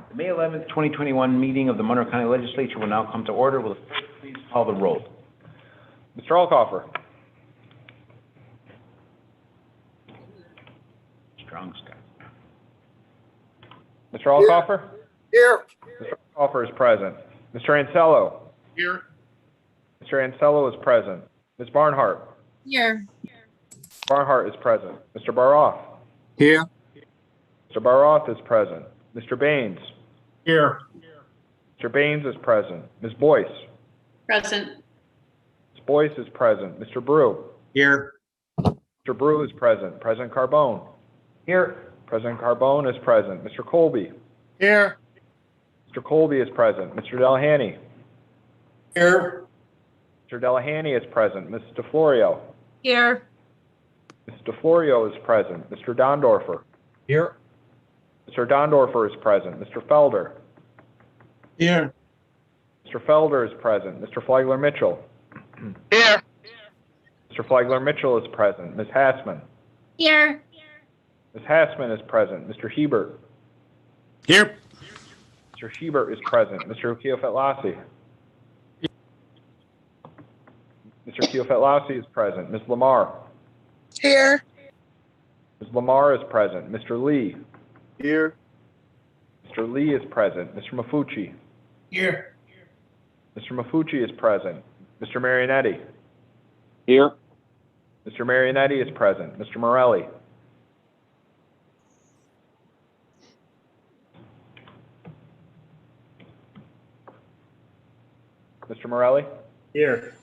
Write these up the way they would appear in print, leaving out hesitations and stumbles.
The May 11th, 2021 meeting of the Monroe County Legislature will now come to order. Will the clerk please call the roll? Mr. Alcoffer. Strong Scott. Mr. Alcoffer? Here. Mr. Alcoffer is present. Mr. Ansello? Here. Mr. Ansello is present. Ms. Barnhart? Here. Barnhart is present. Mr. Baroff? Here. Mr. Baroff is present. Mr. Baines? Here. Mr. Baines is present. Ms. Boyce? Present. Ms. Boyce is present. Mr. Brew? Here. Mr. Brew is present. President Carbone? Here. President Carbone is present. Mr. Colby? Here. Mr. Colby is present. Mr. Delahanty? Here. Mr. Delahanty is present. Ms. DeFlorio? Here. Ms. DeFlorio is present. Mr. Dondorfer? Here. Mr. Dondorfer is present. Mr. Felder? Here. Mr. Felder is present. Mr. Flagler Mitchell? Here. Mr. Flagler Mitchell is present. Ms. Hassman? Here. Ms. Hassman is present. Mr. Hebert? Here. Mr. Hebert is present. Mr. Keofetlasi? Mr. Keofetlasi is present. Ms. Lamar? Here. Ms. Lamar is present. Mr. Lee? Here. Mr. Lee is present. Mr. Mafucci? Here. Mr. Mafucci is present. Mr. Marionetti? Here. Mr. Marionetti is present. Mr. Morelli? Mr. Morelli? Here.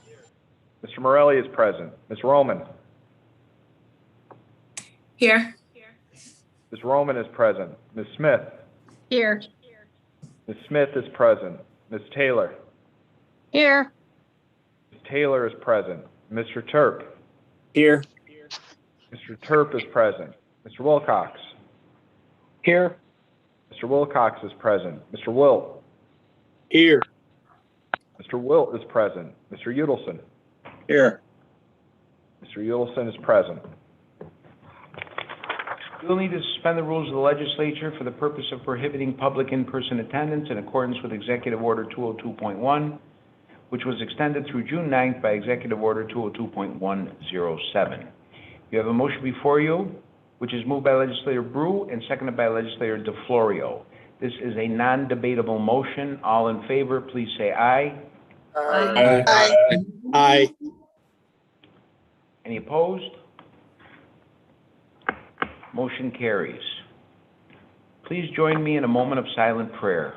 Mr. Morelli is present. Ms. Roman? Here. Ms. Roman is present. Ms. Smith? Here. Ms. Smith is present. Ms. Taylor? Here. Ms. Taylor is present. Mr. Turp? Here. Mr. Turp is present. Mr. Wilcox? Here. Mr. Wilcox is present. Mr. Wilt? Here. Mr. Wilt is present. Mr. Udelson? Here. Mr. Udelson is present. We will need to suspend the rules of the legislature for the purpose of prohibiting public in-person attendance in accordance with Executive Order 202.1, which was extended through June 9th by Executive Order 202.107. You have a motion before you, which is moved by Legislator Brew and seconded by Legislator DeFlorio. This is a non-debatable motion. All in favor, please say aye. Aye. Aye. Aye. Any opposed? Motion carries. Please join me in a moment of silent prayer.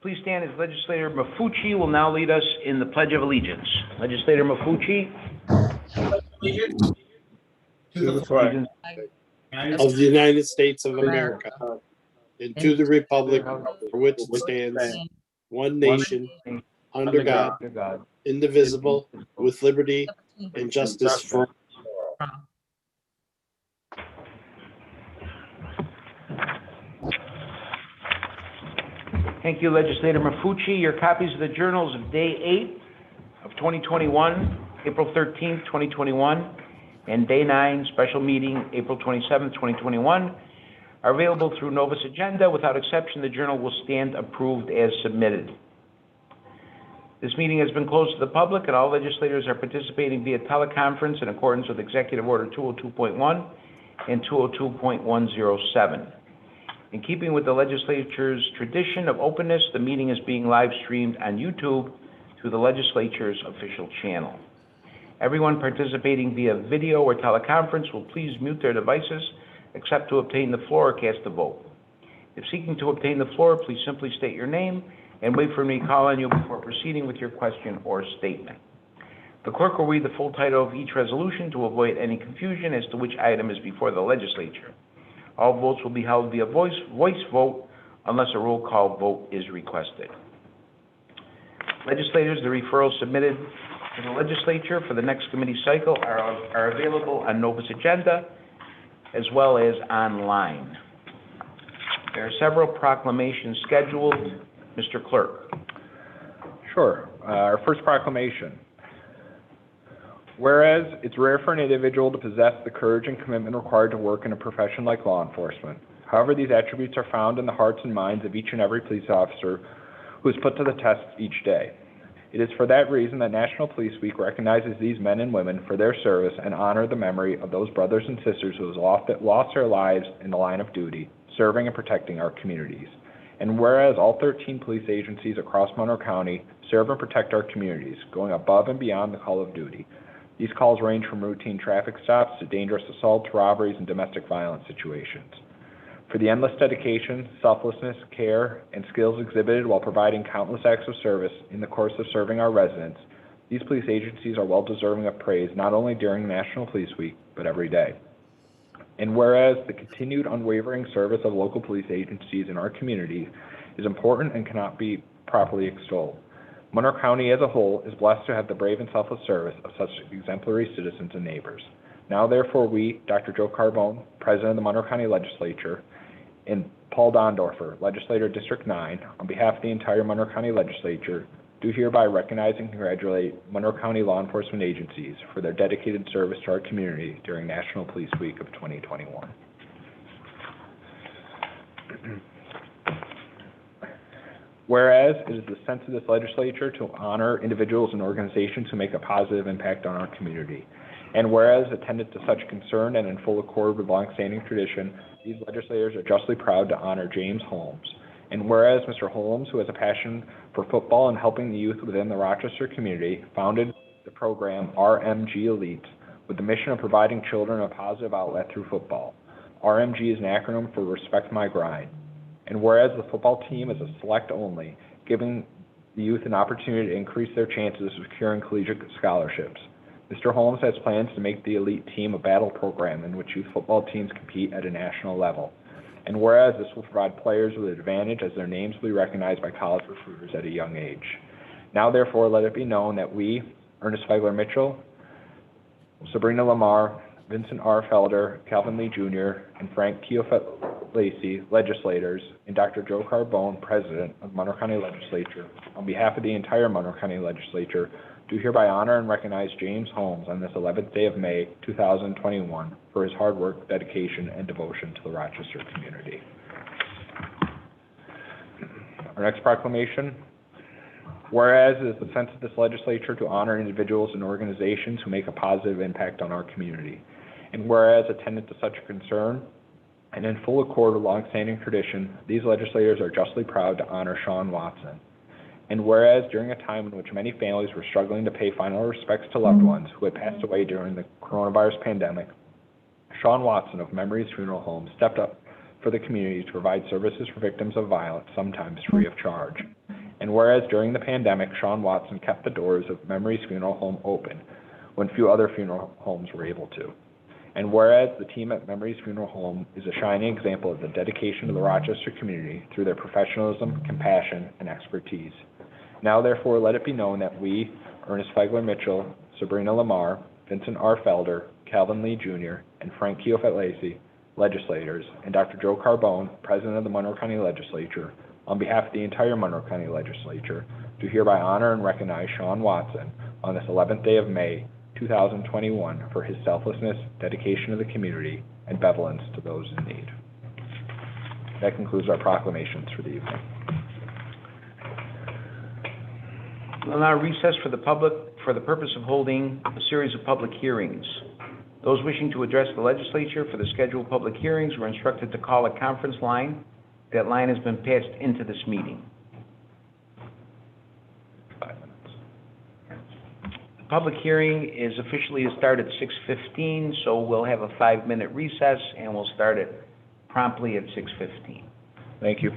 Please stand as Legislator Mafucci will now lead us in the Pledge of Allegiance. Legislator Mafucci. To the flag of the United States of America and to the republic for which it stands, one nation, under God, indivisible, with liberty and justice for all. Thank you, Legislator Mafucci. Your copies of the journals of Day 8 of 2021, April 13th, 2021, and Day 9, special meeting, April 27th, 2021, are available through Novus Agenda. Without exception, the journal will stand approved as submitted. This meeting has been closed to the public, and all legislators are participating via teleconference in accordance with Executive Order 202.1 and 202.107. In keeping with the legislature's tradition of openness, the meeting is being live streamed on YouTube through the legislature's official channel. Everyone participating via video or teleconference will please mute their devices except to obtain the floor or cast a vote. If seeking to obtain the floor, please simply state your name and wait for me to call on you before proceeding with your question or statement. The clerk will read the full title of each resolution to avoid any confusion as to which item is before the legislature. All votes will be held via voice vote unless a roll call vote is requested. Legislators, the referrals submitted to the legislature for the next committee cycle are available on Nova's agenda as well as online. There are several proclamations scheduled. Mr. Clerk. Sure. Our first proclamation. Whereas it's rare for an individual to possess the courage and commitment required to work in a profession like law enforcement. However, these attributes are found in the hearts and minds of each and every police officer who is put to the test each day. It is for that reason that National Police Week recognizes these men and women for their service and honor the memory of those brothers and sisters who have lost their lives in the line of duty, serving and protecting our communities. And whereas all 13 police agencies across Monroe County serve and protect our communities, going above and beyond the call of duty. These calls range from routine traffic stops to dangerous assaults, robberies, and domestic violence situations. For the endless dedication, selflessness, care, and skills exhibited while providing countless acts of service in the course of serving our residents, these police agencies are well deserving of praise not only during National Police Week, but every day. And whereas the continued unwavering service of local police agencies in our community is important and cannot be properly extolled, Monroe County as a whole is blessed to have the brave and selfless service of such exemplary citizens and neighbors. Now, therefore, we, Dr. Joe Carbone, President of the Monroe County Legislature, and Paul Dondorfer, Legislator District 9, on behalf of the entire Monroe County Legislature, do hereby recognize and congratulate Monroe County law enforcement agencies for their dedicated service to our community during National Police Week of 2021. Whereas it is the sense of this legislature to honor individuals and organizations who make a positive impact on our community. And whereas attendant to such concern and in full accord with longstanding tradition, these legislators are justly proud to honor James Holmes. And whereas Mr. Holmes, who has a passion for football and helping the youth within the Rochester community, founded the program RMG Elite with the mission of providing children a positive outlet through football. RMG is an acronym for Respect My Grind. And whereas the football team is a select only, giving the youth an opportunity to increase their chances of securing collegiate scholarships. Mr. Holmes has plans to make the elite team a battle program in which youth football teams compete at a national level. And whereas this will provide players with an advantage as their names will be recognized by college recruiters at a young age. Now, therefore, let it be known that we, Ernest Feigler Mitchell, Sabrina Lamar, Vincent R. Felder, Calvin Lee Jr., and Frank Keofet Lacey, legislators, and Dr. Joe Carbone, President of Monroe County Legislature, on behalf of the entire Monroe County Legislature, do hereby honor and recognize James Holmes on this 11th day of May, 2021, for his hard work, dedication, and devotion to the Rochester community. Our next proclamation. Whereas it is the sense of this legislature to honor individuals and organizations who make a positive impact on our community. And whereas attendant to such a concern, and in full accord with longstanding tradition, these legislators are justly proud to honor Sean Watson. And whereas during a time in which many families were struggling to pay final respects to loved ones who had passed away during the coronavirus pandemic, Sean Watson of Memories Funeral Home stepped up for the community to provide services for victims of violence, sometimes free of charge. And whereas during the pandemic, Sean Watson kept the doors of Memories Funeral Home open when few other funeral homes were able to. And whereas the team at Memories Funeral Home is a shining example of the dedication to the Rochester community through their professionalism, compassion, and expertise. Now, therefore, let it be known that we, Ernest Feigler Mitchell, Sabrina Lamar, Vincent R. Felder, Calvin Lee Jr., and Frank Keofet Lacey, legislators, and Dr. Joe Carbone, President of the Monroe County Legislature, on behalf of the entire Monroe County Legislature, do hereby honor and recognize Sean Watson on this 11th day of May, 2021, for his selflessness, dedication to the community, and benevolence to those in need. That concludes our proclamations for the evening. We'll now recess for the purpose of holding a series of public hearings. Those wishing to address the legislature for the scheduled public hearings were instructed to call a conference line That line has been passed into this meeting. 5 minutes. The public hearing is officially to start at 6:15, so we'll have a 5-minute recess, and we'll start it promptly at 6:15. Thank you.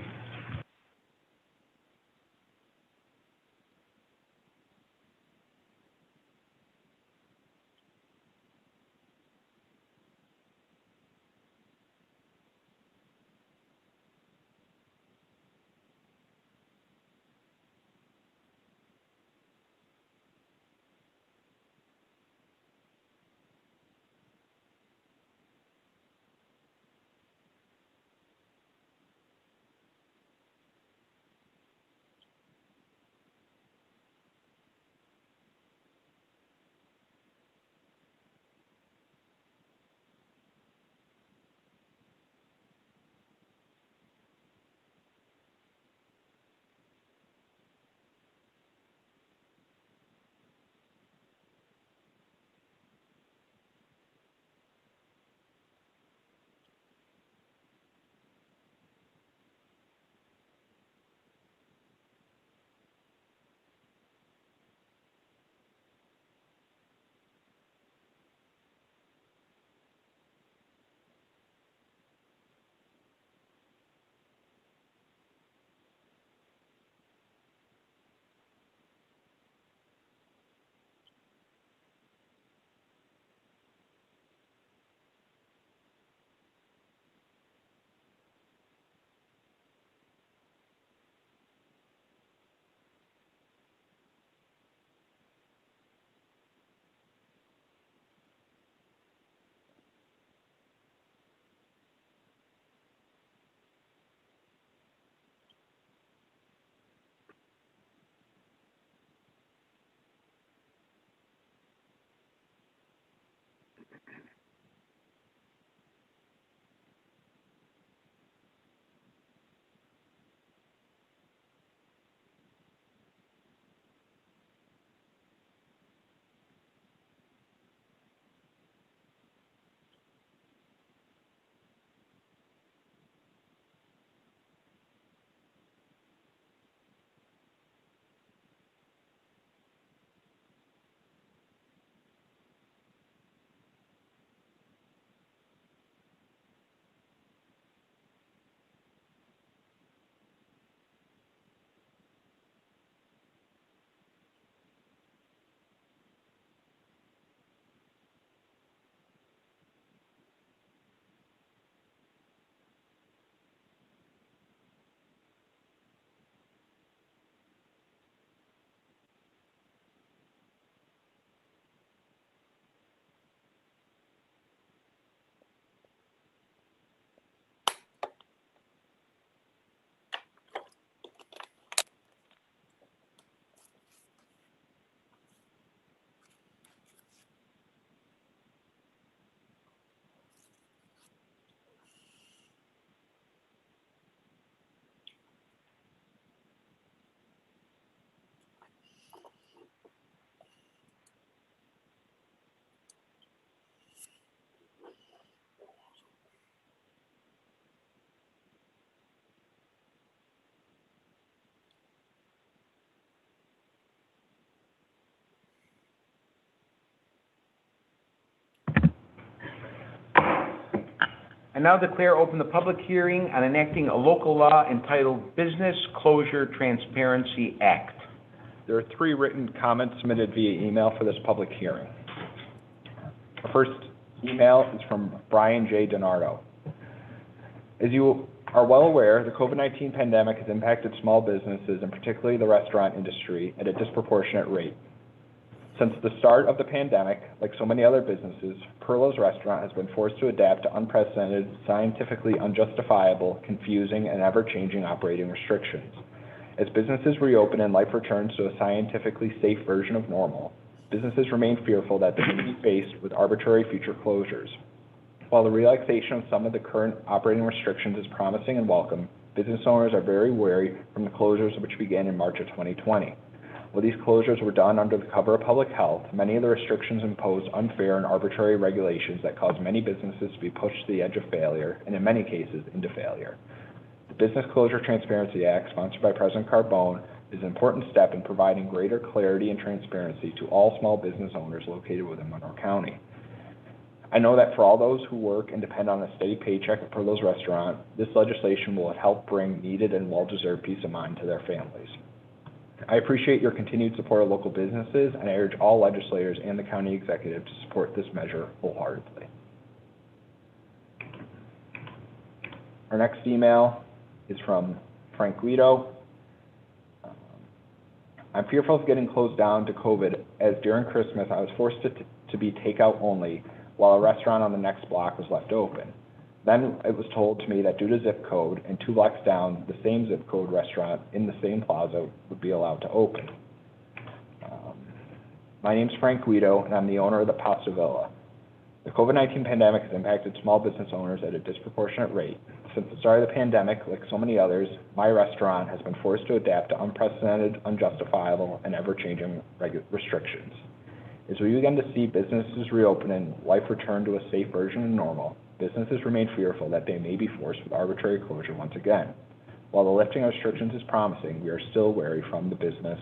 I now declare open the public hearing on enacting a local law entitled Business Closure Transparency Act. There are 3 written comments submitted via email for this public hearing. The first email is from Brian J. DiNardo. As you are well aware, the COVID-19 pandemic has impacted small businesses, and particularly the restaurant industry, at a disproportionate rate. Since the start of the pandemic, like so many other businesses, Perlo's Restaurant has been forced to adapt to unprecedented, scientifically unjustifiable, confusing, and ever-changing operating restrictions. As businesses reopen and life returns to a scientifically safe version of normal, businesses remain fearful that they may be faced with arbitrary future closures. While the relaxation of some of the current operating restrictions is promising and welcome, business owners are very wary from the closures which began in March of 2020. While these closures were done under the cover of public health, many of the restrictions imposed unfair and arbitrary regulations that caused many businesses to be pushed to the edge of failure, and in many cases, into failure. The Business Closure Transparency Act, sponsored by President Carbone, is an important step in providing greater clarity and transparency to all small business owners located within Monroe County. I know that for all those who work and depend on a steady paycheck for those restaurants, this legislation will help bring needed and well-deserved peace of mind to their families. I appreciate your continued support of local businesses, and I urge all legislators and the county executive to support this measure wholeheartedly. Our next email is from Frank Guido. I'm fearful of getting closed down to COVID, as during Christmas I was forced to be takeout only, while a restaurant on the next block was left open. Then it was told to me that due to zip code, and 2 blocks down, the same zip code restaurant in the same plaza would be allowed to open. My name's Frank Guido, and I'm the owner of the Pasta Villa. The COVID-19 pandemic has impacted small business owners at a disproportionate rate. Since the start of the pandemic, like so many others, my restaurant has been forced to adapt to unprecedented, unjustifiable, and ever-changing restrictions. As we begin to see businesses reopen and life return to a safe version of normal, businesses remain fearful that they may be forced with arbitrary closure once again. While the lifting of restrictions is promising, we are still wary from the business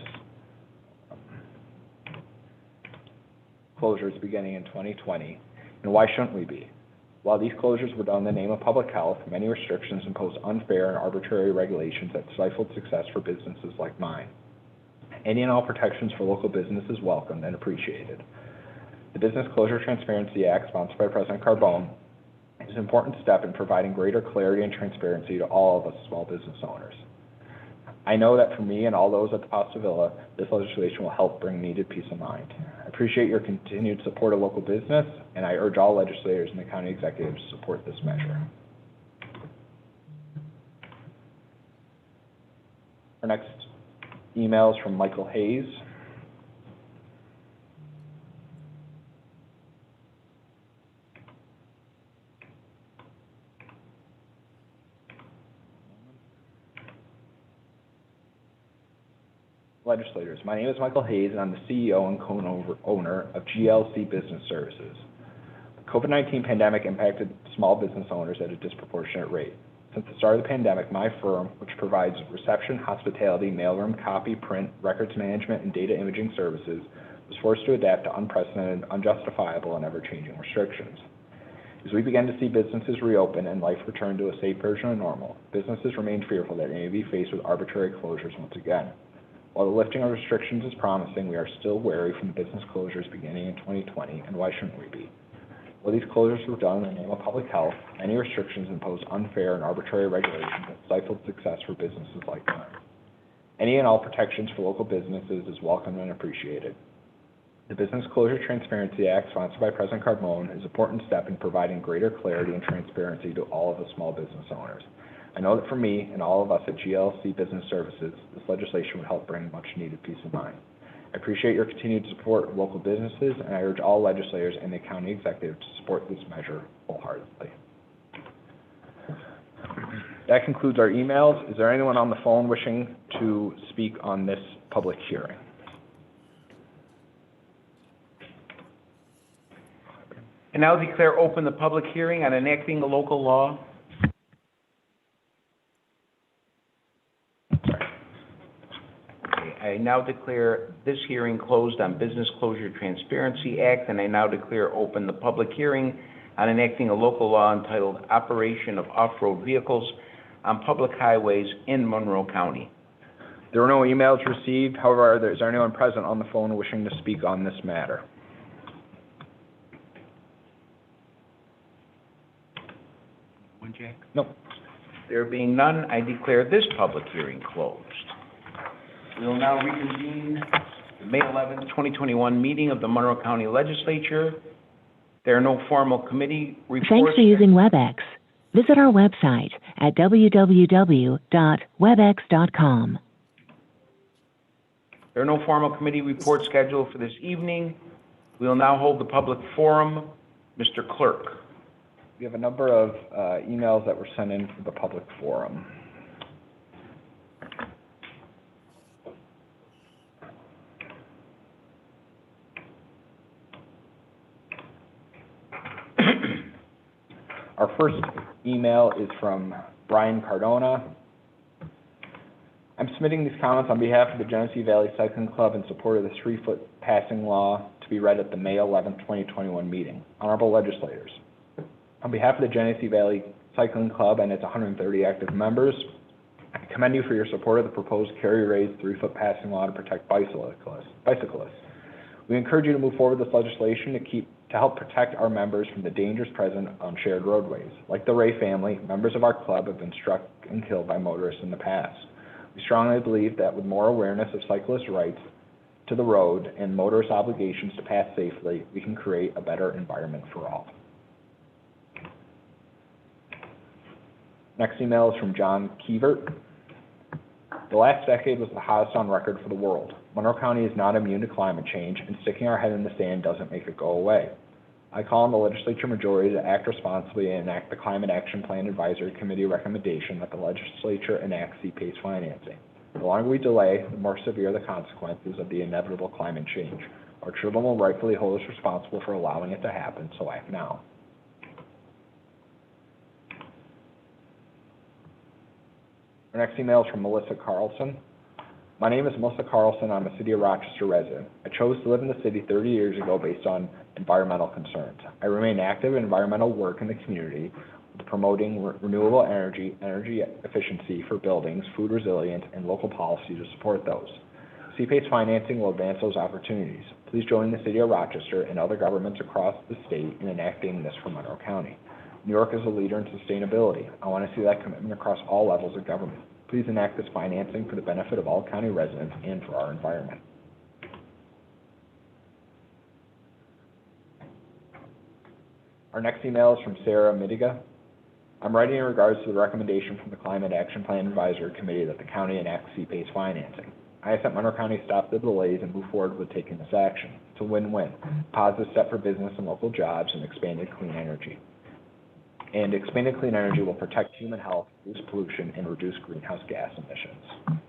closures beginning in 2020, and why shouldn't we be? While these closures were done in the name of public health, many restrictions imposed unfair and arbitrary regulations that stifled success for businesses like mine. Any and all protections for local business is welcomed and appreciated. The Business Closure Transparency Act, sponsored by President Carbone, is an important step in providing greater clarity and transparency to all of us small business owners. I know that for me and all those at the Pasta Villa, this legislation will help bring needed peace of mind. I appreciate your continued support of local business, and I urge all legislators and the county executive to support this measure. Our next email is from Michael Hayes. Legislators, my name is Michael Hayes, and I'm the CEO and co-owner of GLC Business Services. The COVID-19 pandemic impacted small business owners at a disproportionate rate. Since the start of the pandemic, my firm, which provides reception, hospitality, mailroom, copy, print, records management, and data imaging services, was forced to adapt to unprecedented, unjustifiable, and ever-changing restrictions. As we begin to see businesses reopen and life return to a safe version of normal, businesses remain fearful that they may be faced with arbitrary closures once again. While the lifting of restrictions is promising, we are still wary from business closures beginning in 2020, and why shouldn't we be? While these closures were done in the name of public health, many restrictions imposed unfair and arbitrary regulations that stifled success for businesses like mine. Any and all protections for local businesses is welcome and appreciated. The Business Closure Transparency Act, sponsored by President Carbone, is an important step in providing greater clarity and transparency to all of the small business owners. I know that for me and all of us at GLC Business Services, this legislation would help bring much needed peace of mind. I appreciate your continued support of local businesses, and I urge all legislators and the county executive to support this measure wholeheartedly. That concludes our emails. Is there anyone on the phone wishing to speak on this public hearing? I now declare open the public hearing on enacting the local law. I now declare this hearing closed on Business Closure Transparency Act, and I now declare open the public hearing on enacting a local law entitled Operation of Off-Road Vehicles on Public Highways in Monroe County. There were no emails received. However, is there anyone present on the phone wishing to speak on this matter? No. There being none, I declare this public hearing closed. We will now reconvene the May 11, 2021 meeting of the Monroe County Legislature. There are no formal committee reports. Thanks for using WebEx. Visit our website at www.webex.com. There are no formal committee reports scheduled for this evening. We will now hold the public forum. Mr. Clerk. We have a number of emails that were sent in for the public forum. Our first email is from Brian Cardona. I'm submitting these comments on behalf of the Genesee Valley Cycling Club in support of the 3-foot passing law to be read at the May 11, 2021 meeting. Honorable legislators, on behalf of the Genesee Valley Cycling Club and its 130 active members, I commend you for your support of the proposed carry-raised 3-foot passing law to protect bicyclists. We encourage you to move forward with this legislation to help protect our members from the dangers present on shared roadways. Like the Ray family, members of our club have been struck and killed by motorists in the past. We strongly believe that with more awareness of cyclists' rights to the road and motorists' obligations to pass safely, we can create a better environment for all. Next email is from John Keevert. The last decade was the hottest on record for the world. Monroe County is not immune to climate change, and sticking our head in the sand doesn't make it go away. I call on the legislature majority to act responsibly and enact the Climate Action Plan Advisory Committee recommendation that the legislature enact CPACE financing. The longer we delay, the more severe the consequences of the inevitable climate change. Our children will rightfully hold us responsible for allowing it to happen, so act now. Our next email is from Melissa Carlson. My name is Melissa Carlson. I'm a City of Rochester resident. I chose to live in the city 30 years ago based on environmental concerns. I remain active in environmental work in the community with promoting renewable energy, energy efficiency for buildings, food resilience, and local policy to support those. CPACE financing will advance those opportunities. Please join the City of Rochester and other governments across the state in enacting this for Monroe County. New York is a leader in sustainability. I want to see that commitment across all levels of government. Please enact this financing for the benefit of all county residents and for our environment. Our next email is from Sarah Midiga. I'm writing in regards to the recommendation from the Climate Action Plan Advisory Committee that the county enact CPACE financing. I ask that Monroe County stop the delays and move forward with taking this action. It's a win-win, positive step for business and local jobs and expanded clean energy. And expanded clean energy will protect human health, reduce pollution, and reduce greenhouse gas emissions.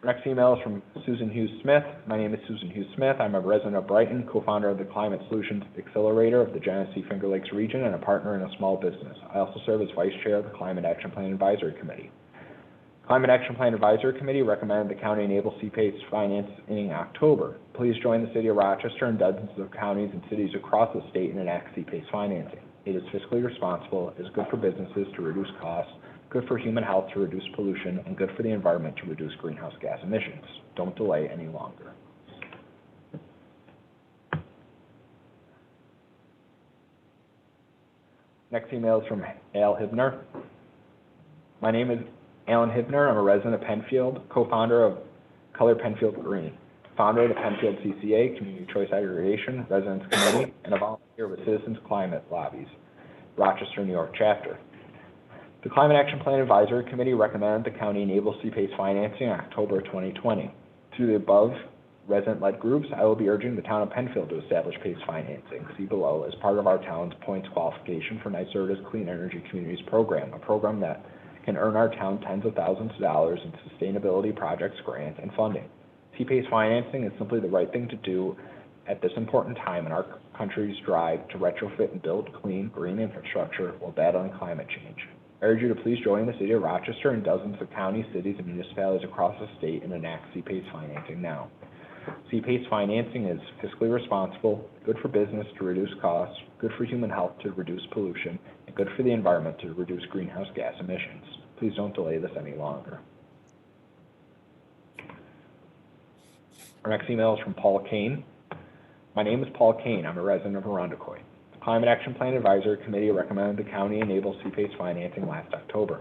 Our next email is from Susan Hughes-Smith. My name is Susan Hughes-Smith. I'm a resident of Brighton, co-founder of the Climate Solutions Accelerator of the Genesee Finger Lakes region, and a partner in a small business. I also serve as vice chair of the Climate Action Plan Advisory Committee. Climate Action Plan Advisory Committee recommended the county enable CPACE financing in October. Please join the City of Rochester and dozens of counties and cities across the state and enact CPACE financing. It is fiscally responsible, is good for businesses to reduce costs, good for human health to reduce pollution, and good for the environment to reduce greenhouse gas emissions. Don't delay any longer. Next email is from Al Hibner. My name is Alan Hibner. I'm a resident of Penfield, co-founder of Color Penfield Green, founder of the Penfield CCA, Community Choice Aggregation, Residents Committee, and a volunteer with Citizens Climate Lobbies, Rochester, New York chapter. The Climate Action Plan Advisory Committee recommended the county enable CPACE financing in October 2020. Through the above resident-led groups, I will be urging the town of Penfield to establish PACE financing, see below, as part of our town's points qualification for NYSERDA's Clean Energy Communities program, a program that can earn our town tens of thousands of dollars in sustainability projects, grants, and funding. CPACE financing is simply the right thing to do at this important time in our country's drive to retrofit and build clean, green infrastructure while battling climate change. I urge you to please join the City of Rochester and dozens of counties, cities, and municipalities across the state and enact CPACE financing now. CPACE financing is fiscally responsible, good for business to reduce costs, good for human health to reduce pollution, and good for the environment to reduce greenhouse gas emissions. Please don't delay this any longer. Our next email is from Paul Kane. My name is Paul Kane. I'm a resident of Arundecoy. The Climate Action Plan Advisory Committee recommended the county enable CPACE financing last October.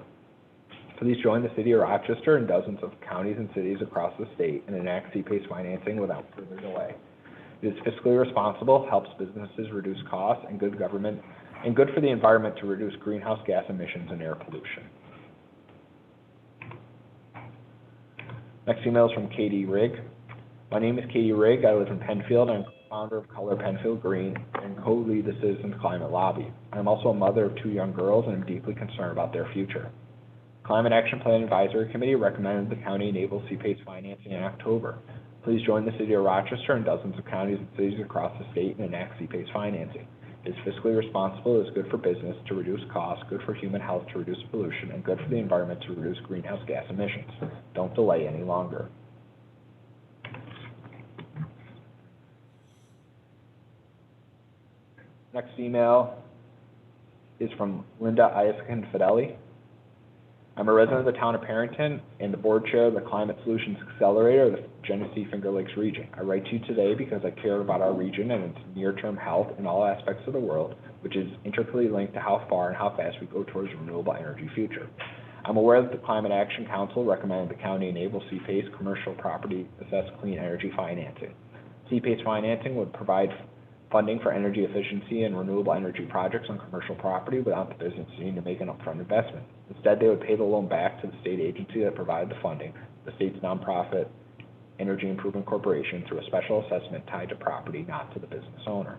Please join the City of Rochester and dozens of counties and cities across the state and enact CPACE financing without further delay. It is fiscally responsible, helps businesses reduce costs, and good for the environment to reduce greenhouse gas emissions and air pollution. Next email is from Katie Rigg. My name is Katie Rigg. I live in Penfield. I'm founder of Color Penfield Green and co-lead the Citizens Climate Lobby. I'm also a mother of 2 young girls and am deeply concerned about their future. Climate Action Plan Advisory Committee recommended the county enable CPACE financing in October. Please join the City of Rochester and dozens of counties and cities across the state and enact CPACE financing. Is fiscally responsible, is good for business to reduce costs, good for human health to reduce pollution, and good for the environment to reduce greenhouse gas emissions. Don't delay any longer. Next email is from Linda Iaskin-Fideli. I'm a resident of the town of Perrington and the board chair of the Climate Solutions Accelerator of the Genesee Finger Lakes region. I write to you today because I care about our region and its near-term health in all aspects of the world, which is intricately linked to how far and how fast we go towards a renewable energy future. I'm aware that the Climate Action Council recommended the county enable CPACE commercial property assessed clean energy financing. CPACE financing would provide funding for energy efficiency and renewable energy projects on commercial property without the business needing to make an upfront investment. Instead, they would pay the loan back to the state agency that provided the funding, the state's nonprofit Energy Improvement Corporation, through a special assessment tied to property, not to the business owner.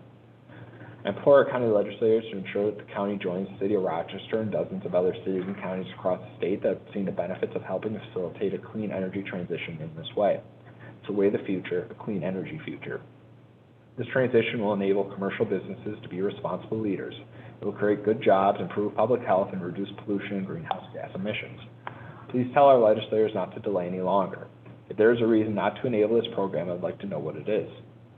I implore our county legislators to ensure that the county joins the city of Rochester and dozens of other cities and counties across the state that have seen the benefits of helping facilitate a clean energy transition in this way. It's a way of the future, a clean energy future. This transition will enable commercial businesses to be responsible leaders. It will create good jobs, improve public health, and reduce pollution and greenhouse gas emissions. Please tell our legislators not to delay any longer. If there is a reason not to enable this program, I'd like to know what it is.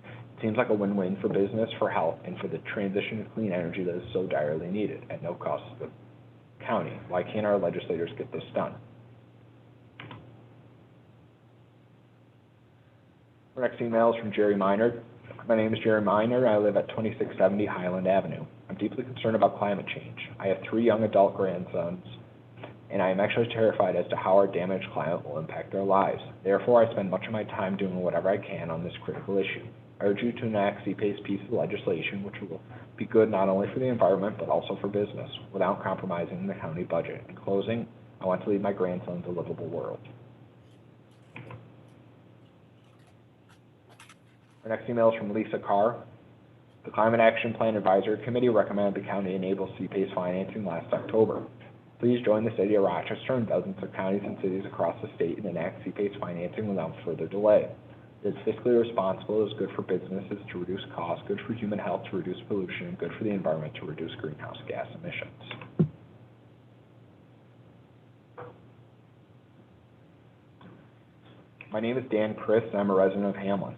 It seems like a win-win for business, for health, and for the transition to clean energy that is so direly needed at no cost to the county. Why can't our legislators get this done? Our next email is from Jerry Minard. My name is Jerry Minor. I live at 2670 Highland Avenue. I'm deeply concerned about climate change. I have 3 young adult grandsons, and I am actually terrified as to how our damaged climate will impact their lives. Therefore, I spend much of my time doing whatever I can on this critical issue. I urge you to enact CPACE piece of legislation which will be good not only for the environment but also for business, without compromising the county budget. In closing, I want to leave my grandsons a livable world. Our next email is from Lisa Carr. The Climate Action Plan Advisory Committee recommended the county enable CPACE financing last October. Please join the city of Rochester and dozens of counties and cities across the state and enact CPACE financing without further delay. It is fiscally responsible, is good for businesses to reduce costs, good for human health to reduce pollution, and good for the environment to reduce greenhouse gas emissions. My name is Dan Chris, and I'm a resident of Hamlin.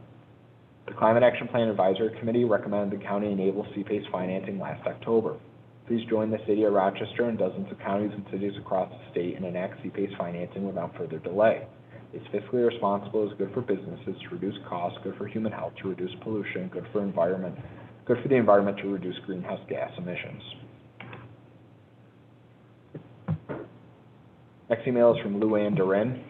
The Climate Action Plan Advisory Committee recommended the county enable CPACE financing last October. Please join the city of Rochester and dozens of counties and cities across the state and enact CPACE financing without further delay. It's fiscally responsible, is good for businesses to reduce costs, good for human health to reduce pollution, good for the environment to reduce greenhouse gas emissions. Next email is from Luann Durin.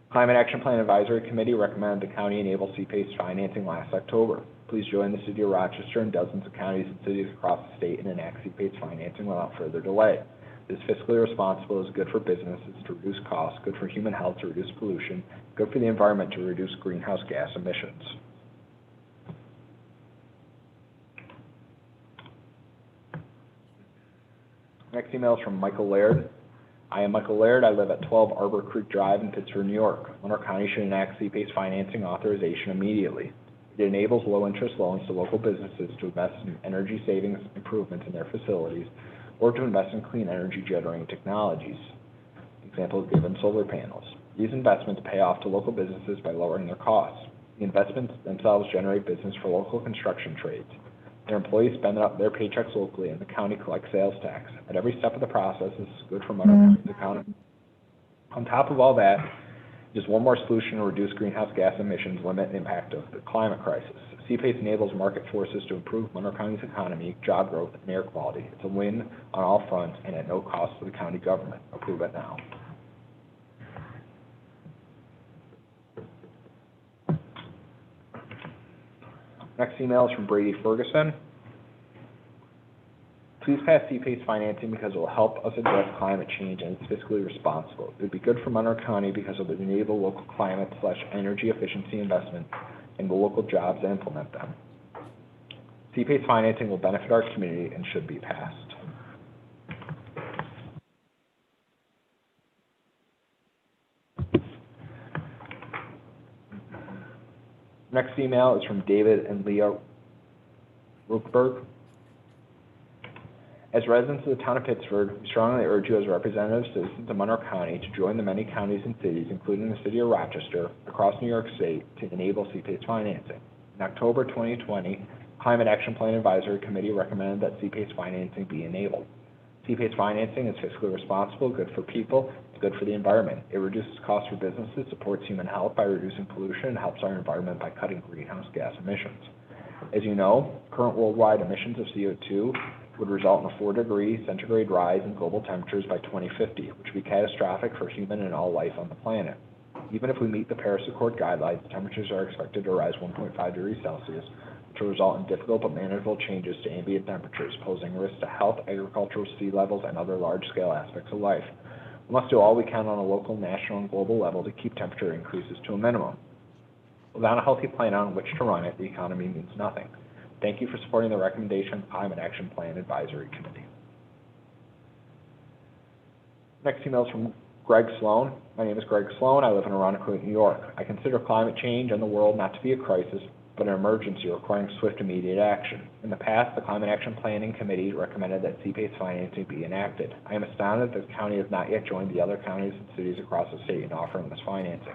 Climate Action Plan Advisory Committee recommended the county enable CPACE financing last October. Please join the city of Rochester and dozens of counties and cities across the state and enact CPACE financing without further delay. It is fiscally responsible, is good for businesses to reduce costs, good for human health to reduce pollution, good for the environment to reduce greenhouse gas emissions. Next email is from Michael Laird. I am Michael Laird. I live at 12 Arbor Creek Drive in Pittsburgh, New York. Monroe County should enact CPACE financing authorization immediately. It enables low-interest loans to local businesses to invest in energy savings improvements in their facilities or to invest in clean energy generating technologies. Example is given solar panels. These investments pay off to local businesses by lowering their costs. The investments themselves generate business for local construction trades. Their employees spend up their paychecks locally, and the county collects sales tax. At every step of the process, this is good for Monroe County's economy. On top of all that, just one more solution to reduce greenhouse gas emissions, limit the impact of the climate crisis. CPACE enables market forces to improve Monroe County's economy, job growth, and air quality. It's a win on all fronts and at no cost to the county government. Approve it now. Next email is from Brady Ferguson. Please pass CPACE financing because it will help us address climate change and it's fiscally responsible. It would be good for Monroe County because it would enable local climate/energy efficiency investment and the local jobs that implement them. CPACE financing will benefit our community and should be passed. Next email is from David and Leah Rookberg. As residents of the town of Pittsford, we strongly urge you as representative citizens of Monroe County to join the many counties and cities, including the city of Rochester, across New York State to enable CPACE financing. In October 2020, Climate Action Plan Advisory Committee recommended that CPACE financing be enabled. CPACE financing is fiscally responsible, good for people, and good for the environment. It reduces costs for businesses, supports human health by reducing pollution, and helps our environment by cutting greenhouse gas emissions. As you know, current worldwide emissions of CO2 would result in a 4-degree centigrade rise in global temperatures by 2050, which would be catastrophic for human and all life on the planet. Even if we meet the Paris Accord guidelines, temperatures are expected to rise 1.5 degrees Celsius, which will result in difficult but manageable changes to ambient temperatures, posing risks to health, agricultural, sea levels, and other large-scale aspects of life. We must do all we can on a local, national, and global level to keep temperature increases to a minimum. Without a healthy plan on which to run it, the economy means nothing. Thank you for supporting the recommendation of Climate Action Plan Advisory Committee. Next email is from Greg Sloan. My name is Greg Sloan. I live in Arundecoit, New York. I consider climate change and the world not to be a crisis, but an emergency requiring swift, immediate action. In the past, the Climate Action Planning Committee recommended that CPACE financing be enacted. I am astounded that the county has not yet joined the other counties and cities across the state in offering this financing.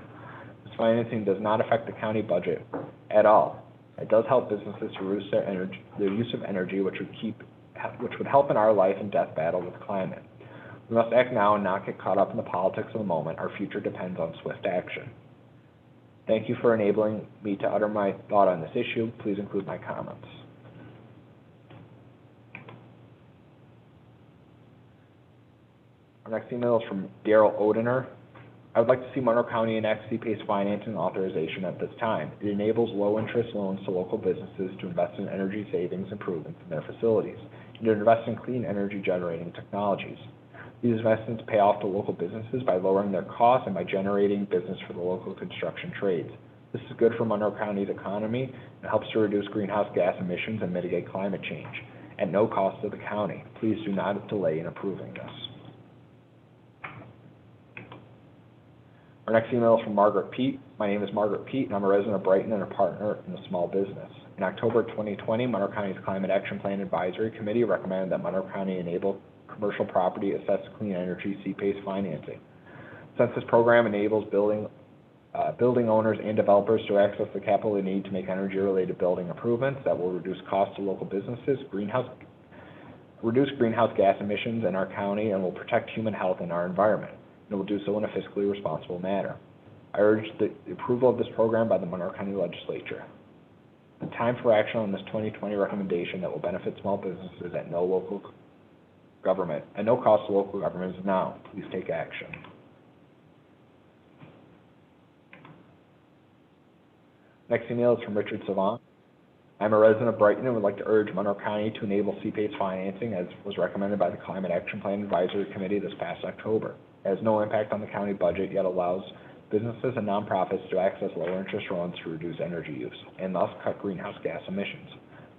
This financing does not affect the county budget at all. It does help businesses to reduce their use of energy, which would help in our life and death battle with climate. We must act now and not get caught up in the politics of the moment. Our future depends on swift action. Thank you for enabling me to utter my thought on this issue. Please include my comments. Our next email is from Daryl Odener. I would like to see Monroe County enact CPACE financing authorization at this time. It enables low-interest loans to local businesses to invest in energy savings improvements in their facilities and to invest in clean energy generating technologies. These investments pay off to local businesses by lowering their costs and by generating business for the local construction trades. This is good for Monroe County's economy and helps to reduce greenhouse gas emissions and mitigate climate change at no cost to the county. Please do not delay in approving this. Our next email is from Margaret Pete. My name is Margaret Pete, and I'm a resident of Brighton and a partner in a small business. In October 2020, Monroe County's Climate Action Plan Advisory Committee recommended that Monroe County enable commercial property assessed clean energy CPACE financing. Since this program enables building owners and developers to access the capital they need to make energy-related building improvements that will reduce costs to local businesses, reduce greenhouse gas emissions in our county, and will protect human health and our environment. And will do so in a fiscally responsible manner. I urge the approval of this program by the Monroe County Legislature. The time for action on this 2020 recommendation that will benefit small businesses at no cost to local government is now. Please take action. Next email is from Richard Savant. I'm a resident of Brighton and would like to urge Monroe County to enable CPACE financing as was recommended by the Climate Action Plan Advisory Committee this past October. It has no impact on the county budget, yet allows businesses and nonprofits to access lower interest loans to reduce energy use and thus cut greenhouse gas emissions.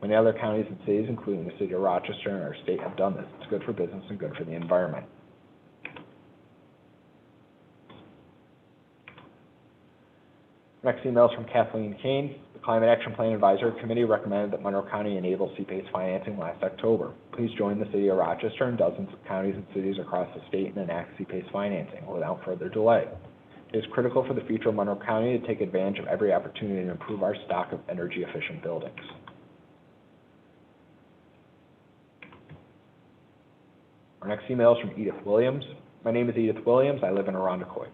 Many other counties and cities, including the city of Rochester and our state, have done this. It's good for business and good for the environment. Next email is from Kathleen Kane. The Climate Action Plan Advisory Committee recommended that Monroe County enable CPACE financing last October. Please join the city of Rochester and dozens of counties and cities across the state and enact CPACE financing without further delay. It is critical for the future of Monroe County to take advantage of every opportunity to improve our stock of energy-efficient buildings. Our next email is from Edith Williams. My name is Edith Williams. I live in Arundecoit.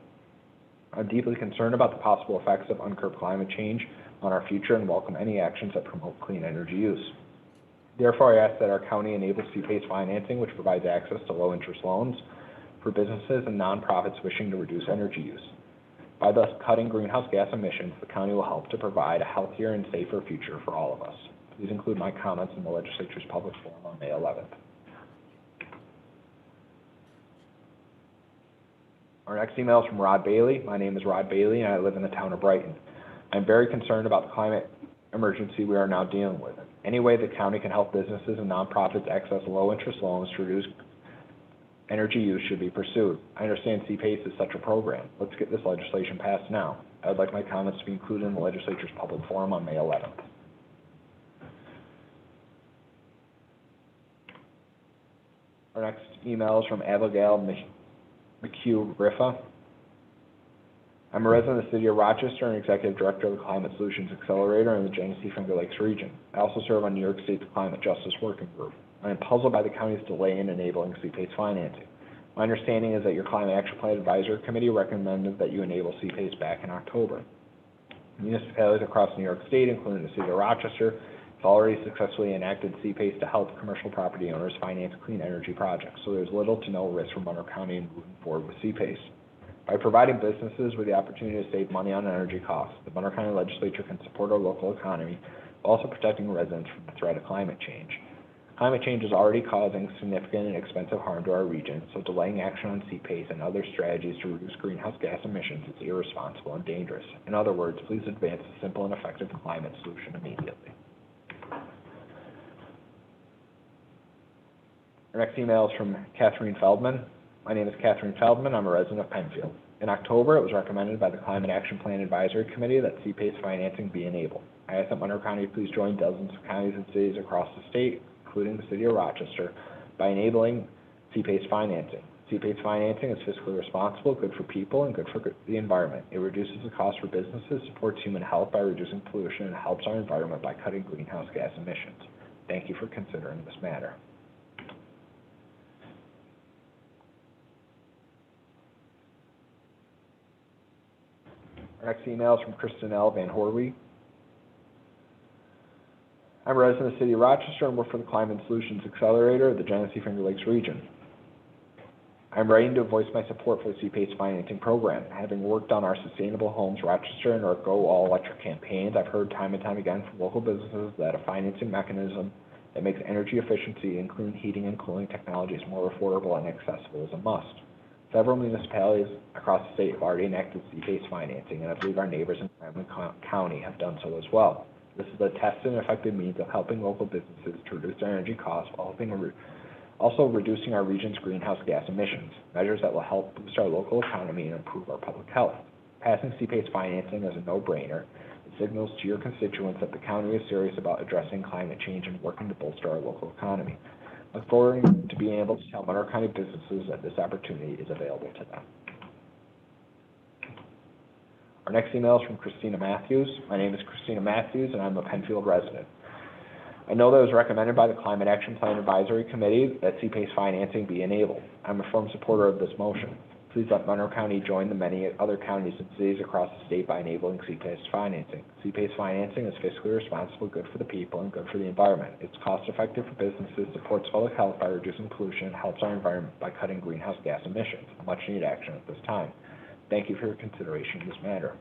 I'm deeply concerned about the possible effects of uncurbed climate change on our future and welcome any actions that promote clean energy use. Therefore, I ask that our county enable CPACE financing, which provides access to low-interest loans for businesses and nonprofits wishing to reduce energy use. By thus cutting greenhouse gas emissions, the county will help to provide a healthier and safer future for all of us. Please include my comments in the Legislature's public forum on May 11th. Our next email is from Rod Bailey. My name is Rod Bailey, and I live in the town of Brighton. I'm very concerned about the climate emergency we are now dealing with. Any way the county can help businesses and nonprofits access low-interest loans to reduce energy use should be pursued. I understand CPACE is such a program. Let's get this legislation passed now. I would like my comments to be included in the Legislature's public forum on May 11th. Our next email is from Abigail McHugh-Riffa. I'm a resident of the City of Rochester and Executive Director of the Climate Solutions Accelerator in the Genesee Finger Lakes region. I also serve on New York State's Climate Justice Working Group. I am puzzled by the county's delay in enabling CPACE financing. My understanding is that your Climate Action Plan Advisory Committee recommended that you enable CPACE back in October. Municipalities across New York State, including the City of Rochester, have already successfully enacted CPACE to help commercial property owners finance clean energy projects, so there's little to no risk for Monroe County in moving forward with CPACE. By providing businesses with the opportunity to save money on energy costs, the Monroe County Legislature can support our local economy while also protecting residents from the threat of climate change. Climate change is already causing significant and expensive harm to our region, so delaying action on CPACE and other strategies to reduce greenhouse gas emissions is irresponsible and dangerous. In other words, please advance a simple and effective climate solution immediately. Our next email is from Catherine Feldman. My name is Catherine Feldman. I'm a resident of Penfield. In October, it was recommended by the Climate Action Plan Advisory Committee that CPACE financing be enabled. I ask that Monroe County please join dozens of counties and cities across the state, including the City of Rochester, by enabling CPACE financing. CPACE financing is fiscally responsible, good for people, and good for the environment. It reduces the cost for businesses, supports human health by reducing pollution, and helps our environment by cutting greenhouse gas emissions. Thank you for considering this matter. Our next email is from Kristen L. Van Horley. I'm a resident of the City of Rochester and work for the Climate Solutions Accelerator of the Genesee Finger Lakes region. I'm writing to voice my support for the CPACE financing program. Having worked on our Sustainable Homes Rochester and our Go All Electric campaigns, I've heard time and time again from local businesses that a financing mechanism that makes energy efficiency and clean heating and cooling technologies more affordable and accessible is a must. Several municipalities across the state have already enacted CPACE financing, and I believe our neighbors in Franklin County have done so as well. This is a tested and effective means of helping local businesses to reduce their energy costs while also reducing our region's greenhouse gas emissions, measures that will help boost our local economy and improve our public health. Passing CPACE financing is a no-brainer. It signals to your constituents that the county is serious about addressing climate change and working to bolster our local economy. I look forward to being able to tell Monroe County businesses that this opportunity is available to them. Our next email is from Christina Matthews. My name is Christina Matthews, and I'm a Penfield resident. I know that it was recommended by the Climate Action Plan Advisory Committee that CPACE financing be enabled. I'm a firm supporter of this motion. Please let Monroe County join the many other counties and cities across the state by enabling CPACE financing. CPACE financing is fiscally responsible, good for the people, and good for the environment. It's cost-effective for businesses, supports public health by reducing pollution, and helps our environment by cutting greenhouse gas emissions. Much needed action at this time. Thank you for your consideration of this matter.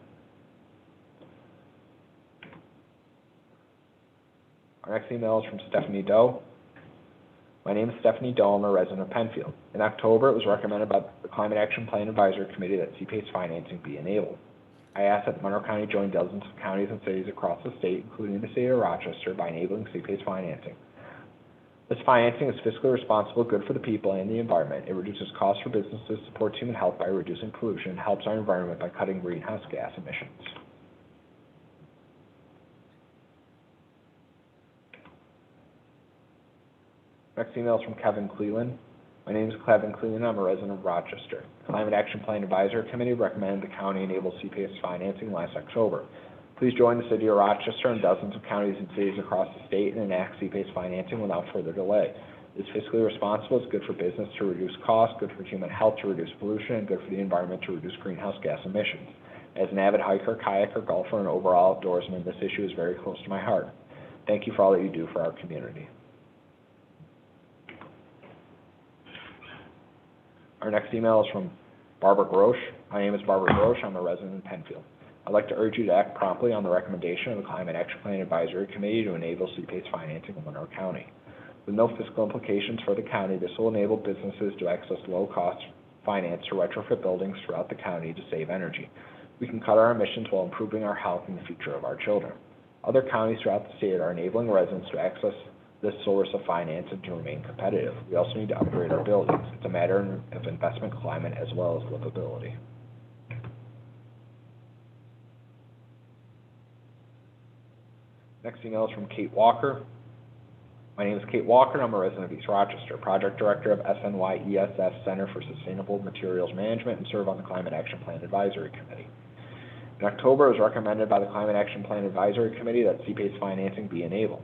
Our next email is from Stephanie Doe. My name is Stephanie Doe. I'm a resident of Penfield. In October, it was recommended by the Climate Action Plan Advisory Committee that CPACE financing be enabled. I ask that Monroe County join dozens of counties and cities across the state, including the City of Rochester, by enabling CPACE financing. This financing is fiscally responsible, good for the people and the environment. It reduces costs for businesses, supports human health by reducing pollution, and helps our environment by cutting greenhouse gas emissions. Next email is from Kevin Cleland. My name is Kevin Cleland. I'm a resident of Rochester. The Climate Action Plan Advisory Committee recommended the county enable CPACE financing last October. Please join the City of Rochester and dozens of counties and cities across the state and enact CPACE financing without further delay. It's fiscally responsible, it's good for business to reduce costs, good for human health to reduce pollution, and good for the environment to reduce greenhouse gas emissions. As an avid hiker, kayaker, golfer, and overall outdoorsman, this issue is very close to my heart. Thank you for all that you do for our community. Our next email is from Barbara Grosh. My name is Barbara Grosh. I'm a resident in Penfield. I'd like to urge you to act promptly on the recommendation of the Climate Action Plan Advisory Committee to enable CPACE financing in Monroe County. With no fiscal implications for the county, this will enable businesses to access low-cost finance to retrofit buildings throughout the county to save energy. We can cut our emissions while improving our health and the future of our children. Other counties throughout the state are enabling residents to access this source of finance and to remain competitive. We also need to upgrade our buildings. It's a matter of investment climate as well as livability. Next email is from Kate Walker. My name is Kate Walker, and I'm a resident of East Rochester, Project Director of SNY-ESF Center for Sustainable Materials Management, and serve on the Climate Action Plan Advisory Committee. In October, it was recommended by the Climate Action Plan Advisory Committee that CPACE financing be enabled.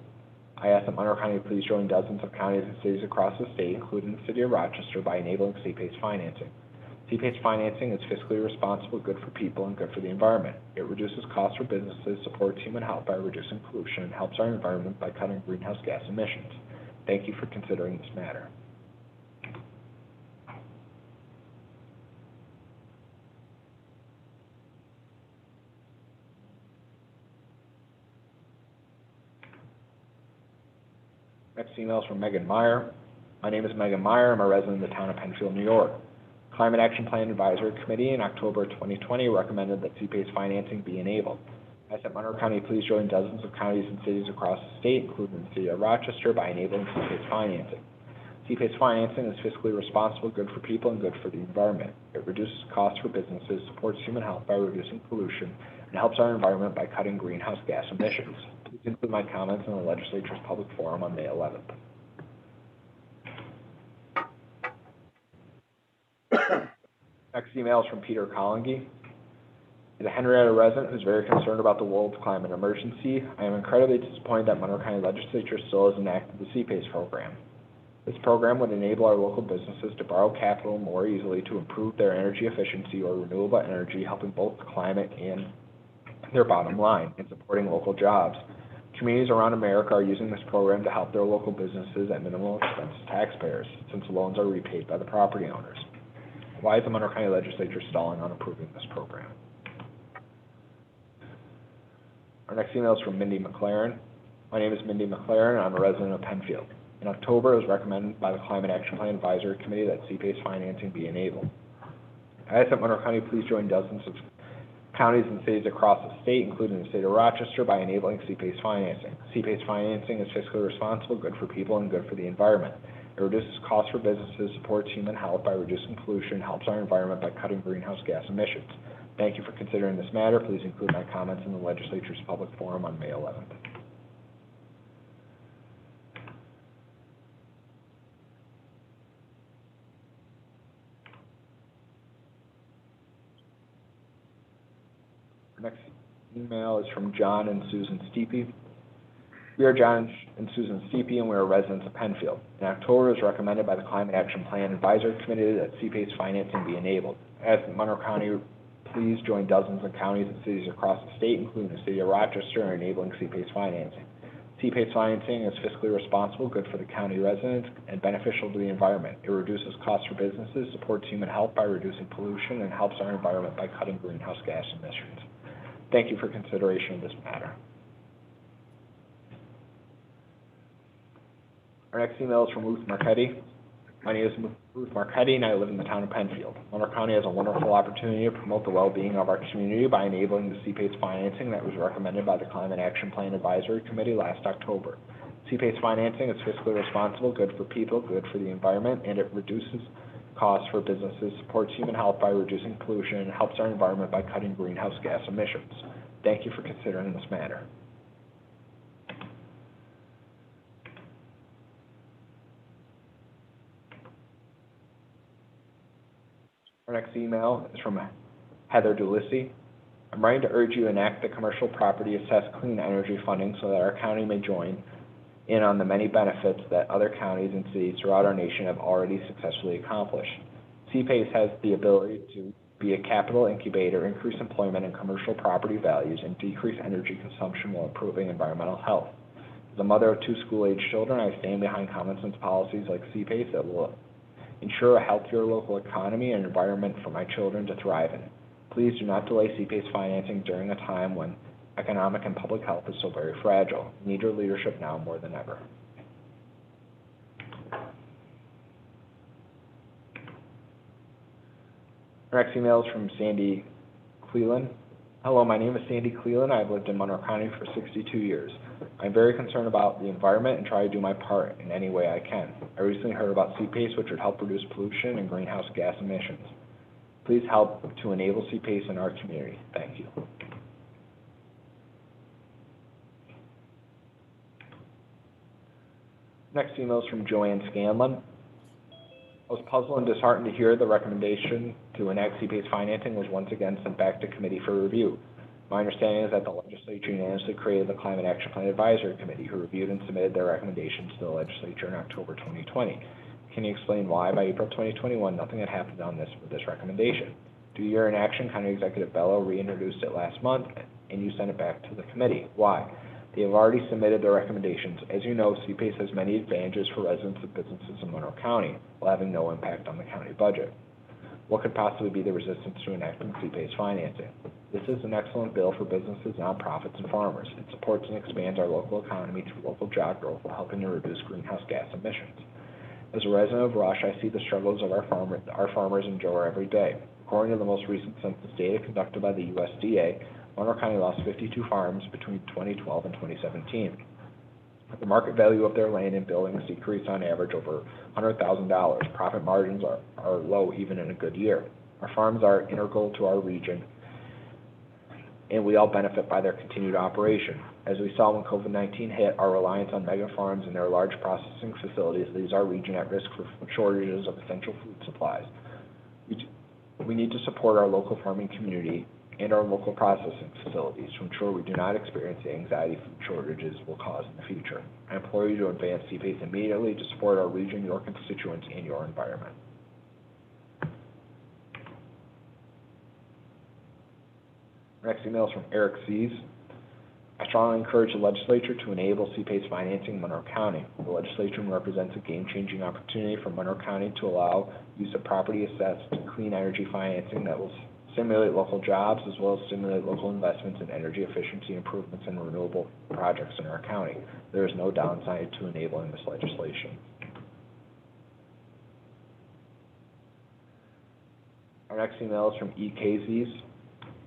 I ask that Monroe County please join dozens of counties and cities across the state, including the city of Rochester, by enabling CPACE financing. CPACE financing is fiscally responsible, good for people, and good for the environment. It reduces costs for businesses, supports human health by reducing pollution, and helps our environment by cutting greenhouse gas emissions. Thank you for considering this matter. Next email is from Megan Meyer. My name is Megan Meyer. I'm a resident of the town of Penfield, New York. Climate Action Plan Advisory Committee in October 2020 recommended that CPACE financing be enabled. I ask that Monroe County please join dozens of counties and cities across the state, including the city of Rochester, by enabling CPACE financing. CPACE financing is fiscally responsible, good for people, and good for the environment. It reduces costs for businesses, supports human health by reducing pollution, and helps our environment by cutting greenhouse gas emissions. Please include my comments in the Legislature's public forum on May 11th. Next email is from Peter Collingy. As a Henrietta resident who's very concerned about the world's climate emergency, I am incredibly disappointed that Monroe County Legislature still has enacted the CPACE program. This program would enable our local businesses to borrow capital more easily to improve their energy efficiency or renewable energy, helping both the climate and their bottom line and supporting local jobs. Communities around America are using this program to help their local businesses at minimal expense to taxpayers, since loans are repaid by the property owners. Why is the Monroe County Legislature stalling on approving this program? Our next email is from Mindy McLaren. My name is Mindy McLaren, and I'm a resident of Penfield. In October, it was recommended by the Climate Action Plan Advisory Committee that CPACE financing be enabled. I ask that Monroe County please join dozens of counties and cities across the state, including the state of Rochester, by enabling CPACE financing. CPACE financing is fiscally responsible, good for people, and good for the environment. It reduces costs for businesses, supports human health by reducing pollution, helps our environment by cutting greenhouse gas emissions. Thank you for considering this matter. Please include my comments in the Legislature's public forum on May 11th. Our next email is from John and Susan Steepy. We are John and Susan Steepy, and we are residents of Penfield. In October, it was recommended by the Climate Action Plan Advisory Committee that CPACE financing be enabled. As Monroe County, please join dozens of counties and cities across the state, including the city of Rochester, in enabling CPACE financing. CPACE financing is fiscally responsible, good for the county residents, and beneficial to the environment. It reduces costs for businesses, supports human health by reducing pollution, and helps our environment by cutting greenhouse gas emissions. Thank you for consideration of this matter. Our next email is from Ruth Marchetti. My name is Ruth Marchetti, and I live in the town of Penfield. Monroe County has a wonderful opportunity to promote the well-being of our community by enabling the CPACE financing that was recommended by the Climate Action Plan Advisory Committee last October. CPACE financing is fiscally responsible, good for people, good for the environment, and it reduces costs for businesses, supports human health by reducing pollution, and helps our environment by cutting greenhouse gas emissions. Thank you for considering this matter. Our next email is from Heather Dulissi. I'm writing to urge you to enact the commercial property assessed clean energy funding so that our county may join in on the many benefits that other counties and cities throughout our nation have already successfully accomplished. CPACE has the ability to be a capital incubator, increase employment and commercial property values, and decrease energy consumption while improving environmental health. As a mother of 2 school-aged children, I stand behind common sense policies like CPACE that will ensure a healthier local economy and environment for my children to thrive in. Please do not delay CPACE financing during a time when economic and public health is so very fragile. We need your leadership now more than ever. Our next email is from Sandy Cleland. Hello, my name is Sandy Cleland. I've lived in Monroe County for 62 years. I'm very concerned about the environment and try to do my part in any way I can. I recently heard about CPACE, which would help reduce pollution and greenhouse gas emissions. Please help to enable CPACE in our community. Thank you. Next email is from Joanne Scanlon. I was puzzled and disheartened to hear the recommendation to enact CPACE financing was once again sent back to committee for review. My understanding is that the legislature unanimously created the Climate Action Plan Advisory Committee, who reviewed and submitted their recommendations to the legislature in October 2020. Can you explain why, by April 2021, nothing had happened on this with this recommendation? Due to your inaction, County Executive Bello reintroduced it last month, and you sent it back to the committee. Why? They have already submitted their recommendations. As you know, CPACE has many advantages for residents and businesses in Monroe County, while having no impact on the county budget. What could possibly be the resistance to enacting CPACE financing? This is an excellent bill for businesses, nonprofits, and farmers. It supports and expands our local economy through local job growth while helping to reduce greenhouse gas emissions. As a resident of Rush, I see the struggles of our farmers endure every day. According to the most recent census data conducted by the USDA, Monroe County lost 52 farms between 2012 and 2017. The market value of their land and buildings decreased on average over $100,000. Profit margins are low even in a good year. Our farms are integral to our region, and we all benefit by their continued operation. As we saw when COVID-19 hit, our reliance on mega farms and their large processing facilities leaves our region at risk for shortages of essential food supplies. We need to support our local farming community and our local processing facilities to ensure we do not experience the anxiety food shortages will cause in the future. I implore you to advance CPACE immediately to support our region, your constituents, and your environment. Next email is from Eric Sees. I strongly encourage the legislature to enable CPACE financing in Monroe County. The legislature represents a game-changing opportunity for Monroe County to allow use of property assessed clean energy financing that will stimulate local jobs as well as stimulate local investments in energy efficiency improvements and renewable projects in our county. There is no downside to enabling this legislation. Our next email is from EKZs.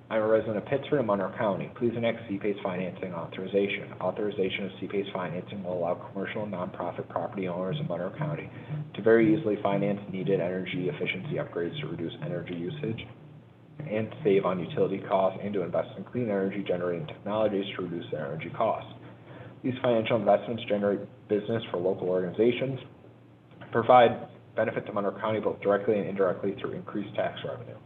I'm a resident of Pittsford and Monroe County. Please enact CPACE financing authorization. Authorization of CPACE financing will allow commercial and nonprofit property owners in Monroe County to very easily finance needed energy efficiency upgrades to reduce energy usage and save on utility costs, and to invest in clean energy generating technologies to reduce their energy costs. These financial investments generate business for local organizations, provide benefit to Monroe County both directly and indirectly through increased tax revenue.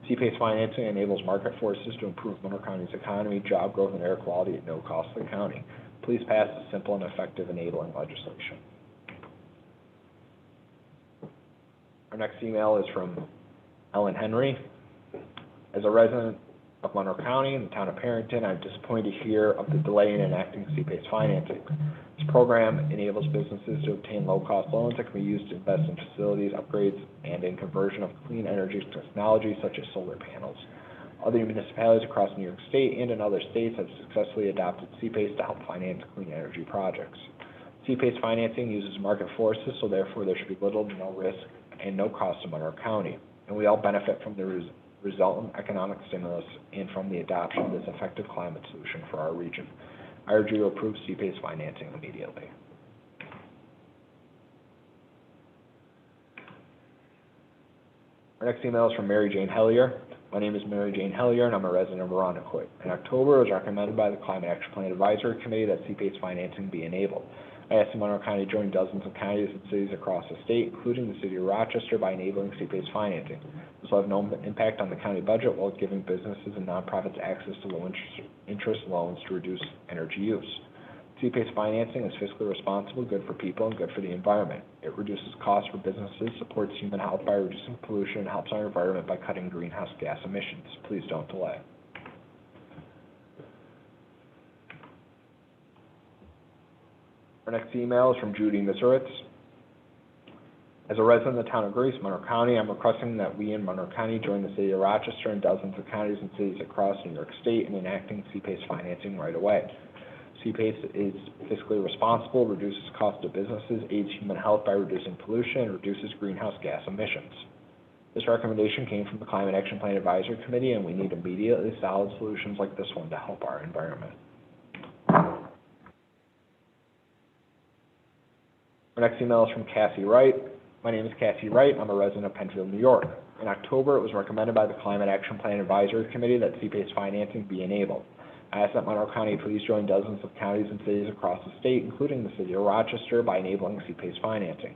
CPACE financing enables market forces to improve Monroe County's economy, job growth, and air quality at no cost to the county. Please pass this simple and effective enabling legislation. Our next email is from Ellen Henry. As a resident of Monroe County and the town of Perrington, I'm disappointed to hear of the delay in enacting CPACE financing. This program enables businesses to obtain low-cost loans that can be used to invest in facilities, upgrades, and in conversion of clean energy technologies such as solar panels. Other municipalities across New York State and in other states have successfully adopted CPACE to help finance clean energy projects. CPACE financing uses market forces, so therefore there should be little to no risk and no cost to Monroe County, and we all benefit from the resultant economic stimulus and from the adoption of this effective climate solution for our region. I urge you to approve CPACE financing immediately. Our next email is from Mary Jane Hellier. My name is Mary Jane Hellier, and I'm a resident of Irondequoit. In October, it was recommended by the Climate Action Plan Advisory Committee that CPACE financing be enabled. I asked the Monroe County to join dozens of counties and cities across the state, including the city of Rochester, by enabling CPACE financing. This will have no impact on the county budget while giving businesses and nonprofits access to low-interest loans to reduce energy use. CPACE financing is fiscally responsible, good for people, and good for the environment. It reduces costs for businesses, supports human health by reducing pollution, and helps our environment by cutting greenhouse gas emissions. Please don't delay. Our next email is from Judy Miseritz. As a resident of the town of Grace, Monroe County, I'm requesting that we in Monroe County join the city of Rochester and dozens of counties and cities across New York State in enacting CPACE financing right away. CPACE is fiscally responsible, reduces costs to businesses, aids human health by reducing pollution, and reduces greenhouse gas emissions. This recommendation came from the Climate Action Plan Advisory Committee, and we need immediately solid solutions like this one to help our environment. Our next email is from Cassie Wright. My name is Cassie Wright. I'm a resident of Penfield, New York. In October, it was recommended by the Climate Action Plan Advisory Committee that CPACE financing be enabled. I ask that Monroe County please join dozens of counties and cities across the state, including the city of Rochester, by enabling CPACE financing.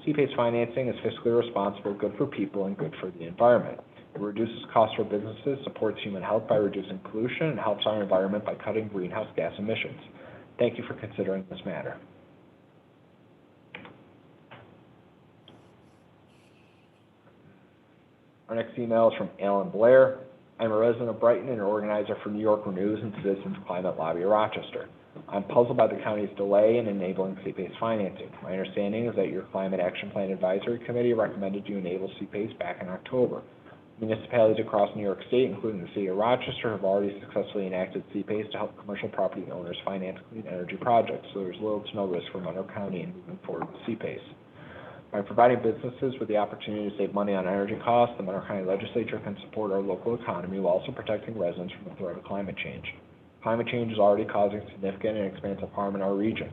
CPACE financing is fiscally responsible, good for people, and good for the environment. It reduces costs for businesses, supports human health by reducing pollution, and helps our environment by cutting greenhouse gas emissions. Thank you for considering this matter. Our next email is from Alan Blair. I'm a resident of Brighton and an organizer for New York Renews and Citizens Climate Lobby of Rochester. I'm puzzled by the county's delay in enabling CPACE financing. My understanding is that your Climate Action Plan Advisory Committee recommended you enable CPACE back in October. Municipalities across New York State, including the city of Rochester, have already successfully enacted CPACE to help commercial property owners finance clean energy projects, so there's little to no risk for Monroe County in moving forward with CPACE. By providing businesses with the opportunity to save money on energy costs, the Monroe County Legislature can support our local economy while also protecting residents from the threat of climate change. Climate change is already causing significant and expansive harm in our region.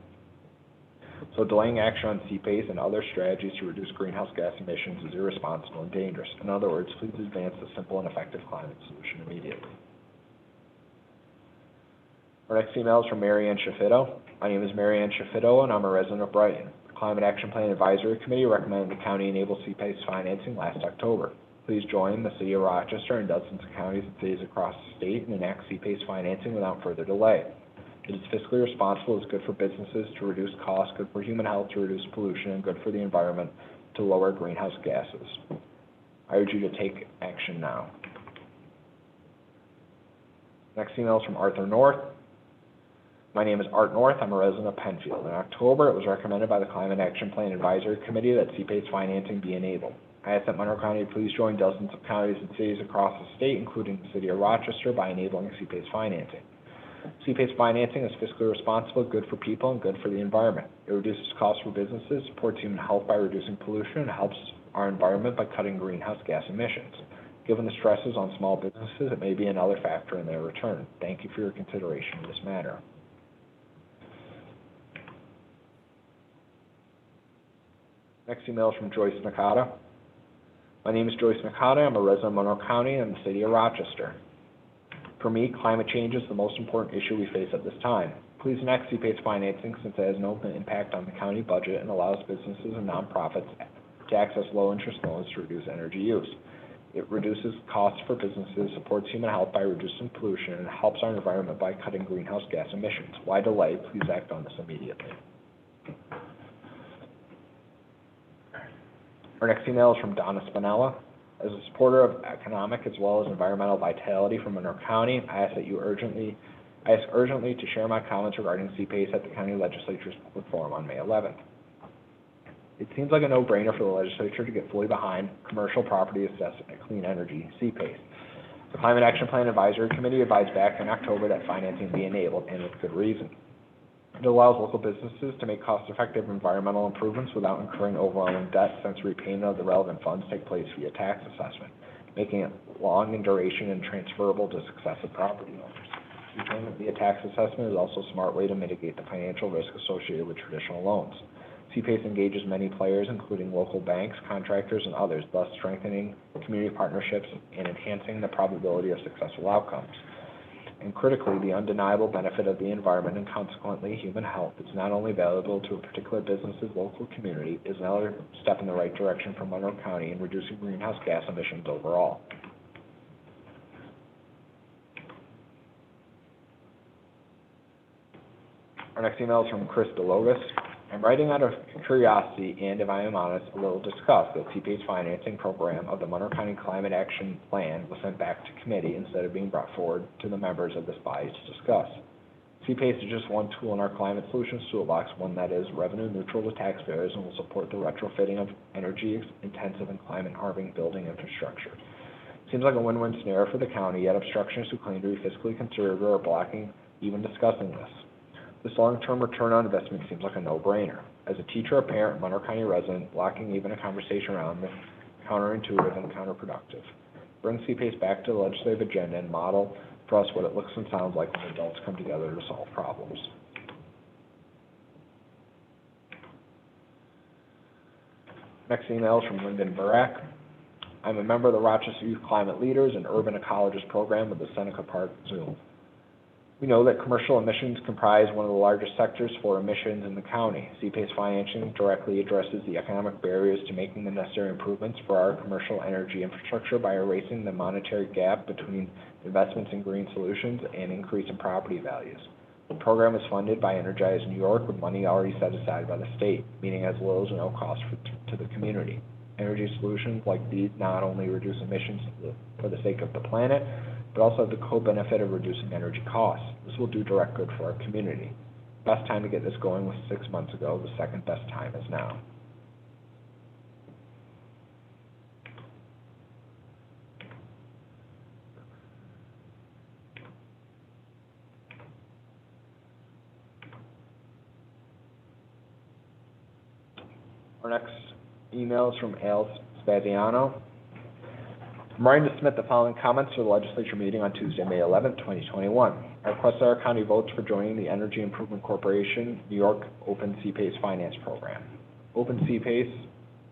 So delaying action on CPACE and other strategies to reduce greenhouse gas emissions is irresponsible and dangerous. In other words, please advance a simple and effective climate solution immediately. Our next email is from Mary Ann Shafito. My name is Mary Ann Shafito, and I'm a resident of Brighton. The Climate Action Plan Advisory Committee recommended the county enable CPACE financing last October. Please join the city of Rochester and dozens of counties and cities across the state and enact CPACE financing without further delay. It is fiscally responsible, it's good for businesses to reduce costs, good for human health to reduce pollution, and good for the environment to lower greenhouse gases. I urge you to take action now. Next email is from Arthur North. My name is Art North. I'm a resident of Penfield. In October, it was recommended by the Climate Action Plan Advisory Committee that CPACE financing be enabled. I ask that Monroe County please join dozens of counties and cities across the state, including the city of Rochester, by enabling CPACE financing. CPACE financing is fiscally responsible, good for people, and good for the environment. It reduces costs for businesses, supports human health by reducing pollution, and helps our environment by cutting greenhouse gas emissions. Given the stresses on small businesses, it may be another factor in their return. Thank you for your consideration of this matter. Next email is from Joyce Nakata. My name is Joyce Nakata. I'm a resident of Monroe County and the city of Rochester. For me, climate change is the most important issue we face at this time. Please enact CPACE financing since it has no impact on the county budget and allows businesses and nonprofits to access low-interest loans to reduce energy use. It reduces costs for businesses, supports human health by reducing pollution, and helps our environment by cutting greenhouse gas emissions. Why delay? Please act on this immediately. Our next email is from Donna Spinella. As a supporter of economic as well as environmental vitality from Monroe County, I ask urgently to share my comments regarding CPACE at the county legislature's public forum on May 11th. It seems like a no-brainer for the legislature to get fully behind commercial property assessment and clean energy, CPACE. The Climate Action Plan Advisory Committee advised back in October that financing be enabled, and with good reason. It allows local businesses to make cost-effective environmental improvements without incurring overwhelming debt, since repayment of the relevant funds take place via tax assessment, making it long in duration and transferable to successive property owners. Repayment via tax assessment is also a smart way to mitigate the financial risk associated with traditional loans. CPACE engages many players, including local banks, contractors, and others, thus strengthening community partnerships and enhancing the probability of successful outcomes. And critically, the undeniable benefit of the environment and consequently human health is not only valuable to a particular business's local community, it is another step in the right direction for Monroe County in reducing greenhouse gas emissions overall. Our next email is from Chris DeLogas. I'm writing out of curiosity and, if I am honest, a little disgust that CPACE financing program of the Monroe County Climate Action Plan was sent back to committee instead of being brought forward to the members of this body to discuss. CPACE is just one tool in our climate solutions toolbox, one that is revenue neutral to taxpayers and will support the retrofitting of energy-intensive and climate-harming building infrastructure. Seems like a win-win scenario for the county, yet obstructionists who claim to be fiscally conservative are blocking even discussing this. This long-term return on investment seems like a no-brainer. As a teacher or parent, Monroe County resident, blocking even a conversation around this is counterintuitive and counterproductive. Bring CPACE back to the legislative agenda and model for us what it looks and sounds like when adults come together to solve problems. Next email is from Lyndon Burak. I'm a member of the Rochester Youth Climate Leaders and Urban Ecologist program with the Seneca Park Zoo. We know that commercial emissions comprise one of the largest sectors for emissions in the county. CPACE financing directly addresses the economic barriers to making the necessary improvements for our commercial energy infrastructure by erasing the monetary gap between investments in green solutions and increase in property values. The program is funded by Energize New York with money already set aside by the state, meaning as little as no cost to the community. Energy solutions like these not only reduce emissions for the sake of the planet, but also have the co-benefit of reducing energy costs. This will do direct good for our community. Best time to get this going was 6 months ago. The second best time is now. Our next email is from Al Spaziano. I'm writing to submit the following comments for the legislature meeting on Tuesday, May 11, 2021. I request that our county votes for joining the Energy Improvement Corporation New York Open CPACE Finance Program. Open CPACE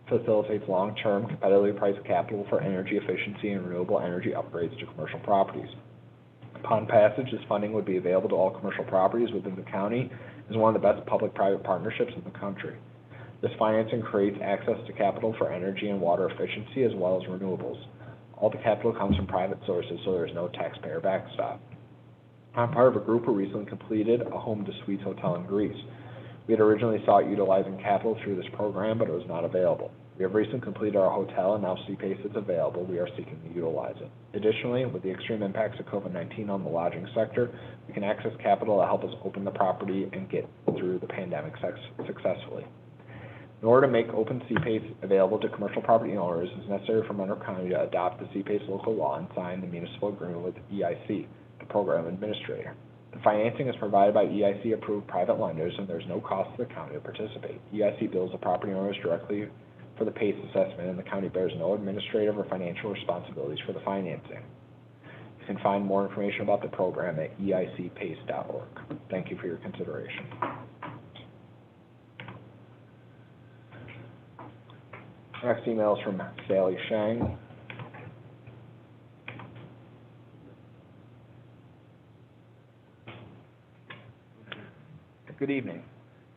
facilitates long-term, competitively priced capital for energy efficiency and renewable energy upgrades to commercial properties. Upon passage, this funding would be available to all commercial properties within the county and is one of the best public-private partnerships in the country. This financing creates access to capital for energy and water efficiency as well as renewables. All the capital comes from private sources, so there is no taxpayer backstop. I'm part of a group who recently completed a home-to-suites hotel in Greece. We had originally sought utilizing capital through this program, but it was not available. We have recently completed our hotel, and now CPACE is available. We are seeking to utilize it. Additionally, with the extreme impacts of COVID-19 on the lodging sector, we can access capital to help us open the property and get through the pandemic successfully. In order to make Open CPACE available to commercial property owners, it is necessary for Monroe County to adopt the CPACE local law and sign the municipal agreement with EIC, the program administrator. The financing is provided by EIC-approved private lenders, and there is no cost to the county to participate. EIC bills the property owners directly for the PACE assessment, and the county bears no administrative or financial responsibilities for the financing. You can find more information about the program at eicpace.org. Thank you for your consideration. Next email is from Sally Shang. Good evening.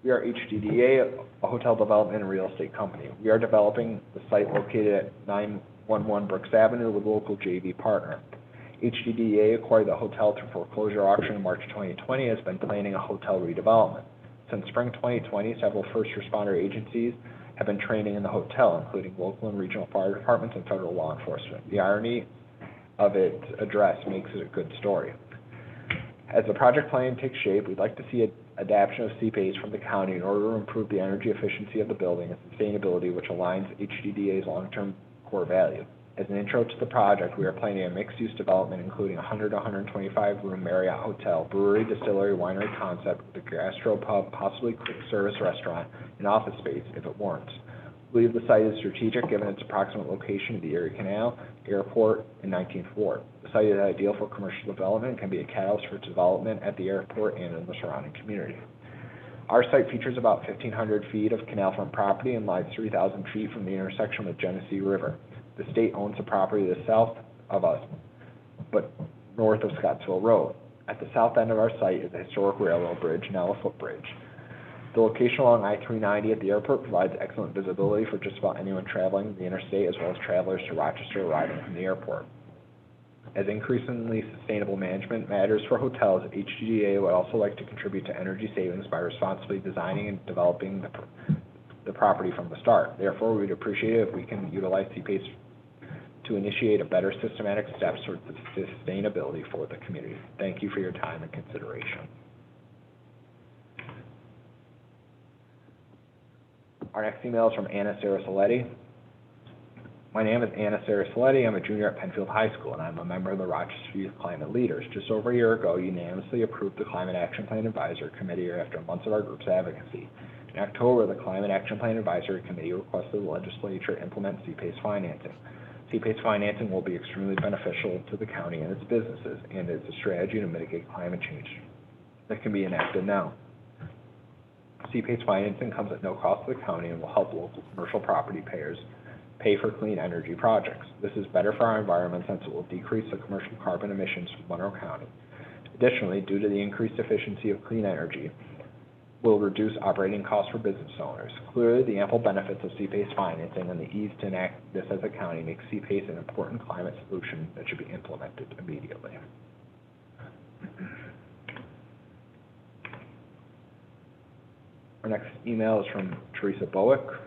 We are HDDA, a hotel development and real estate company. We are developing the site located at 911 Brooks Avenue with a local JV partner. HDDA acquired the hotel through foreclosure auction in March 2020 and has been planning a hotel redevelopment. Since spring 2020, several first responder agencies have been training in the hotel, including local and regional fire departments and federal law enforcement. The irony of its address makes it a good story. As the project plan takes shape, we'd like to see an adaptation of CPACE from the county in order to improve the energy efficiency of the building and sustainability, which aligns HDDA's long-term core value. As an intro to the project, we are planning a mixed-use development including a 100 to 125-room Marriott hotel, brewery, distillery, winery concept with a gastro pub, possibly quick service restaurant, and office space if it warrants. We believe the site is strategic given its approximate location to the Erie Canal, airport, and 19th Ward. The site is ideal for commercial development and can be a catalyst for development at the airport and in the surrounding community. Our site features about 1,500 feet of canalfront property and lies 3,000 feet from the intersection with Genesee River. The state owns the property to the south of us, but north of Scottsville Road. At the south end of our site is a historic railroad bridge, now a footbridge. The location along I-390 at the airport provides excellent visibility for just about anyone traveling the interstate as well as travelers to Rochester arriving from the airport. As increasingly sustainable management matters for hotels, HGDA would also like to contribute to energy savings by responsibly designing and developing the property from the start. Therefore, we'd appreciate it if we can utilize CPACE to initiate a better systematic steps towards sustainability for the community. Thank you for your time and consideration. Our next email is from Anna Sarasoletti. My name is Anna Sarasoletti. I'm a junior at Penfield High School, and I'm a member of the Rochester Youth Climate Leaders. Just over a year ago, you unanimously approved the Climate Action Plan Advisory Committee after months of our group's advocacy. In October, the Climate Action Plan Advisory Committee requested the legislature implement CPACE financing. CPACE financing will be extremely beneficial to the county and its businesses, and is a strategy to mitigate climate change that can be enacted now. CPACE financing comes at no cost to the county and will help local commercial property payers pay for clean energy projects. This is better for our environment since it will decrease the commercial carbon emissions from Monroe County. Additionally, due to the increased efficiency of clean energy, will reduce operating costs for business owners. Clearly, the ample benefits of CPACE financing and the ease to enact this as a county makes CPACE an important climate solution that should be implemented immediately. Our next email is from Teresa Bowick.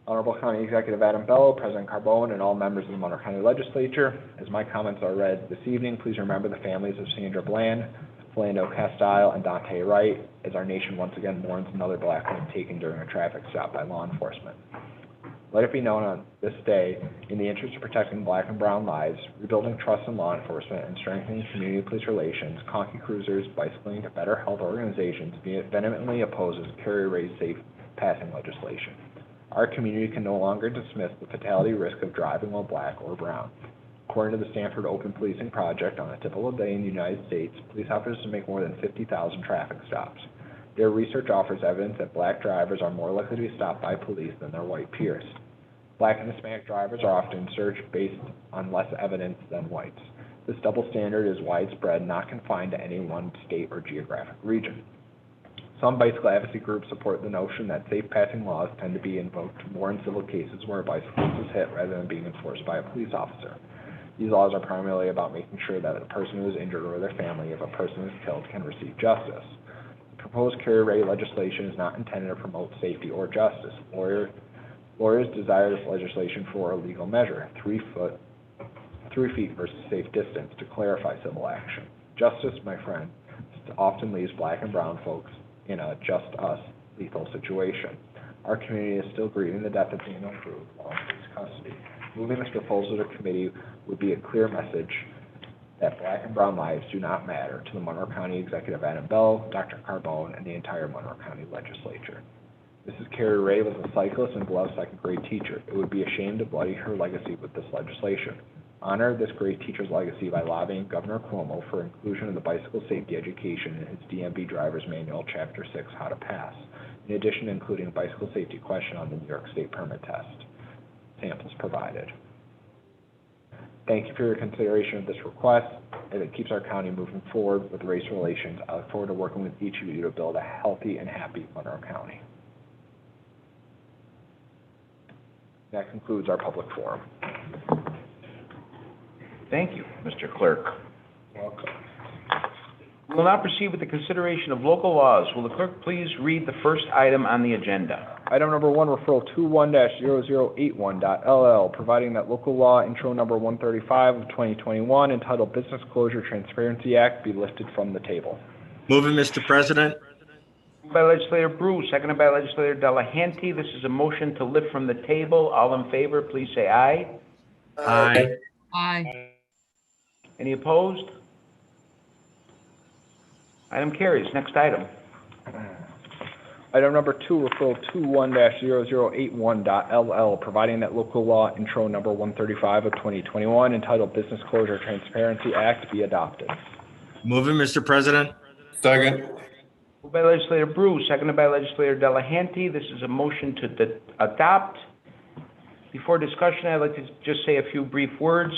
Honorable County Executive Adam Bello, President Carbone, and all members of the Monroe County Legislature. As my comments are read this evening, please remember the families of Sandra Bland, Philando Castile, and Dante Wright, as our nation once again mourns another black woman taken during a traffic stop by law enforcement. Let it be known on this day, in the interest of protecting black and brown lives, rebuilding trust in law enforcement, and strengthening community police relations, Conkey Cruisers, Bicycling to Better Health organizations vehemently opposes Carrie Ray's safe passing legislation. Our community can no longer dismiss the fatality risk of driving while black or brown. According to the Stanford Open Policing Project, on a typical day in the United States, police officers make more than 50,000 traffic stops. Their research offers evidence that black drivers are more likely to be stopped by police than their white peers. Black and Hispanic drivers are often searched based on less evidence than whites. This double standard is widespread, not confined to any one state or geographic region. Some bicycle advocacy groups support the notion that safe passing laws tend to be invoked more in civil cases where a bicyclist is hit rather than being enforced by a police officer. These laws are primarily about making sure that a person who is injured or their family, if a person is killed, can receive justice. The proposed Carrie Ray legislation is not intended to promote safety or justice. Lawyers desire this legislation for a legal measure, 3 feet versus safe distance, to clarify civil action. Justice, my friend, often leaves black and brown folks in a just us lethal situation. Our community is still grieving the death of Daniel Cruz while in police custody. Moving this proposal to committee would be a clear message that black and brown lives do not matter to the Monroe County Executive Adam Bello, Dr. Carbone, and the entire Monroe County Legislature. Mrs. Carrie Ray was a cyclist and beloved second-grade teacher. It would be a shame to bloody her legacy with this legislation. Honor this great teacher's legacy by lobbying Governor Cuomo for inclusion of the bicycle safety education in his DMV Driver's Manual, Chapter 6, How to Pass, in addition to including a bicycle safety question on the New York State permit test. Samples provided. Thank you for your consideration of this request, and it keeps our county moving forward with race relations. I look forward to working with each of you to build a healthy and happy Monroe County. That concludes our public forum. Thank you, Mr. Clerk. Welcome. We will now proceed with the consideration of local laws. Will the clerk please read the first item on the agenda? Item number 1, referral 21-0081.LL, providing that local law intro number 135 of 2021, entitled Business Closure Transparency Act, be lifted from the table. Move it, Mr. President. Moved by Legislator Brew, seconded by Legislator Delahanty. This is a motion to lift from the table. All in favor, please say aye. Aye. Aye. Any opposed? Item carries. Next item. Item number 2, referral 21-0081.LL, providing that local law intro number 135 of 2021, entitled Business Closure Transparency Act, be adopted. Move it, Mr. President. Second. Moved by Legislator Brew, seconded by Legislator Delahanty. This is a motion to adopt. Before discussion, I'd like to just say a few brief words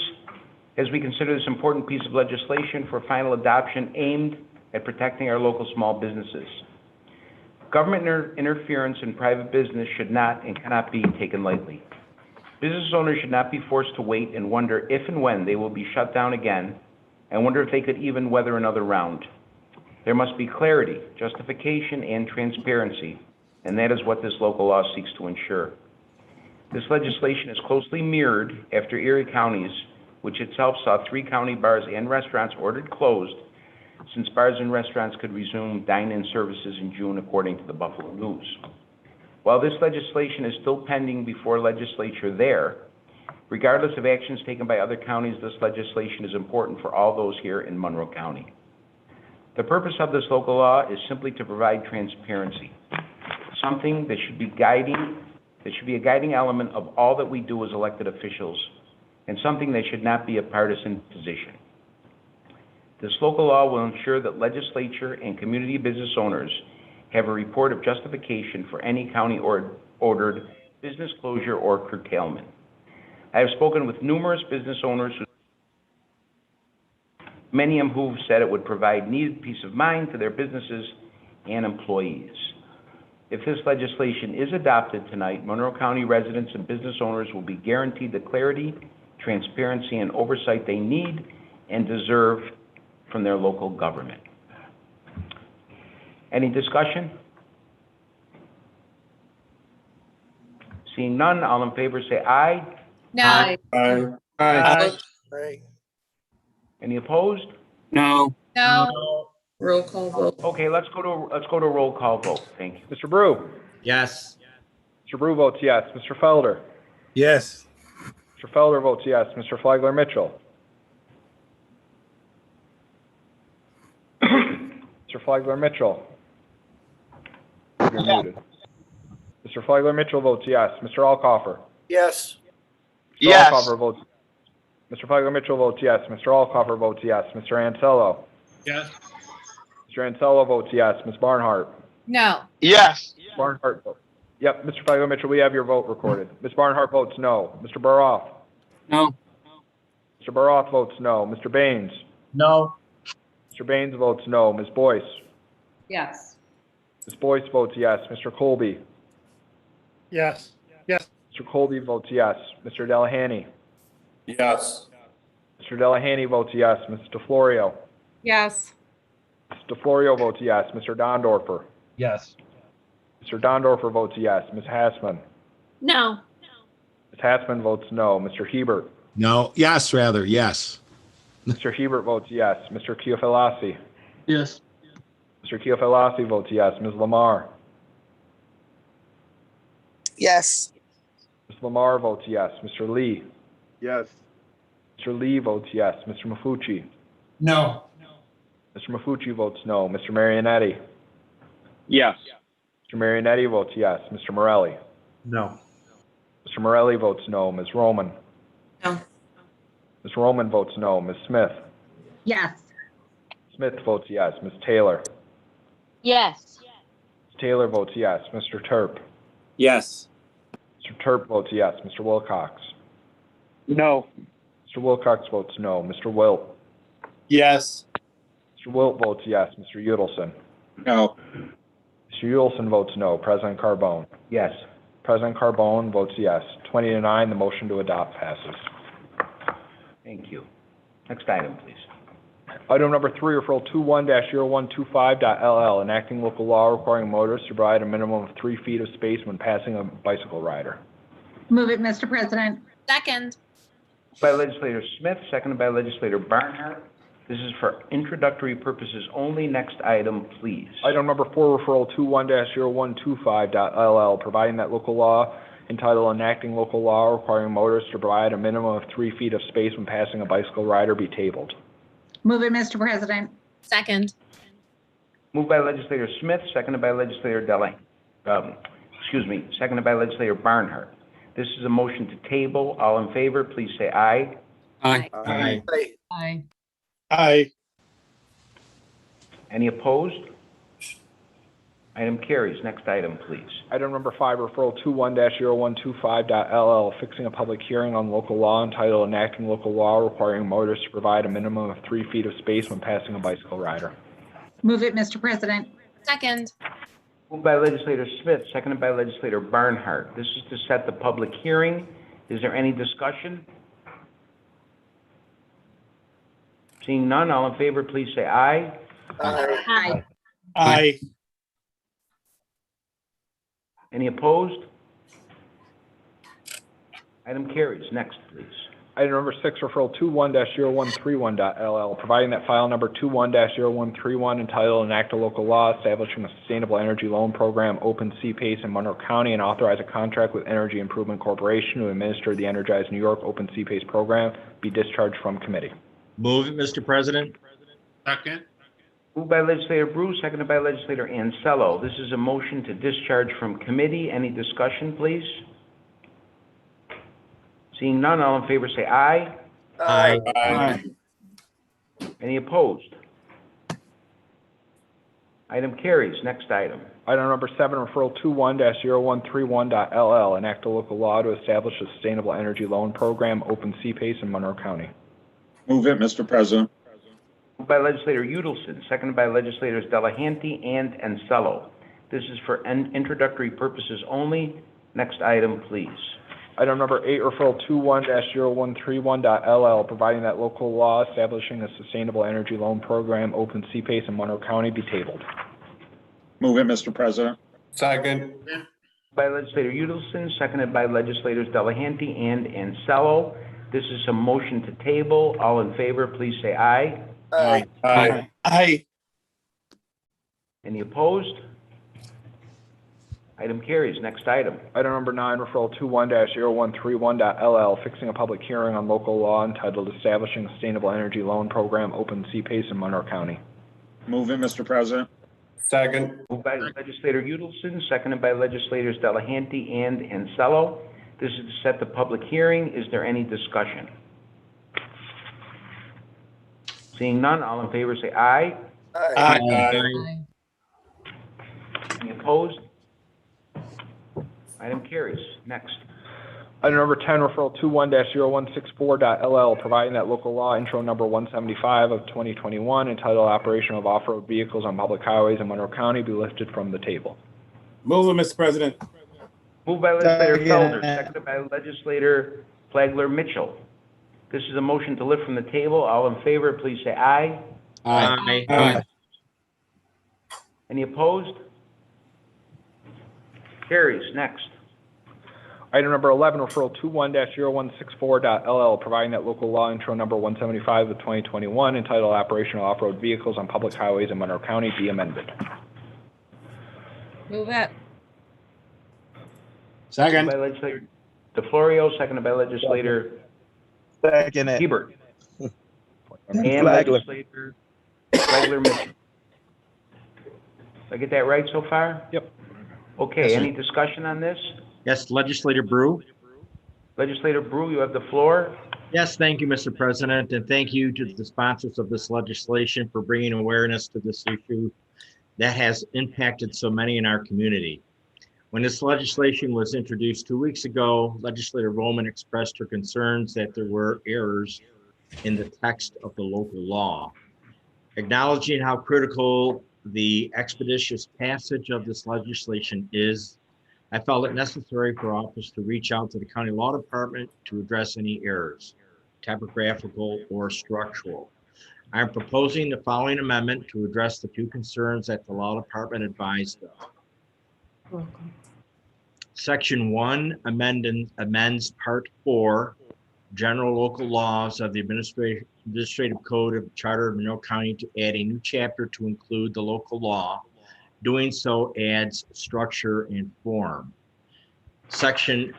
as we consider this important piece of legislation for final adoption aimed at protecting our local small businesses. Government interference in private business should not and cannot be taken lightly. Business owners should not be forced to wait and wonder if and when they will be shut down again, and wonder if they could even weather another round. There must be clarity, justification, and transparency, and that is what this local law seeks to ensure. This legislation is closely mirrored after Erie counties, which itself saw 3 county bars and restaurants ordered closed since bars and restaurants could resume dine-in services in June, according to the Buffalo News. While this legislation is still pending before legislature there, regardless of actions taken by other counties, this legislation is important for all those here in Monroe County. The purpose of this local law is simply to provide transparency, something that should be a guiding element of all that we do as elected officials, and something that should not be a partisan position. This local law will ensure that legislature and community business owners have a report of justification for any county-ordered business closure or curtailment. I have spoken with numerous business owners, many of whom said it would provide needed peace of mind to their businesses and employees. If this legislation is adopted tonight, Monroe County residents and business owners will be guaranteed the clarity, transparency, and oversight they need and deserve from their local government. Any discussion? Seeing none, all in favor say aye. No. Aye. Any opposed? No. No. Roll call vote. Okay, let's go to roll call vote. Thank you. Mr. Brew? Yes. Mr. Brew votes yes. Mr. Felder? Yes. Mr. Felder votes yes. Mr. Flagler Mitchell? Mr. Flagler Mitchell? You're muted. Mr. Flagler Mitchell votes yes. Mr. Alcoffer? Yes. Mr. Alcoffer votes. Mr. Flagler Mitchell votes yes. Mr. Alcoffer votes yes. Mr. Ansello? Yes. Mr. Ansello votes yes. Ms. Barnhart? No. Yes. Barnhart votes. Yep, Mr. Flagler Mitchell, we have your vote recorded. Ms. Barnhart votes no. Mr. Baroff? No. Mr. Baroff votes no. Mr. Baines? No. Mr. Baines votes no. Ms. Boyce? Yes. Ms. Boyce votes yes. Mr. Colby? Yes. Yes. Mr. Colby votes yes. Mr. Delahanty? Yes. Mr. Delahanty votes yes. Ms. DeFlorio? Yes. Ms. DeFlorio votes yes. Mr. Dondorfer? Yes. Mr. Dondorfer votes yes. Ms. Hassman? No. Ms. Hassman votes no. Mr. Hebert? No, yes, rather, yes. Mr. Hebert votes yes. Mr. Chiafelasi? Yes. Mr. Chiafelasi votes yes. Ms. Lamar? Yes. Ms. Lamar votes yes. Mr. Lee? Yes. Mr. Lee votes yes. Mr. Mafucci? No. Mr. Mafucci votes no. Mr. Marionetti? Yes. Mr. Marionetti votes yes. Mr. Morelli? No. Mr. Morelli votes no. Ms. Roman? No. Ms. Roman votes no. Ms. Smith? Yes. Smith votes yes. Ms. Taylor? Yes. Ms. Taylor votes yes. Mr. Turp? Yes. Mr. Turp votes yes. Mr. Wilcox? No. Mr. Wilcox votes no. Mr. Wilt? Yes. Mr. Wilt votes yes. Mr. Udelson? No. Mr. Udelson votes no. President Carbone? Yes. President Carbone votes yes. 20-9, the motion to adopt passes. Thank you. Next item, please. Item number 3, referral 21-0125.LL, enacting local law requiring motorists to provide a minimum of 3 feet of space when passing a bicycle rider. Move it, Mr. President. Second. By legislator Smith, seconded by legislator Barnhart. This is for introductory purposes only. Next item, please. Item number 4, referral 21-0125.LL, providing that local law entitled enacting local law requiring motorists to provide a minimum of 3 feet of space when passing a bicycle rider be tabled. Move it, Mr. President. Second. Moved by legislator Smith, seconded by legislator seconded by legislator Barnhart. This is a motion to table. All in favor, please say aye. Aye. Aye. Aye. Aye. Any opposed? Item carries. Next item, please. Item number 5, referral 21-0125.LL, fixing a public hearing on local law entitled enacting local law requiring motorists to provide a minimum of 3 feet of space when passing a bicycle rider. Move it, Mr. President. Second. Moved by legislator Smith, seconded by legislator Barnhart. This is to set the public hearing. Is there any discussion? Seeing none, all in favor, please say aye. Aye. Aye. Any opposed? Item carries. Next, please. Item number 6, referral 21-0131.LL, providing that file number 21-0131 entitled enact a local law establishing a sustainable energy loan program, open CPACE in Monroe County, and authorize a contract with Energy Improvement Corporation to administer the Energize New York Open CPACE program be discharged from committee. Move it, Mr. President. Second. Moved by legislator Brew, seconded by legislator Ansello. This is a motion to discharge from committee. Any discussion, please? Seeing none, all in favor say aye. Aye. Aye. Any opposed? Item carries. Next item. Item number 7, referral 21-0131.LL, enact a local law to establish a sustainable energy loan program, open CPACE in Monroe County. Move it, Mr. President. Moved by legislator Udelson, seconded by legislators Delahanty and Ansello. This is for introductory purposes only. Next item, please. Item number 8, referral 21-0131.LL, providing that local law establishing a sustainable energy loan program, open CPACE in Monroe County, be tabled. Move it, Mr. President. Second. By legislator Udelson, seconded by legislators Delahanty and Ansello. This is a motion to table. All in favor, please say aye. Aye. Aye. Aye. Any opposed? Item carries. Next item. Item number 9, referral 21-0131.LL, fixing a public hearing on local law entitled Establishing a Sustainable Energy Loan Program, open CPACE in Monroe County. Move it, Mr. President. Second. Moved by legislator Udelson, seconded by legislators Delahanty and Ansello. This is to set the public hearing. Is there any discussion? Seeing none, all in favor say aye. Aye. Aye. Any opposed? Item carries. Next. Item number 10, referral 21-0164.LL, providing that local law intro number 175 of 2021 entitled Operation of Off-Road Vehicles on Public Highways in Monroe County be lifted from the table. Move it, Mr. President. Moved by legislator Felder, seconded by legislator Flagler Mitchell. This is a motion to lift from the table. All in favor, please say aye. Aye. Aye. Any opposed? Carries. Next. Item number 11, referral 21-0164.LL, providing that local law intro number 175 of 2021 entitled Operation of Off-Road Vehicles on Public Highways in Monroe County be amended. Move it. Second. Moved by legislator DeFlorio, seconded by legislator Second it. Hebert. And Flagler. legislator Flagler Mitchell. Did I get that right so far? Yep. Okay, any discussion on this? Yes, Legislator Brew. Legislator Brew, you have the floor. Yes, thank you, Mr. President, and thank you to the sponsors of this legislation for bringing awareness to this issue that has impacted so many in our community. When this legislation was introduced 2 weeks ago, Legislator Roman expressed her concerns that there were errors in the text of the local law. Acknowledging how critical the expeditious passage of this legislation is, I felt it necessary for office to reach out to the County Law Department to address any errors, typographical or structural. I am proposing the following amendment to address the two concerns that the Law Department advised of. Section 1 amends Part 4, General Local Laws of the Administrative Code of the Charter of Monroe County to add a new chapter to include the local law. Doing so adds structure and form. Section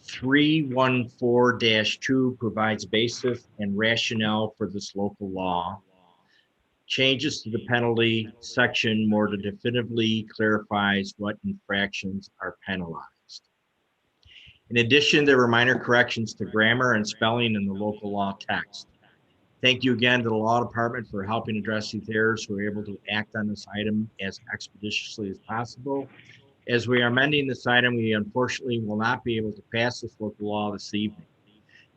314-2 provides basis and rationale for this local law. Changes to the penalty section more definitively clarifies what infractions are penalized. In addition, there were minor corrections to grammar and spelling in the local law text. Thank you again to the Law Department for helping address these errors. We're able to act on this item as expeditiously as possible. As we are amending this item, we unfortunately will not be able to pass this local law this evening.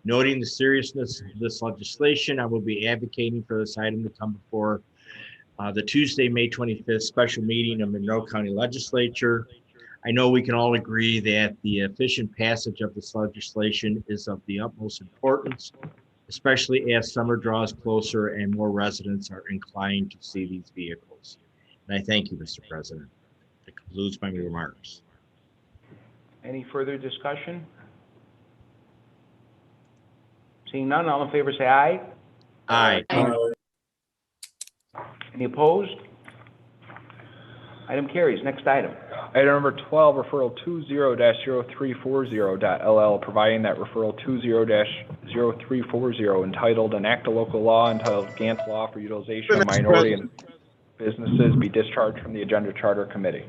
Noting the seriousness of this legislation, I will be advocating for this item to come before the Tuesday, May 25th special meeting of Monroe County Legislature. I know we can all agree that the efficient passage of this legislation is of the utmost importance, especially as summer draws closer and more residents are inclined to see these vehicles. And I thank you, Mr. President. That concludes my remarks. Any further discussion? Seeing none, all in favor say aye. Aye. Any opposed? Item carries. Next item. Item number 12, referral 20-0340.LL, providing that referral 20-0340 entitled Enact a Local Law entitled Gantz Law for Utilization of Minority and Businesses be discharged from the Agenda Charter Committee.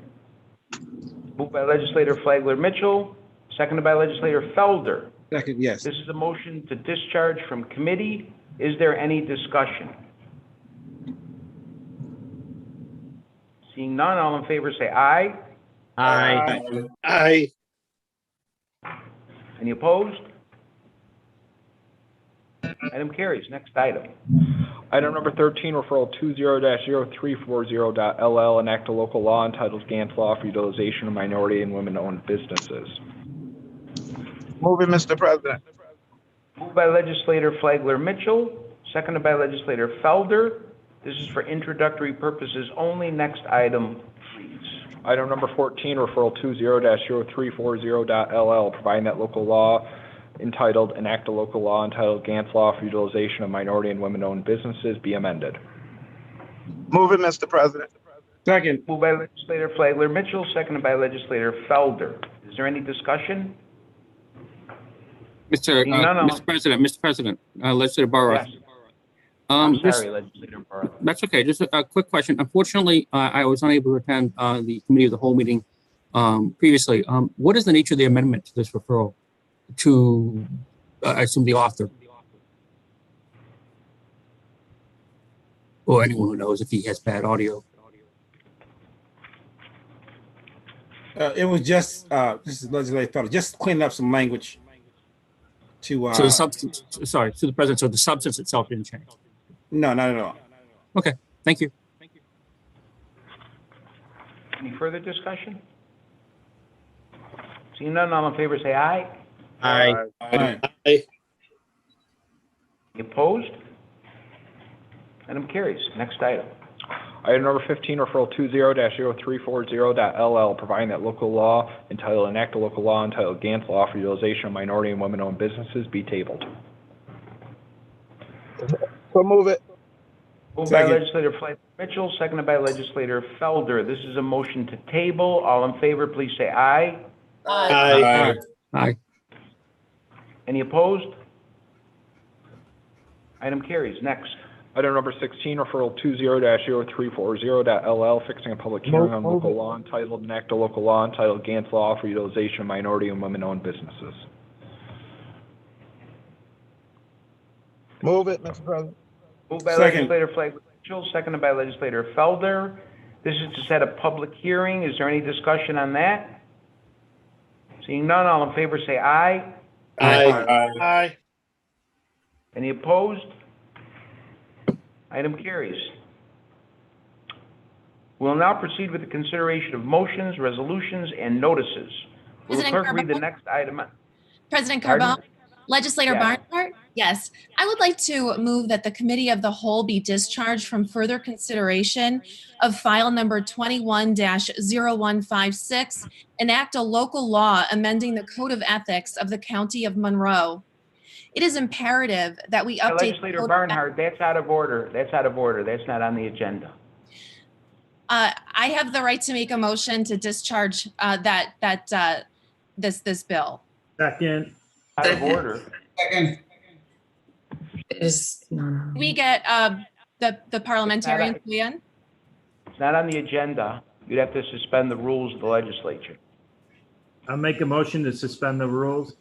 Moved by legislator Flagler Mitchell, seconded by legislator Felder. Second, yes. This is a motion to discharge from committee. Is there any discussion? Seeing none, all in favor say aye. Aye. Aye. Any opposed? Item carries. Next item. Item number 13, referral 20-0340.LL, enact a local law entitled Gantz Law for utilization of minority and women-owned businesses. Move it, Mr. President. Moved by legislator Flagler Mitchell, seconded by legislator Felder. This is for introductory purposes only. Next item, please. Item number 14, referral 20-0340.LL, providing that local law entitled Enact a Local Law entitled Gantz Law for utilization of minority and women-owned businesses be amended. Move it, Mr. President. Second. Moved by legislator Flagler Mitchell, seconded by legislator Felder. Is there any discussion? Mr. Mr. President, Legislator Barrow. Yes. I'm sorry, legislator Barrow. That's okay. Just a quick question. Unfortunately, I was unable to attend the committee of the whole meeting previously. What is the nature of the amendment to this referral to, I assume, the author? Or anyone who knows if he has bad audio. It was just, this is legislative fellow, just cleaning up some language to. So the substance, sorry, to the president, so the substance itself didn't change? No, not at all. Okay, thank you. Any further discussion? Seeing none, all in favor say aye. Aye. Aye. Any opposed? Item carries. Next item. Item number 15, referral 20-0340.LL, providing that local law entitled Enact a Local Law entitled Gantz Law for utilization of minority and women-owned businesses be tabled. So move it. Moved by legislator Flagler Mitchell, seconded by legislator Felder. This is a motion to table. All in favor, please say aye. Aye. Aye. Any opposed? Item carries. Next. Item number 16, referral 20-0340.LL, fixing a public hearing on local law entitled Enact a Local Law entitled Gantz Law for utilization of minority and women-owned businesses. Move it, Mr. President. Moved by legislator Flagler Mitchell, seconded by legislator Felder. This is to set a public hearing. Is there any discussion on that? Seeing none, all in favor say aye. Aye. Aye. Any opposed? Item carries. We'll now proceed with the consideration of motions, resolutions, and notices. Will the clerk read the next item? President Pardon? Carbone, Legislator Yes. Barnhart? Yes. I would like to move that the Committee of the Whole be discharged from further consideration of file number 21-0156, enact a local law amending the Code of Ethics of the County of Monroe. It is imperative that we update. Legislator Barnhart, that's out of order. That's out of order. That's not on the agenda. I have the right to make a motion to discharge this bill. Second. Out of order. Second. We get the parliamentarian in? It's not on the agenda. You'd have to suspend the rules of the legislature. I'll make a motion to suspend the rules.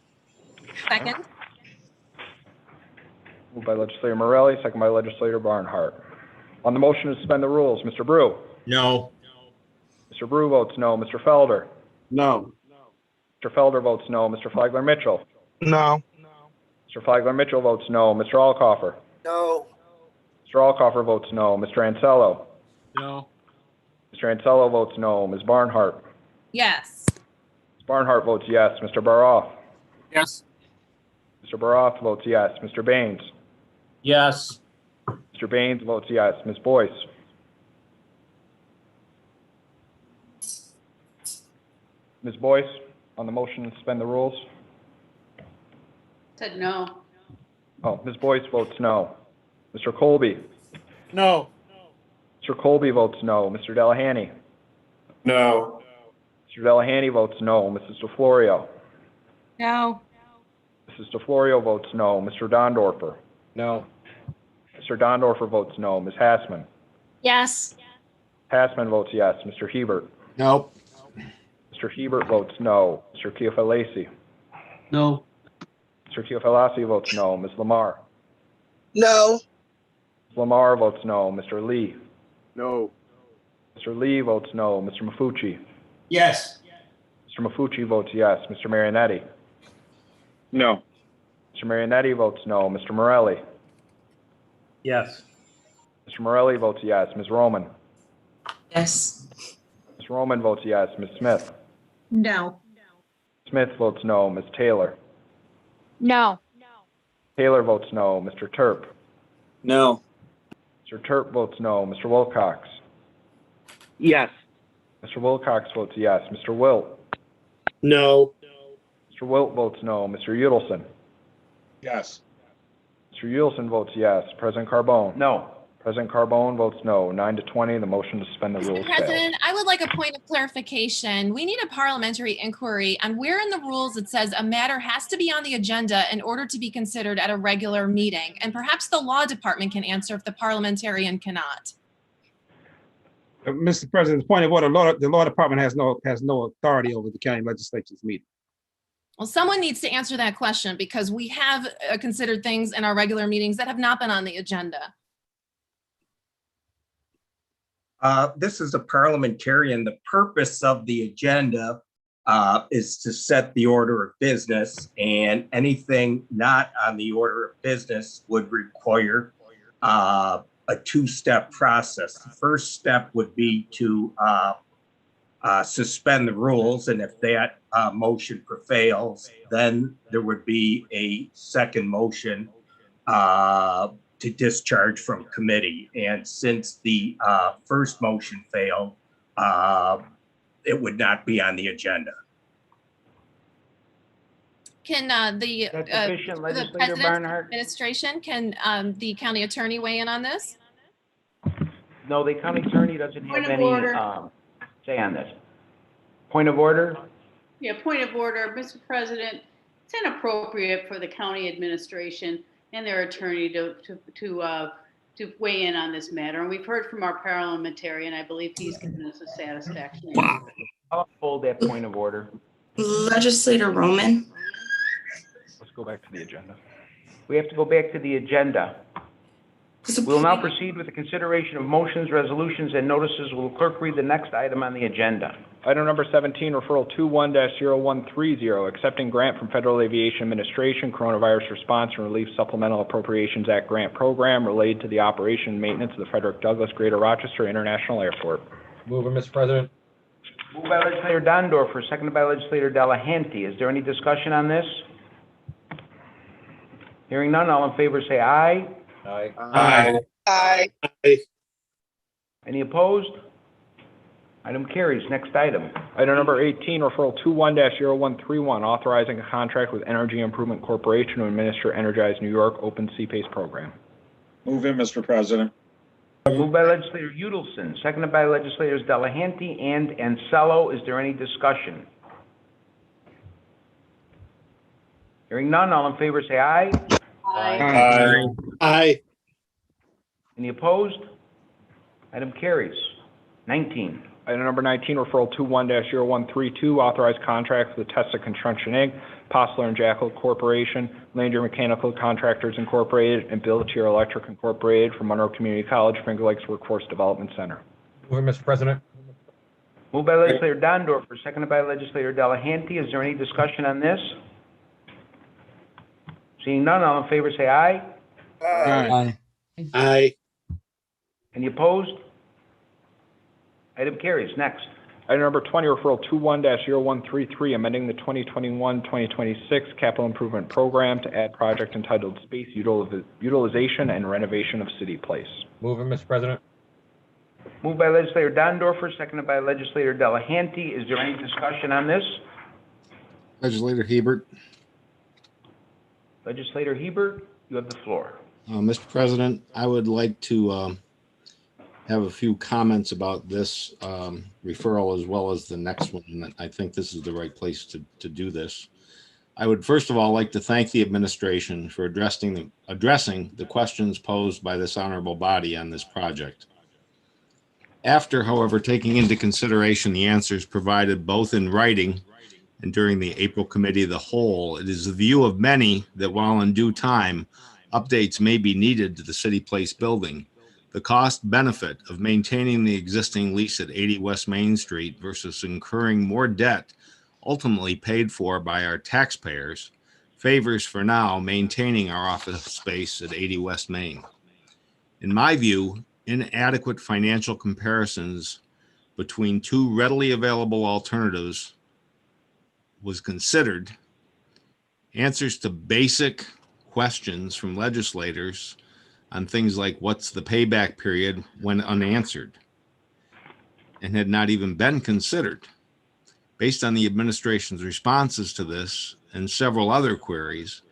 Second. Moved by legislator Morelli, second by legislator Barnhart. On the motion to suspend the rules, Mr. Brew. No. Mr. Brew votes no. Mr. Felder. No. Mr. Felder votes no. Mr. Flagler Mitchell. No. Mr. Flagler Mitchell votes no. Mr. Alcoffer. No. Mr. Alcoffer votes no. Mr. Ansello. No. Mr. Ansello votes no. Ms. Barnhart. Yes. Ms. Barnhart votes yes. Mr. Baroff. Yes. Mr. Baroff votes yes. Mr. Baines. Yes. Mr. Baines votes yes. Ms. Boyce. Ms. Boyce, on the motion to suspend the rules. Said no. Oh, Ms. Boyce votes no. Mr. Colby. No. Mr. Colby votes no. Mr. Delahanty. No. Mr. Delahanty votes no. Mrs. DeFlorio. No. Mrs. DeFlorio votes no. Mr. Dondorfer. No. Mr. Dondorfer votes no. Ms. Hassman. Yes. Hassman votes yes. Mr. Hebert. Nope. Mr. Hebert votes no. Mr. Keophilasi. No. Mr. Keophilasi votes no. Ms. Lamar. No. Ms. Lamar votes no. Mr. Lee. No. Mr. Lee votes no. Mr. Mafucci? Yes. Mr. Mafucci votes yes. Mr. Marionetti? No. Mr. Marionetti votes no. Mr. Morelli? Yes. Mr. Morelli votes yes. Ms. Roman? Yes. Ms. Roman votes yes. Ms. Smith? No. Smith votes no. Ms. Taylor? No. Taylor votes no. Mr. Turp? No. Mr. Turp votes no. Mr. Wilcox? Yes. Mr. Wilcox votes yes. Mr. Wilt? No. Mr. Wilt votes no. Mr. Udelson? Yes. Mr. Udelson votes yes. President Carbone? No. President Carbone votes no. 9 to 20, the motion to suspend the Mr. rules fails. President, I would like a point of clarification. We need a parliamentary inquiry on where in the rules it says a matter has to be on the agenda in order to be considered at a regular meeting. And perhaps the law department can answer if the parliamentarian cannot. Mr. President, point of order, the law department has no authority over the county legislature's meeting. Well, someone needs to answer that question because we have considered things in our regular meetings that have not been on the agenda. This is a parliamentarian. The purpose of the agenda is to set the order of business, and anything not on the order of business would require a two-step process. The first step would be to suspend the rules, and if that motion prevails, then there would be a second motion to discharge from committee. And since the first motion failed, it would not be on the agenda. Can the Legislator President's Barnhart? administration, can the county attorney weigh in on this? No, the county attorney doesn't Point have of any order. say on this. Point of order? Yeah, point of order, Mr. President. It's inappropriate for the county administration and their attorney to weigh in on this matter. And we've heard from our parliamentarian. I believe he's given us a satisfaction. I'll hold that point of order. Legislator Roman? Let's go back to the agenda. We have to go back to the agenda. We'll now proceed with the consideration of motions, resolutions, and notices. Will the clerk read the next item on the agenda? Item number 17, referral 21-0130, accepting grant from Federal Aviation Administration, Coronavirus Response and Relief Supplemental Appropriations Act grant program related to the operation and maintenance of the Frederick Douglass Greater Rochester International Airport. Move it, Mr. President. Moved by legislator Dondorfer, seconded by legislator Delahanty. Is there any discussion on this? Hearing none, all in favor say aye. Aye. Aye. Aye. Aye. Any opposed? Item carries. Next item. Item number 18, referral 21-0131, authorizing a contract with Energy Improvement Corporation to administer Energize New York Open Seapace program. Move it, Mr. President. Moved by legislator Udelson, seconded by legislators Delahanty and Ansello. Is there any discussion? Hearing none, all in favor say aye. Aye. Aye. Any opposed? Item carries. 19. Item number 19, referral 21-0132, authorized contracts with Testa Construction Inc., Postler and Jackal Corporation, Lander Mechanical Contractors Incorporated, and Billetier Electric Incorporated for Monroe Community College Finger Lakes Workforce Development Center. Move it, Mr. President. Moved by legislator Dondorfer, seconded by legislator Delahanty. Is there any discussion on this? Seeing none, all in favor say aye. Aye. Aye. Any opposed? Item carries. Next. Item number 20, referral 21-0133, amending the 2021-2026 capital improvement program to add project entitled Space Utilization and Renovation of City Place. Move it, Mr. President. Moved by legislator Dondorfer, seconded by legislator Delahanty. Is there any discussion on this? Legislator Hebert. Legislator Hebert, you have the floor. Mr. President, I would like to have a few comments about this referral as well as the next one. And I think this is the right place to do this. I would first of all like to thank the administration for addressing the questions posed by this honorable body on this project. After, however, taking into consideration the answers provided both in writing and during the April Committee of the Whole, it is the view of many that while in due time, updates may be needed to the City Place building, The cost benefit of maintaining the existing lease at 80 West Main Street versus incurring more debt ultimately paid for by our taxpayers favors for now maintaining our office space at 80 West Main. In my view, inadequate financial comparisons between two readily available alternatives was considered. Answers to basic questions from legislators on things like what's the payback period went unanswered and had not even been considered. Based on the administration's responses to this and several other queries,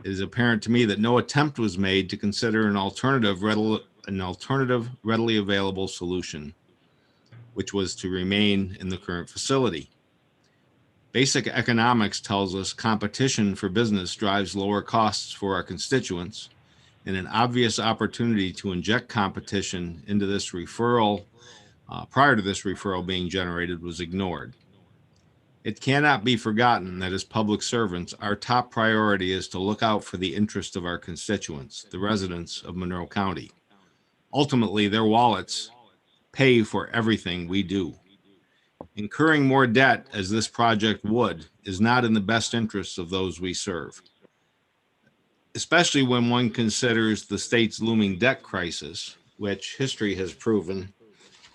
it is apparent to me that no attempt was made to consider an alternative readily available solution, which was to remain in the current facility. Basic economics tells us competition for business drives lower costs for our constituents, and an obvious opportunity to inject competition into this referral prior to this referral being generated was ignored. It cannot be forgotten that as public servants, our top priority is to look out for the interest of our constituents, the residents of Monroe County. Ultimately, their wallets pay for everything we do. Incurring more debt, as this project would, is not in the best interests of those we serve, especially when one considers the state's looming debt crisis, which history has proven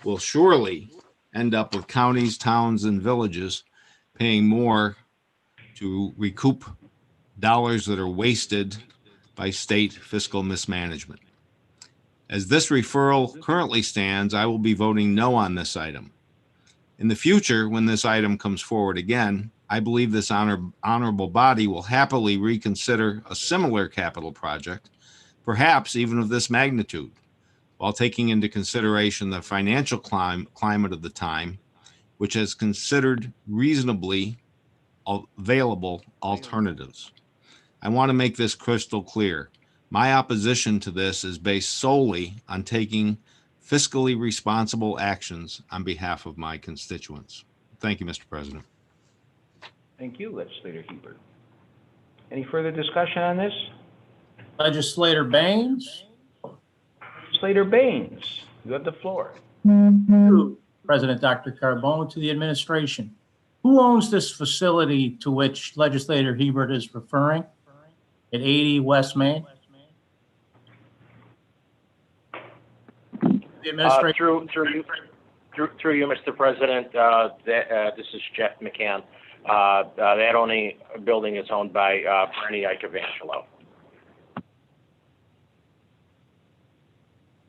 will surely end up with counties, towns, and villages paying more to recoup dollars that are wasted by state fiscal mismanagement. As this referral currently stands, I will be voting no on this item. In the future, when this item comes forward again, I believe this honorable body will happily reconsider a similar capital project, perhaps even of this magnitude, while taking into consideration the financial climate of the time, which has considered reasonably available alternatives. I want to make this crystal clear. My opposition to this is based solely on taking fiscally responsible actions on behalf of my constituents. Thank you, Mr. President. Thank you, Legislator Hebert. Any further discussion on this? Legislator Baines. Legislator Baines, you have the floor. President Dr. Carbone, to the administration. Who owns this facility to which Legislator Hebert is referring at 80 West Main? The administration. Through you, Mr. President, this is Jeff McCann. That only building is owned by Bernie Icavangelo.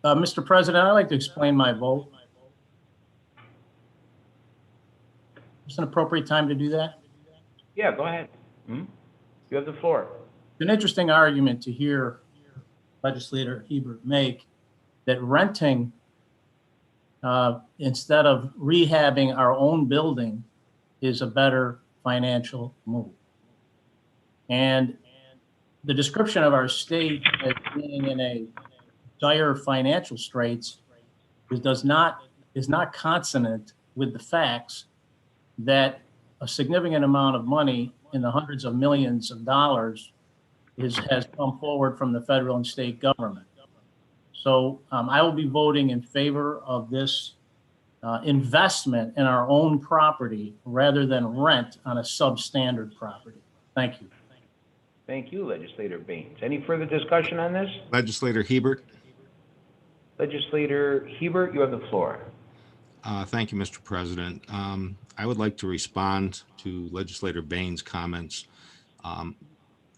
Mr. President, I'd like to explain my vote. Is an appropriate time to do that? Yeah, go ahead. You have the floor. It's an interesting argument to hear Legislator Hebert make that renting instead of rehabbing our own building is a better financial move. And the description of our state as being in a dire financial straits is not consonant with the facts that a significant amount of money in the hundreds of millions of dollars has come forward from the federal and state government. So I will be voting in favor of this investment in our own property rather than rent on a substandard property. Thank you. Thank you, Legislator Baines. Any further discussion on this? Legislator Hebert. Legislator Hebert, you have the floor. Thank you, Mr. President. I would like to respond to Legislator Baines' comments.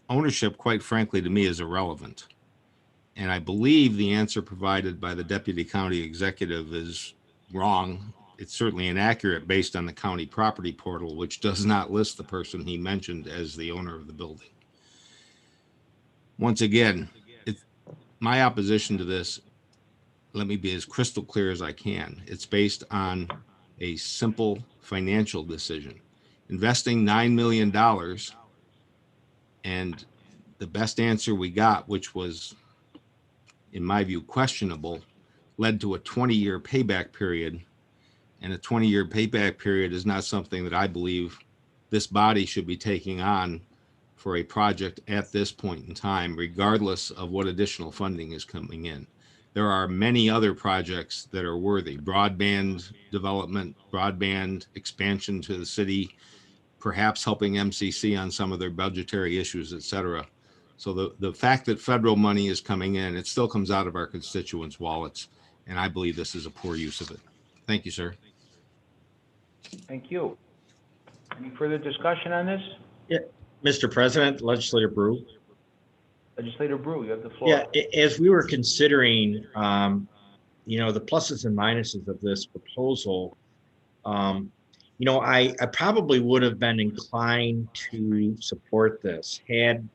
Ownership, quite frankly, to me is irrelevant. And I believe the answer provided by the Deputy County Executive is wrong. It's certainly inaccurate based on the county property portal, which does not list the person he mentioned as the owner of the building. Once again, my opposition to this, let me be as crystal clear as I can. It's based on a simple financial decision. Investing $9 million, and the best answer we got, which was, in my view, questionable, led to a 20-year payback period. And a 20-year payback period is not something that I believe this body should be taking on for a project at this point in time, regardless of what additional funding is coming in. there are many other projects that are worthy. Broadband development, broadband expansion to the city, perhaps helping MCC on some of their budgetary issues, et cetera. So the fact that federal money is coming in, it still comes out of our constituents' wallets. And I believe this is a poor use of it. Thank you, sir. Thank you. Any further discussion on this? Yeah, Mr. President, Legislator Brew. Legislator Brew, you have the floor. Yeah, as we were considering, the pluses and minuses of this proposal, I probably would have been inclined to support this had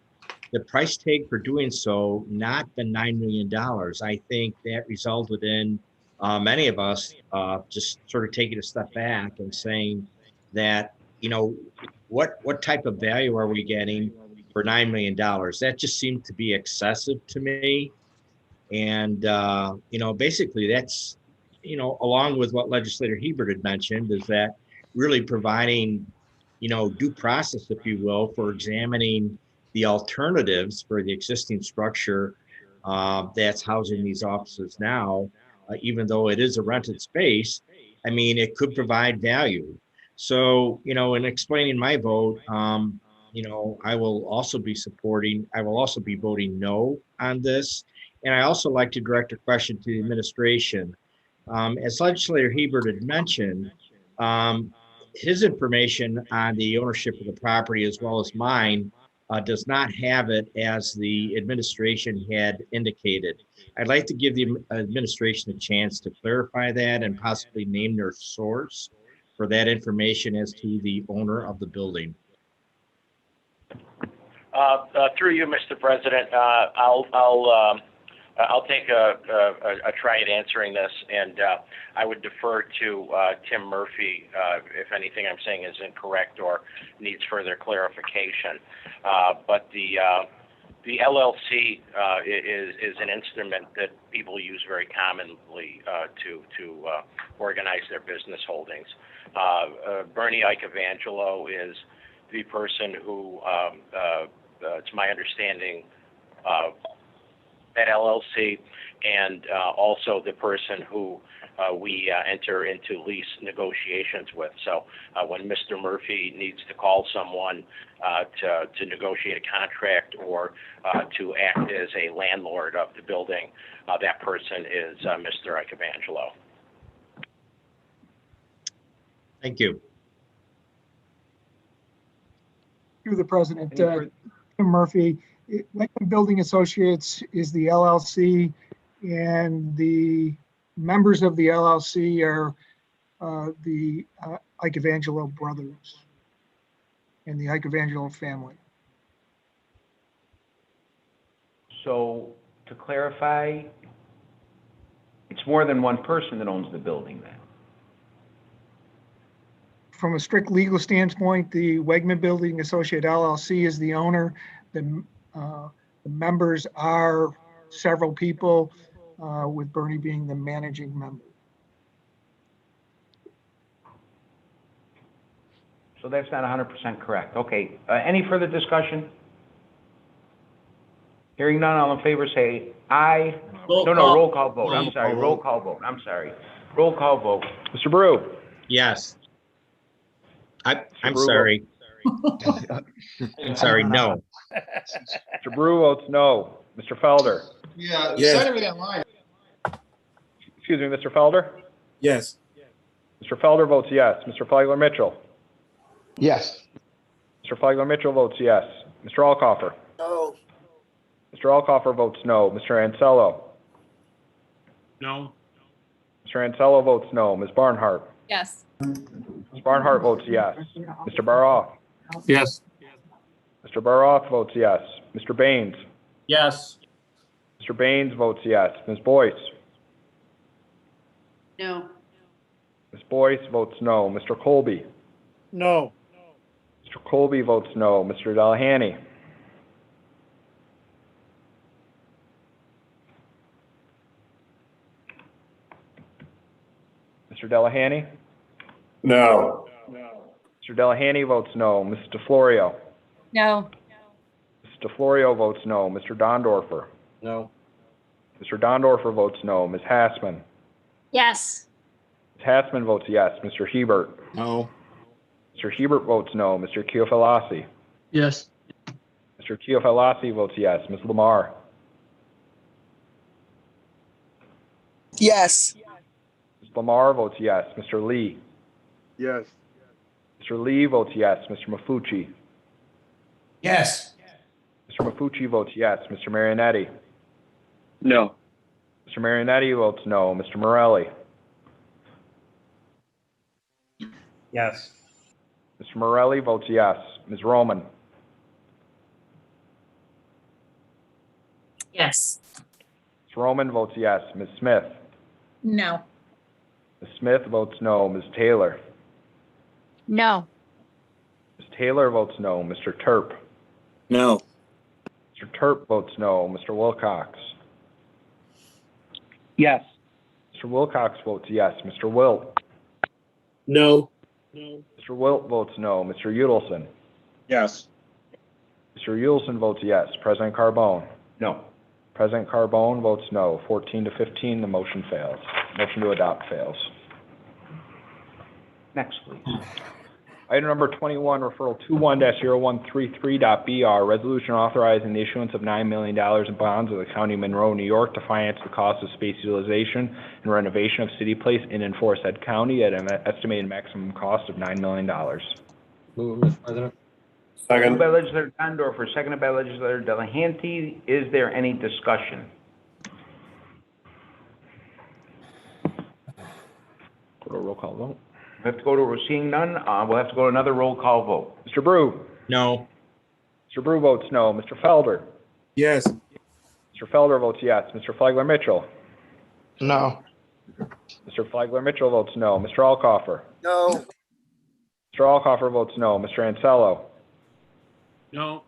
the price tag for doing so not been $9 million. I think that resulted in many of us just sort of taking a step back and saying that, what type of value are we getting for $9 million? That just seemed to be excessive to me. And, basically that's, along with what Legislator Hebert had mentioned, is that really providing, due process, if you will, for examining the alternatives for the existing structure that's housing these offices now, even though it is a rented space. I mean, it could provide value. So, in explaining my vote, I will also be voting no on this. And I also like to direct a question to the administration. As Legislator Hebert had mentioned, his information on the ownership of the property, as well as mine, does not have it as the administration had indicated. I'd like to give the administration a chance to clarify that and possibly name their source for that information as to the owner of the building. Through you, Mr. President, I'll take a try at answering this, and I would defer to Tim Murphy if anything I'm saying is incorrect or needs further clarification. But the LLC is an instrument that people use very commonly to organize their business holdings. Bernie Icavangelo is the person who, it's my understanding, at LLC, and also the person who we enter into lease negotiations with. So when Mr. Murphy needs to call someone to negotiate a contract or to act as a landlord of the building, that person is Mr. Icavangelo. Thank you. Through the president, Tim Murphy. Lakeland Building Associates is the LLC, and the members of the LLC are the Icavangelo brothers and the Icavangelo family. So to clarify, it's more than one person that owns the building then? From a strict legal standpoint, the Wegman Building Associate LLC is the owner. The members are several people, with Bernie being the managing member. So that's not 100% correct. Okay, any further discussion? Hearing none, all in favor say aye. Roll call vote. I'm sorry, roll call vote. I'm sorry. Roll call vote. Mr. Brew? Yes. I'm sorry. I'm sorry, no. Mr. Brew votes no. Mr. Felder? Yes. Excuse me, Mr. Felder? Yes. Mr. Felder votes yes. Mr. Flagler Mitchell? Yes. Mr. Flagler Mitchell votes yes. Mr. Alcoffer? No. Mr. Alcoffer votes no. Mr. Ansello? No. Mr. Ansello votes no. Ms. Barnhart? Yes. Ms. Barnhart votes yes. Mr. Baroff? Yes. Mr. Baroff votes yes. Mr. Baines? Yes. Mr. Baines votes yes. Ms. Boyce? No. Ms. Boyce votes no. Mr. Colby? No. Mr. Colby votes no. Mr. Delahanty? Mr. Delahanty? No. Mr. Delahanty votes no. Ms. DeFlorio? No. Ms. DeFlorio votes no. Mr. Dondorfer? No. Mr. Dondorfer votes no. Ms. Hassman. Yes. Ms. Hassman votes yes. Mr. Hebert. No. Mr. Hebert votes no. Mr. Keofelasi. Yes. Mr. Keofelasi votes yes. Ms. Lamar. Yes. Ms. Lamar votes yes. Mr. Lee. Yes. Mr. Lee votes yes. Mr. Mafucci. Yes. Mr. Mafucci votes yes. Mr. Marianetti. No. Mr. Marianetti votes no. Mr. Morelli. Yes. Mr. Morelli votes yes. Ms. Roman. Yes. Ms. Roman votes yes. Ms. Smith. No. Ms. Smith votes no. Ms. Taylor. No. Ms. Taylor votes no. Mr. Terp. No. Mr. Terp votes no. Mr. Wilcox. Yes. Mr. Wilcox votes yes. Mr. Wilt. No. Mr. Wilt votes no. Mr. Udelson. Yes. Mr. Udelson votes yes. President Carbone. No. President Carbone votes no. 14 to 15, the motion fails. Motion to adopt fails. Next, please. Item number 21, referral 21-0133.BR, resolution authorizing the issuance of $9 million in bonds of the County of Monroe, New York to finance the cost of space utilization and renovation of City Place in and for said county at an estimated maximum cost of $9 million. Move it, Mr. President. Moved Second. by legislator Dondorfer, seconded by legislator Delahanty. Is there any discussion? Go to a roll call vote. We have to go to, seeing none, we'll have to go to another roll call vote. Mr. Brew. No. Mr. Brew votes no. Mr. Felder. Yes. Mr. Felder votes yes. Mr. Flagler Mitchell. No. Mr. Flagler Mitchell votes no. Mr. Alcoffer. No. Mr. Alcoffer votes no. Mr. Ansello. No.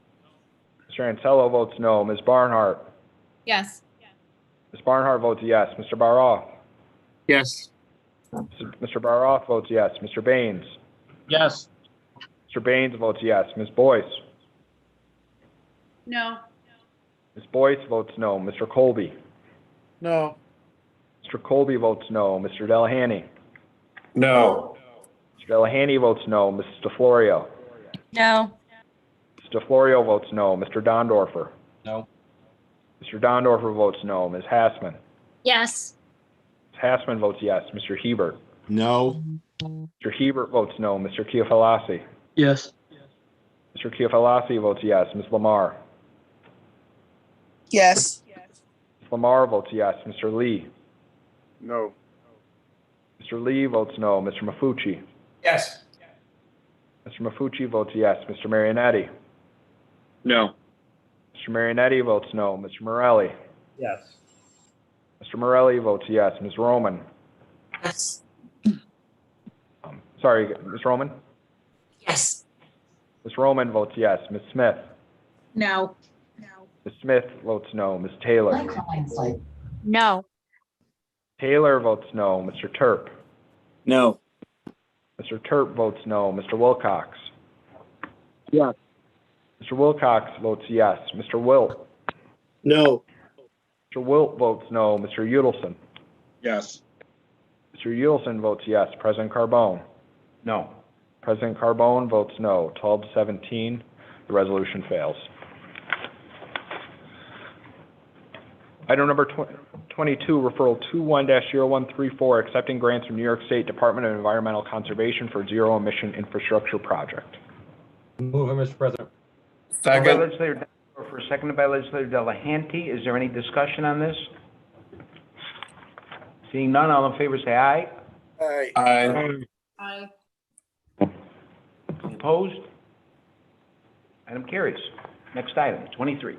Mr. Ansello votes no. Ms. Barnhart. Yes. Ms. Barnhart votes yes. Mr. Baroff. Yes. Mr. Baroff votes yes. Mr. Baines. Yes. Mr. Baines votes yes. Ms. Boyce. No. Ms. Boyce votes no. Mr. Colby. No. Mr. Colby votes no. Mr. Delahanty. No. Mr. Delahanty votes no. Mrs. DeFlorio. No. Mr. DeFlorio votes no. Mr. Dondorfer. No. Mr. Dondorfer votes no. Ms. Hassman. Yes. Ms. Hassman votes yes. Mr. Hebert. No. Mr. Hebert votes no. Mr. Keofelasi. Yes. Mr. Keofelasi votes yes. Ms. Lamar. Yes. Ms. Lamar votes yes. Mr. Lee. No. Mr. Lee votes no. Mr. Mafucci. Yes. Mr. Mafucci votes yes. Mr. Marianetti. No. Mr. Marianetti votes no. Mr. Morelli. Yes. Mr. Morelli votes yes. Ms. Roman. Yes. Sorry, Ms. Roman? Yes. Ms. Roman votes yes. Ms. Smith? No. Ms. Smith votes no. Ms. Taylor? No. Taylor votes no. Mr. Terp? No. Mr. Terp votes no. Mr. Wilcox? Yes. Mr. Wilcox votes yes. Mr. Wilt? No. Mr. Wilt votes no. Mr. Udelson? Yes. Mr. Udelson votes yes. President Carbone? No. President Carbone votes no. 12 to 17, the resolution fails. Item number 22, referral 21-0134, accepting grants from New York State Department of Environmental Conservation for zero emission infrastructure project. Move it, Mr. President. Moved by Second. legislator Dondorfer, seconded by legislator Delahanty. Is there any discussion on this? Seeing none, all in favor say aye. Aye. Aye. Aye. Any opposed? Item carries. Next item, 23.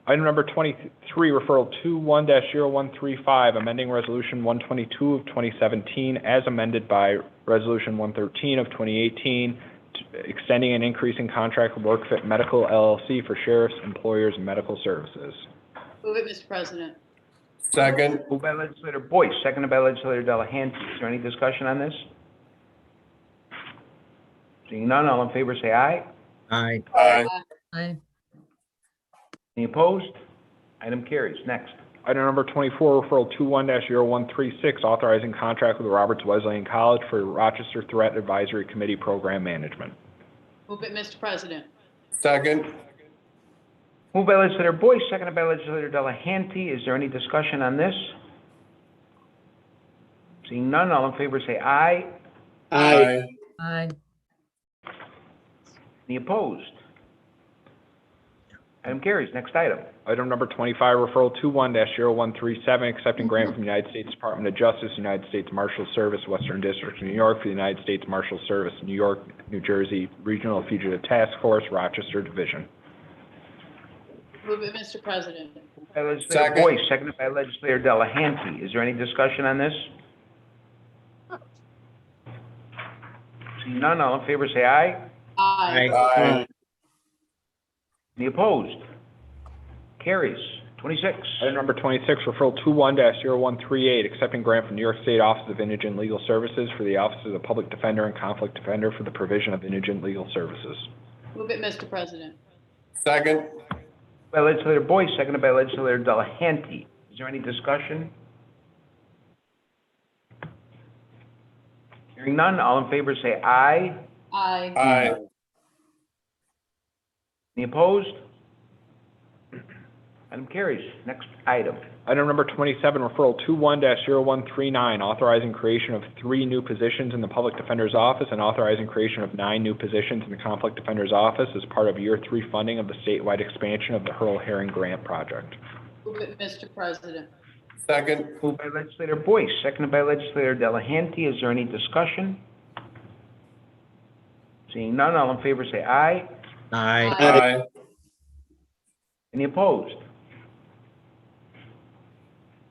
Item number 23, referral 21-0135, amending Resolution 122 of 2017 as amended by Resolution 113 of 2018, extending and increasing contract with WorkFit Medical LLC for sheriffs, employers, and medical services. Move it, Mr. President. Second. Moved by legislator Boyce, seconded by legislator Delahanty. Is there any discussion on this? Seeing none, all in favor say aye. Aye. Aye. Aye. Any opposed? Item carries. Next. Item number 24, referral 21-0136, authorizing contract with Roberts Wesleyan College for Rochester Threat Advisory Committee Program Management. Move it, Mr. President. Second. Moved by legislator Boyce, seconded by legislator Delahanty. Is there any discussion on this? Seeing none, all in favor say aye. Aye. Aye. Any opposed? Item carries. Next item. Item number 25, referral 21-0137, accepting grant from the United States Department of Justice, United States Marshal Service, Western District of New York, for the United States Marshal Service, New York, New Jersey Regional Fugitive Task Force, Rochester Division. Move it, Mr. President. By legislator Boyce, seconded by legislator Delahanty. Is there any discussion on this? Seeing none, all in favor say aye. Aye. Aye. Any opposed? Carries. 26. Item number 26, referral 21-0138, accepting grant from New York State Office of Indigent Legal Services for the Office of the Public Defender and Conflict Defender for the provision of indigent legal services. Move it, Mr. President. Second. By legislator Boyce, seconded by legislator Delahanty. Is there any discussion? Hearing none, all in favor say aye. Aye. Aye. Any opposed? Item carries. Next item. Item number 27, referral 21-0139, authorizing creation of 3 new positions in the Public Defender's Office and authorizing creation of 9 new positions in the Conflict Defender's Office as part of Year 3 funding of the statewide expansion of the Hurl Herring Grant Project. Move it, Mr. President. Second. Moved by legislator Boyce, seconded by legislator Delahanty. Is there any discussion? Seeing none, all in favor say aye. Aye. Aye. Any opposed?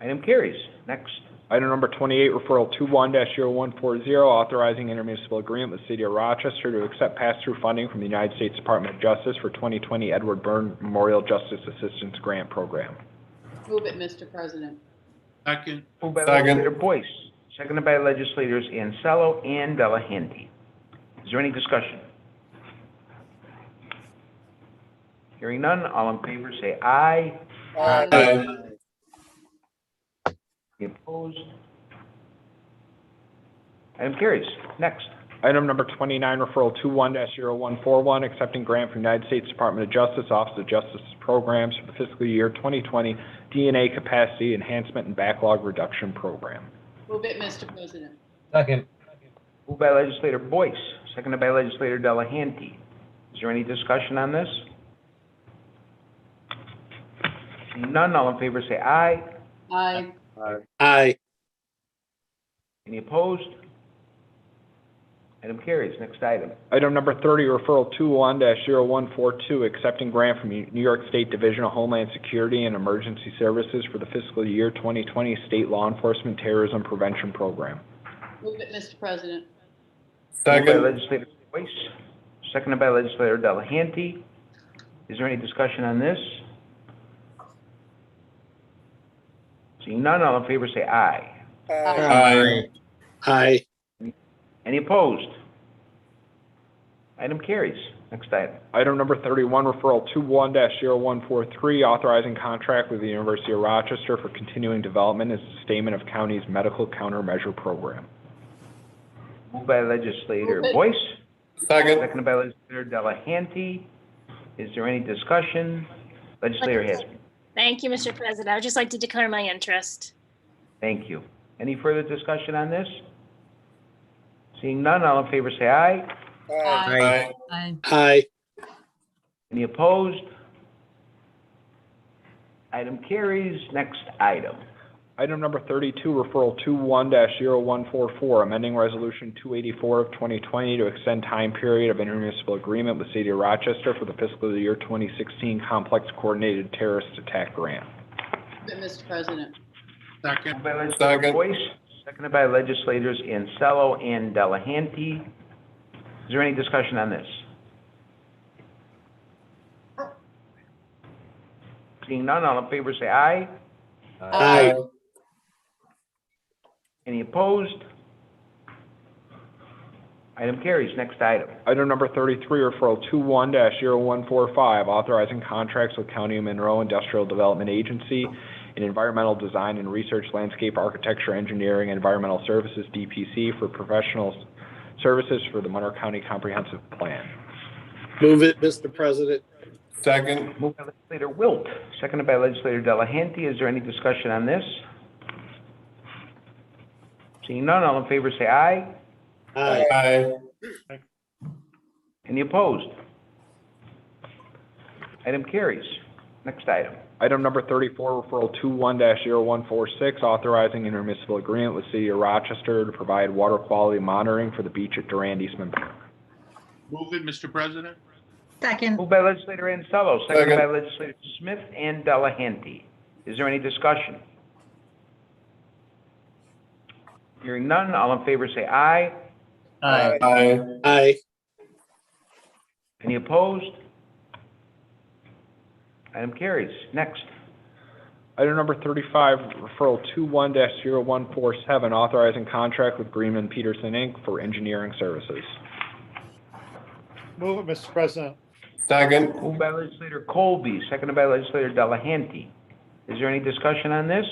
Item carries. Next. Item number 28, referral 21-0140, authorizing intermunicipal agreement with the City of Rochester to accept pass-through funding from the United States Department of Justice for 2020 Edward Byrne Memorial Justice Assistance Grant Program. Move it, Mr. President. Second. Moved by Second. legislator Boyce, seconded by legislators Ansello and Delahanty. Is there any discussion? Hearing none, all in favor say aye. Aye. Any opposed? Item carries. Next. Item number 29, referral 21-0141, accepting grant from United States Department of Justice, Office of Justice Programs for the fiscal year 2020 DNA Capacity Enhancement and Backlog Reduction Program. Move it, Mr. President. Second. Moved by legislator Boyce, seconded by legislator Delahanty. Is there any discussion on this? Seeing none, all in favor say aye. Aye. Aye. Any opposed? Item carries. Next item. Item number 30, referral 21-0142, accepting grant from New York State Division of Homeland Security and Emergency Services for the fiscal year 2020 State Law Enforcement Terrorism Prevention Program. Move it, Mr. President. Moved by Second. legislator Boyce, seconded by legislator Delahanty. Is there any discussion on this? Seeing none, all in favor say aye. Aye. Aye. Any opposed? Item carries. Next item. Item number 31, referral 21-0143, authorizing contract with the University of Rochester for continuing development and sustainment of county's medical countermeasure program. Moved by legislator Move it. Boyce, Second. seconded by legislator Delahanty. Is there any discussion? Legislator Haskin. Thank you, Mr. President. I would just like to declare my interest. Thank you. Any further discussion on this? Seeing none, all in favor say aye. Aye. Aye. Aye. Any opposed? Item carries. Next item. Item number 32, referral 21-0144, amending resolution 284 of 2020 to extend time period of intermunicipal agreement with City of Rochester for the fiscal year 2016 Complex Coordinated Terrorist Attack Grant. Move it, Mr. President. Second. Moved by legislator Second. Boyce, seconded by legislators Ansello and Delahanty. Is there any discussion on this? Seeing none, all in favor say aye. Aye. Any opposed? Item carries. Next item. Item number 33, referral 21-0145, authorizing contracts with County of Monroe Industrial Development Agency in environmental design and research, landscape architecture, engineering, and environmental services, DPC, for professional services for the Monroe County Comprehensive Plan. Move it, Mr. President. Second. Moved by legislator Wilt, seconded by legislator Delahanty. Is there any discussion on this? Seeing none, all in favor say aye. Aye. Aye. Any opposed? Item carries. Next item. Item number 34, referral 21-0146, authorizing intermunicipal agreement with City of Rochester to provide water quality monitoring for the beach at Durand Eastman Park. Move it, Mr. President. Second. Moved by legislator Ansello, seconded Second. by legislator Smith and Delahanty. Is there any discussion? Hearing none, all in favor say aye. Aye. Aye. Aye. Any opposed? Item carries. Next. Item number 35, referral 21-0147, authorizing contract with Greenman Peterson, Inc. for engineering services. Move it, Mr. President. Second. Moved by legislator Colby, seconded by legislator Delahanty. Is there any discussion on this?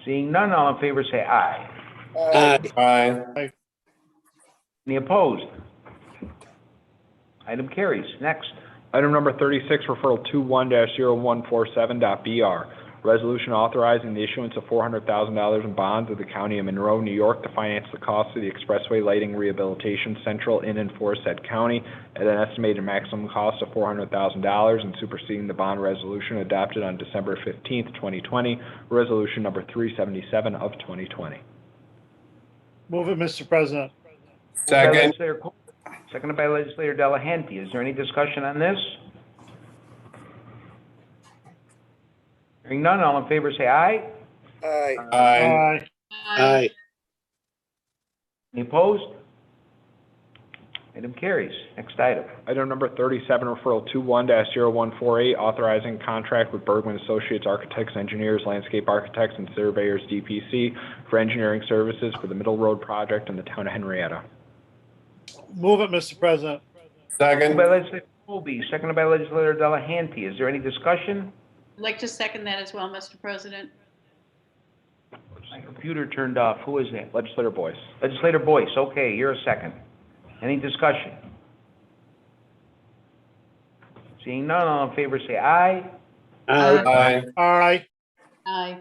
Seeing none, all in favor say aye. Aye. Aye. Any opposed? Item carries. Next. Item number 36, referral 21-0147.BR, resolution authorizing the issuance of $400,000 in bonds of the County of Monroe, New York to finance the cost of the expressway lighting rehabilitation central in and for said county at an estimated maximum cost of $400,000 and superseding the bond resolution adopted on December 15th, 2020, resolution number 377 of 2020. Move it, Mr. President. Second. Seconded by legislator Delahanty. Is there any discussion on this? Hearing none, all in favor say aye. Aye. Aye. Aye. Any opposed? Item carries. Next item. Item number 37, referral 21-0148, authorizing contract with Bergman Associates Architects, Engineers, Landscape Architects, and Surveyors, DPC, for engineering services for the Middle Road project in the town of Henrietta. Move it, Mr. President. Second. Moved by legislator Colby, seconded by legislator Delahanty. Is there any discussion? I'd like to second that as well, Mr. President. My computer turned off. Who is that? Legislator Boyce. Legislator Boyce. Okay, you're a second. Any discussion? Seeing none, all in favor say aye. Aye. Aye. Aye. Aye.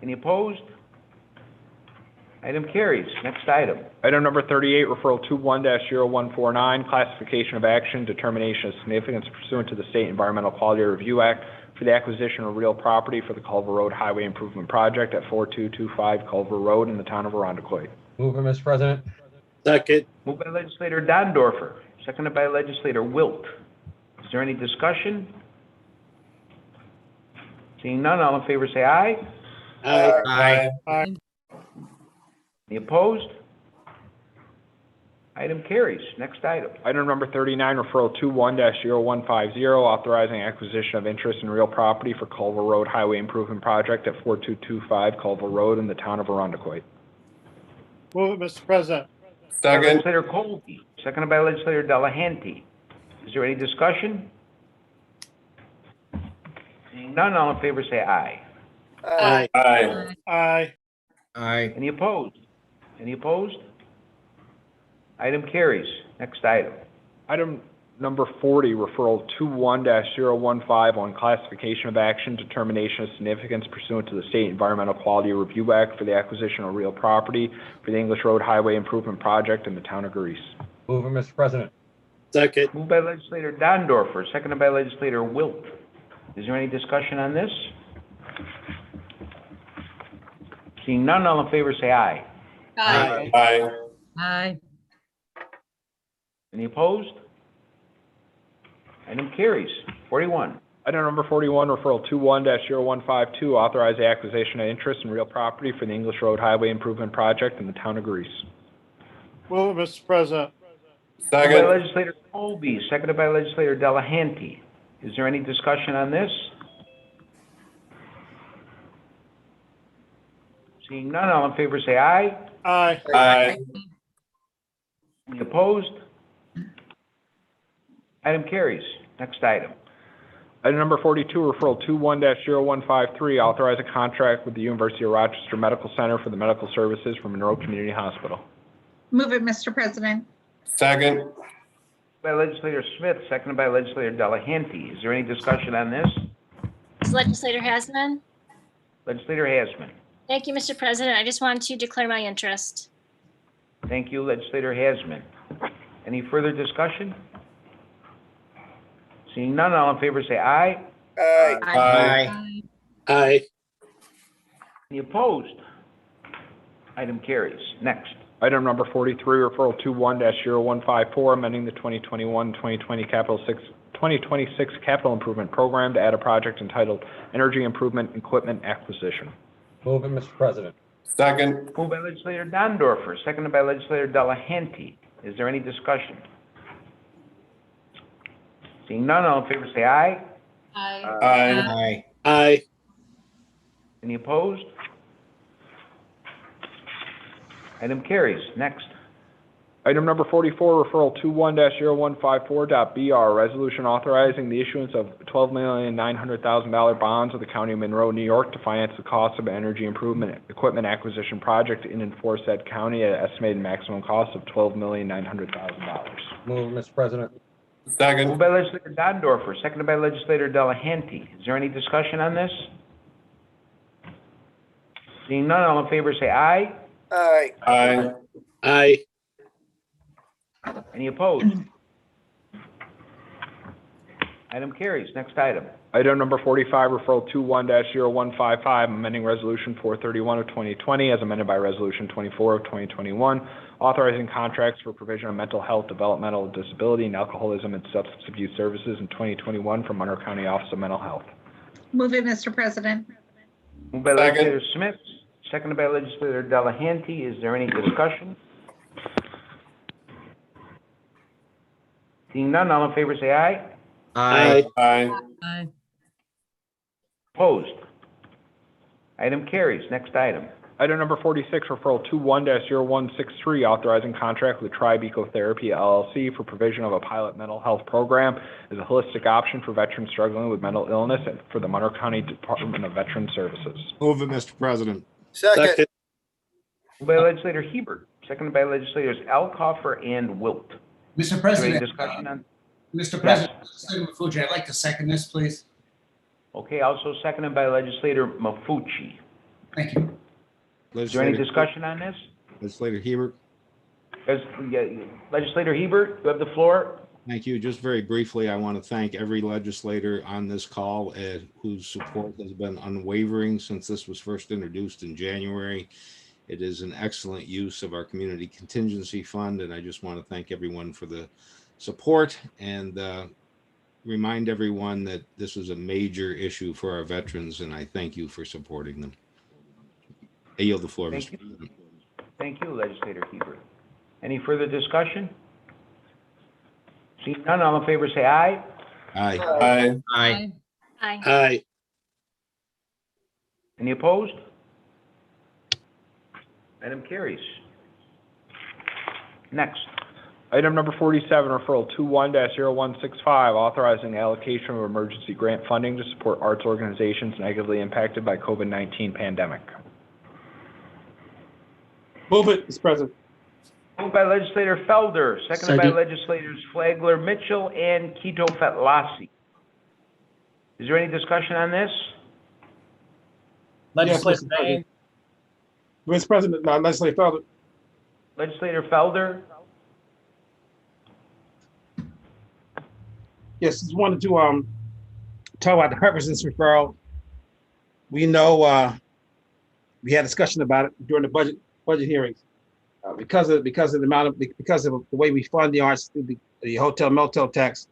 Any opposed? Item carries. Next item. Item number 38, referral 21-0149, classification of action, determination of significance pursuant to the State Environmental Quality Review Act for the acquisition of real property for the Culver Road Highway Improvement Project at 4225 Culver Road in the town of Arundecoit. Move it, Mr. President. Second. Moved by legislator Dondorfer, seconded by legislator Wilt. Is there any discussion? Seeing none, all in favor say aye. Aye. Aye. Aye. Any opposed? Item carries. Next item. Item number 39, referral 21-0150, authorizing acquisition of interest in real property for Culver Road Highway Improvement Project at 4225 Culver Road in the town of Arundecoit. Move it, Mr. President. Second. Legislator Colby, seconded by legislator Delahanty. Is there any discussion? Seeing none, all in favor say aye. Aye. Aye. Aye. Aye. Any opposed? Any opposed? Item carries. Next item. Item number 40, referral 21-015 on classification of action, determination of significance pursuant to the State Environmental Quality Review Act for the acquisition of real property for the English Road Highway Improvement Project in the town of Greece. Move it, Mr. President. Second. Moved by legislator Dondorfer, seconded by legislator Wilt. Is there any discussion on this? Seeing none, all in favor say aye. Aye. Aye. Aye. Any opposed? Item carries. 41. Item number 41, referral 21-0152, authorize the acquisition of interest in real property for the English Road Highway Improvement Project in the town of Greece. Move it, Mr. President. Moved by Second. legislator Colby, seconded by legislator Delahanty. Is there any discussion on this? Seeing none, all in favor say aye. Aye. Aye. Any opposed? Item carries. Next item. Item number 42, referral 21-0153, authorize a contract with the University of Rochester Medical Center for the medical services for Monroe Community Hospital. Move it, Mr. President. Second. By legislator Smith, seconded by legislator Delahanty. Is there any discussion on this? Legislator Hasman. Legislator Hasman. Thank you, Mr. President. I just wanted to declare my interest. Thank you, legislator Hasman. Any further discussion? Seeing none, all in favor say aye. Aye. Aye. Aye. Any opposed? Item carries. Next. Item number 43, referral 21-0154, amending the 2021-2026 Capital Improvement Program to add a project entitled Energy Improvement Equipment Acquisition. Move it, Mr. President. Second. Moved by legislator Dondorfer, seconded by legislator Delahanty. Is there any discussion? Seeing none, all in favor say aye. Aye. Aye. Aye. Any opposed? Item carries. Next. Item number 44, referral 21-0154.BR, resolution authorizing the issuance of $12,900,000 bonds of the County of Monroe, New York to finance the cost of an energy improvement equipment acquisition project in and for said county at an estimated maximum cost of $12,900,000. Move it, Mr. President. Second. Moved by legislator Dondorfer, seconded by legislator Delahanty. Is there any discussion on this? Seeing none, all in favor say aye. Aye. Aye. Aye. Any opposed? Item carries. Next item. Item number 45, referral 21-0155, amending resolution 431 of 2020 as amended by resolution 24 of 2021, authorizing contracts for provision of mental health, developmental disability, and alcoholism and substance abuse services in 2021 from Monroe County Office of Mental Health. Move it, Mr. President. Moved by legislator Smith, seconded by legislator Delahanty. Is there any discussion? Seeing none, all in favor say aye. Aye. Aye. Aye. Opposed? Item carries. Next item. Item number 46, referral 21-0163, authorizing contract with Tribe Ecotherapy LLC for provision of a pilot mental health program as a holistic option for veterans struggling with mental illness and for the Monroe County Department of Veteran Services. Move it, Mr. President. Second. Moved by legislator Hebert, seconded by legislators Alcoffer and Wilt. Mr. Is there any President, discussion on? Mr. President, Legislator Mafucci, I'd like to second this, please. Okay, also seconded by legislator Mafucci. Thank you. Is there any discussion on this? Legislator Hebert. Legislator Hebert, you have the floor. Thank you. Just very briefly, I want to thank every legislator on this call whose support has been unwavering since this was first introduced in January. It is an excellent use of our community contingency fund, and I just want to thank everyone for the support and remind everyone that this is a major issue for our veterans, and I thank you for supporting them. I yield the floor, Mr. President. Thank you, legislator Hebert. Any further discussion? Seeing none, all in favor say aye. Aye. Aye. Aye. Aye. Aye. Any opposed? Item carries. Next. Item number 47, referral 21-0165, authorizing allocation of emergency grant funding to support arts organizations negatively impacted by COVID-19 pandemic. Move it, Mr. President. Moved by legislator Felder, seconded by legislators Flagler, Mitchell, and Quito Fetlasi. Is there any discussion on this? Legislator Mr. Bain. Mr. President, Legislator Felder. Legislator Felder? Yes, just wanted to talk about the purpose of this referral. We know we had discussion about it during the budget hearings. Because of the way we fund the arts through the hotel motel tax.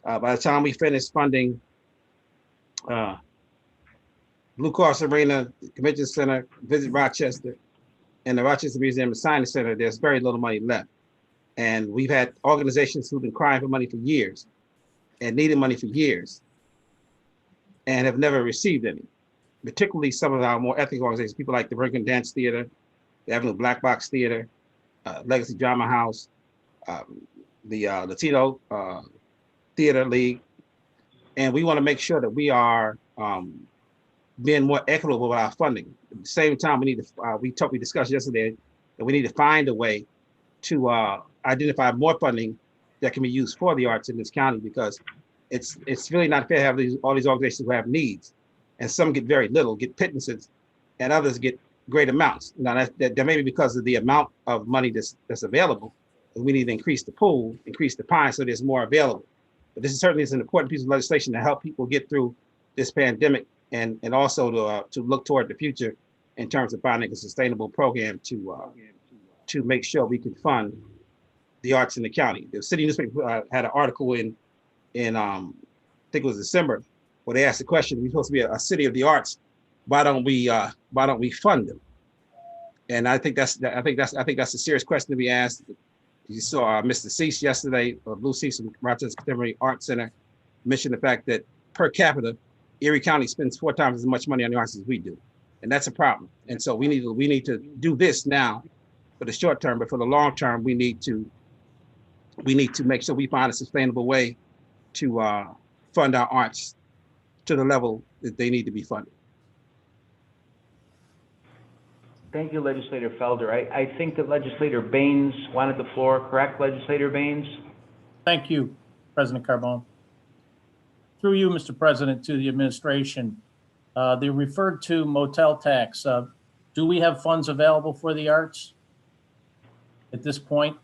By the time we finish funding Blue Cross Arena, the Convention Center, Visit Rochester, and the Rochester Museum and Science Center, there's very little money left. And we've had organizations who've been crying for money for years and needed money for years and have never received any, particularly some of our more ethnic organizations, people like the American Dance Theater, the Avenue Black Box Theater, Legacy Drama House, the Latino Theater League, And we want to make sure that we are being more equitable with our funding. At the same time, we need to, we discussed yesterday that we need to find a way to identify more funding that can be used for the arts in this county, because it's really not fair to have all these organizations who have needs, and some get very little, get pittances, and others get great amounts. Now that may be because of the amount of money that's available. And we need to increase the pool, increase the pie, so there's more available. But this is certainly an important piece of legislation to help people get through this pandemic, and also to look toward the future in terms of finding a sustainable program to make sure we can fund the arts in the county. The city newspaper had an article in I think it was December, where they asked the question: we're supposed to be a city of the arts. Why don't we fund them? And I think that's a serious question to be asked. You saw Mr. Cease yesterday, Blue Cease from Rochester Contemporary Art Center, mentioned the fact that per capita, Erie County spends 4 times as much money on the arts as we do, and that's a problem. And so we need to do this now for the short term, but for the long term, we need to make sure we find a sustainable way to fund our arts to the level that they need to be funded. Thank you, Legislator Felder. I think that Legislator Baines wanted the floor, correct, Legislator Baines? Thank you, President Carbone. Through you, Mr. President, to the administration, the referred to motel tax, do we have funds available for the arts at this point?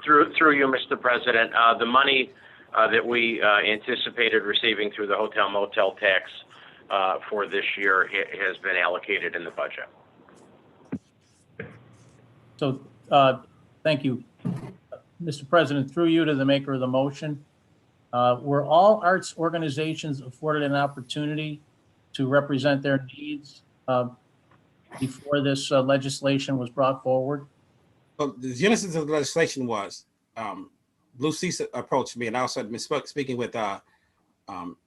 Through you, Mr. President, the money that we anticipated receiving through the hotel motel tax for this year has been allocated in the budget. So, thank you. Mr. President, through you to the maker of the motion, were all arts organizations afforded an opportunity to represent their needs before this legislation was brought forward? Well, the genesis of the legislation was Blue Cease approached me, and I also been speaking with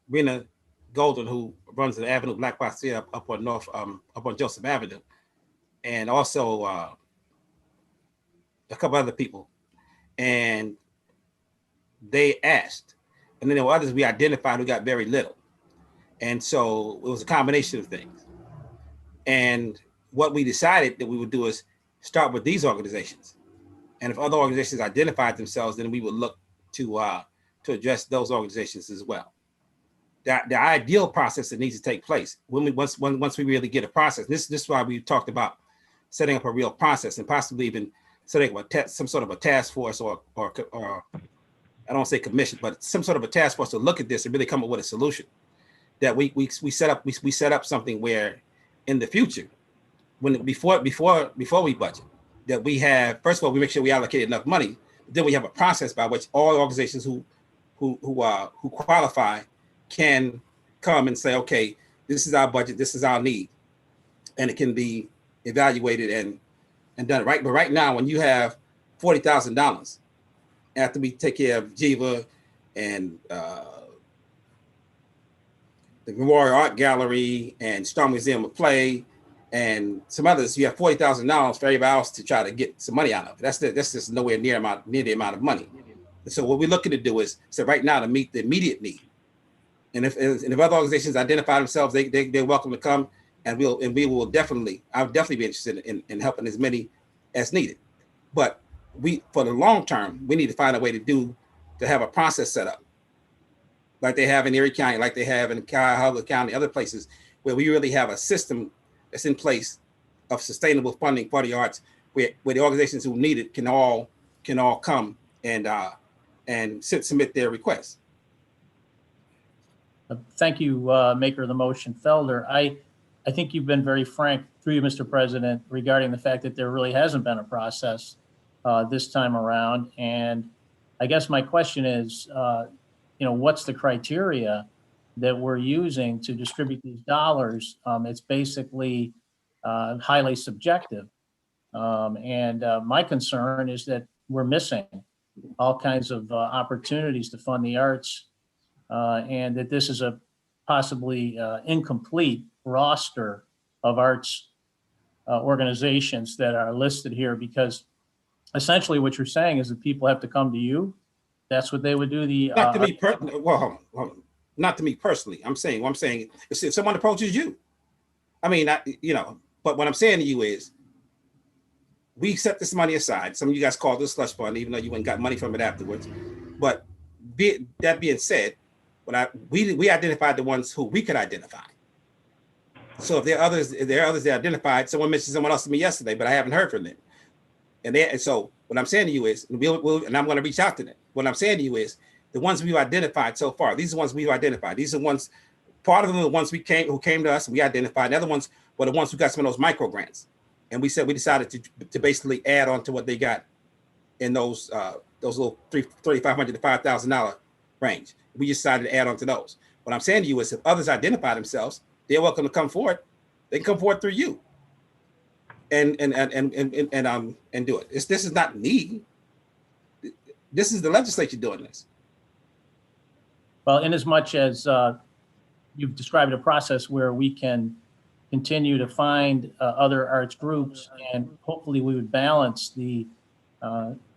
Rena Golden, who runs the Avenue Black Box Theater up on Joseph Avenue, and also a couple other people. And they asked, and then there were others we identified who got very little. And so it was a combination of things. And what we decided that we would do is start with these organizations. And if other organizations identified themselves, then we would look to address those organizations as well. The ideal process that needs to take place once we really get a process. This is why we talked about setting up a real process, and possibly even setting up some sort of a task force or I don't want to say commission, but some sort of a task force to look at this and really come up with a solution. That we set up something where in the future, before we budget, that we have, first of all, we make sure we allocate enough money. Then we have a process by which all organizations who qualify can come and say, okay, this is our budget, this is our need, and it can be evaluated and done right. But right now, when you have $40,000 after we take care of Jiva and the Memorial Art Gallery and Strong Museum of Play and some others, you have $40,000 for everybody else to try to get some money out of it. That's just nowhere near the amount of money. And so what we're looking to do is right now to meet the immediate need. And if other organizations identify themselves, they're welcome to come, and I'll definitely be interested in helping as many as needed. But for the long term, we need to find a way to have a process set up, like they have in Erie County, like they have in Cuyahoga County, other places, where we really have a system that's in place of sustainable funding for the arts, where the organizations who need it can all come and submit their requests. Thank you, maker of the motion, Felder. I think you've been very frank, through you, Mr. President, regarding the fact that there really hasn't been a process this time around. And I guess my question is, what's the criteria that we're using to distribute these dollars? It's basically highly subjective. And my concern is that we're missing all kinds of opportunities to fund the arts, and that this is possibly incomplete roster of arts organizations that are listed here, because essentially what you're saying is that people have to come to you. That's what they would do. Not to me, hold on. Not to me personally. I'm saying if someone approaches you, I mean, but what I'm saying to you is, we set this money aside. Some of you guys call this slush fund, even though you went and got money from it afterwards. But that being said, we identified the ones who we could identify. So if there are others that identified, someone mentioned someone else to me yesterday, but I haven't heard from them. And so what I'm saying to you is, and I'm going to reach out to them. What I'm saying to you is, the ones we've identified so far, these are the ones we've identified. These are the ones, part of them are the ones who came to us and we identified. The other ones were the ones who got some of those micro grants. And we decided to basically add on to what they got in those little $3,500 to $5,000 range. We decided to add on to those. What I'm saying to you is, if others identify themselves, they're welcome to come forward. They can come forward through you and do it. This is not me. This is the legislature doing this. Well, in as much as you've described a process where we can continue to find other arts groups, and hopefully we would balance the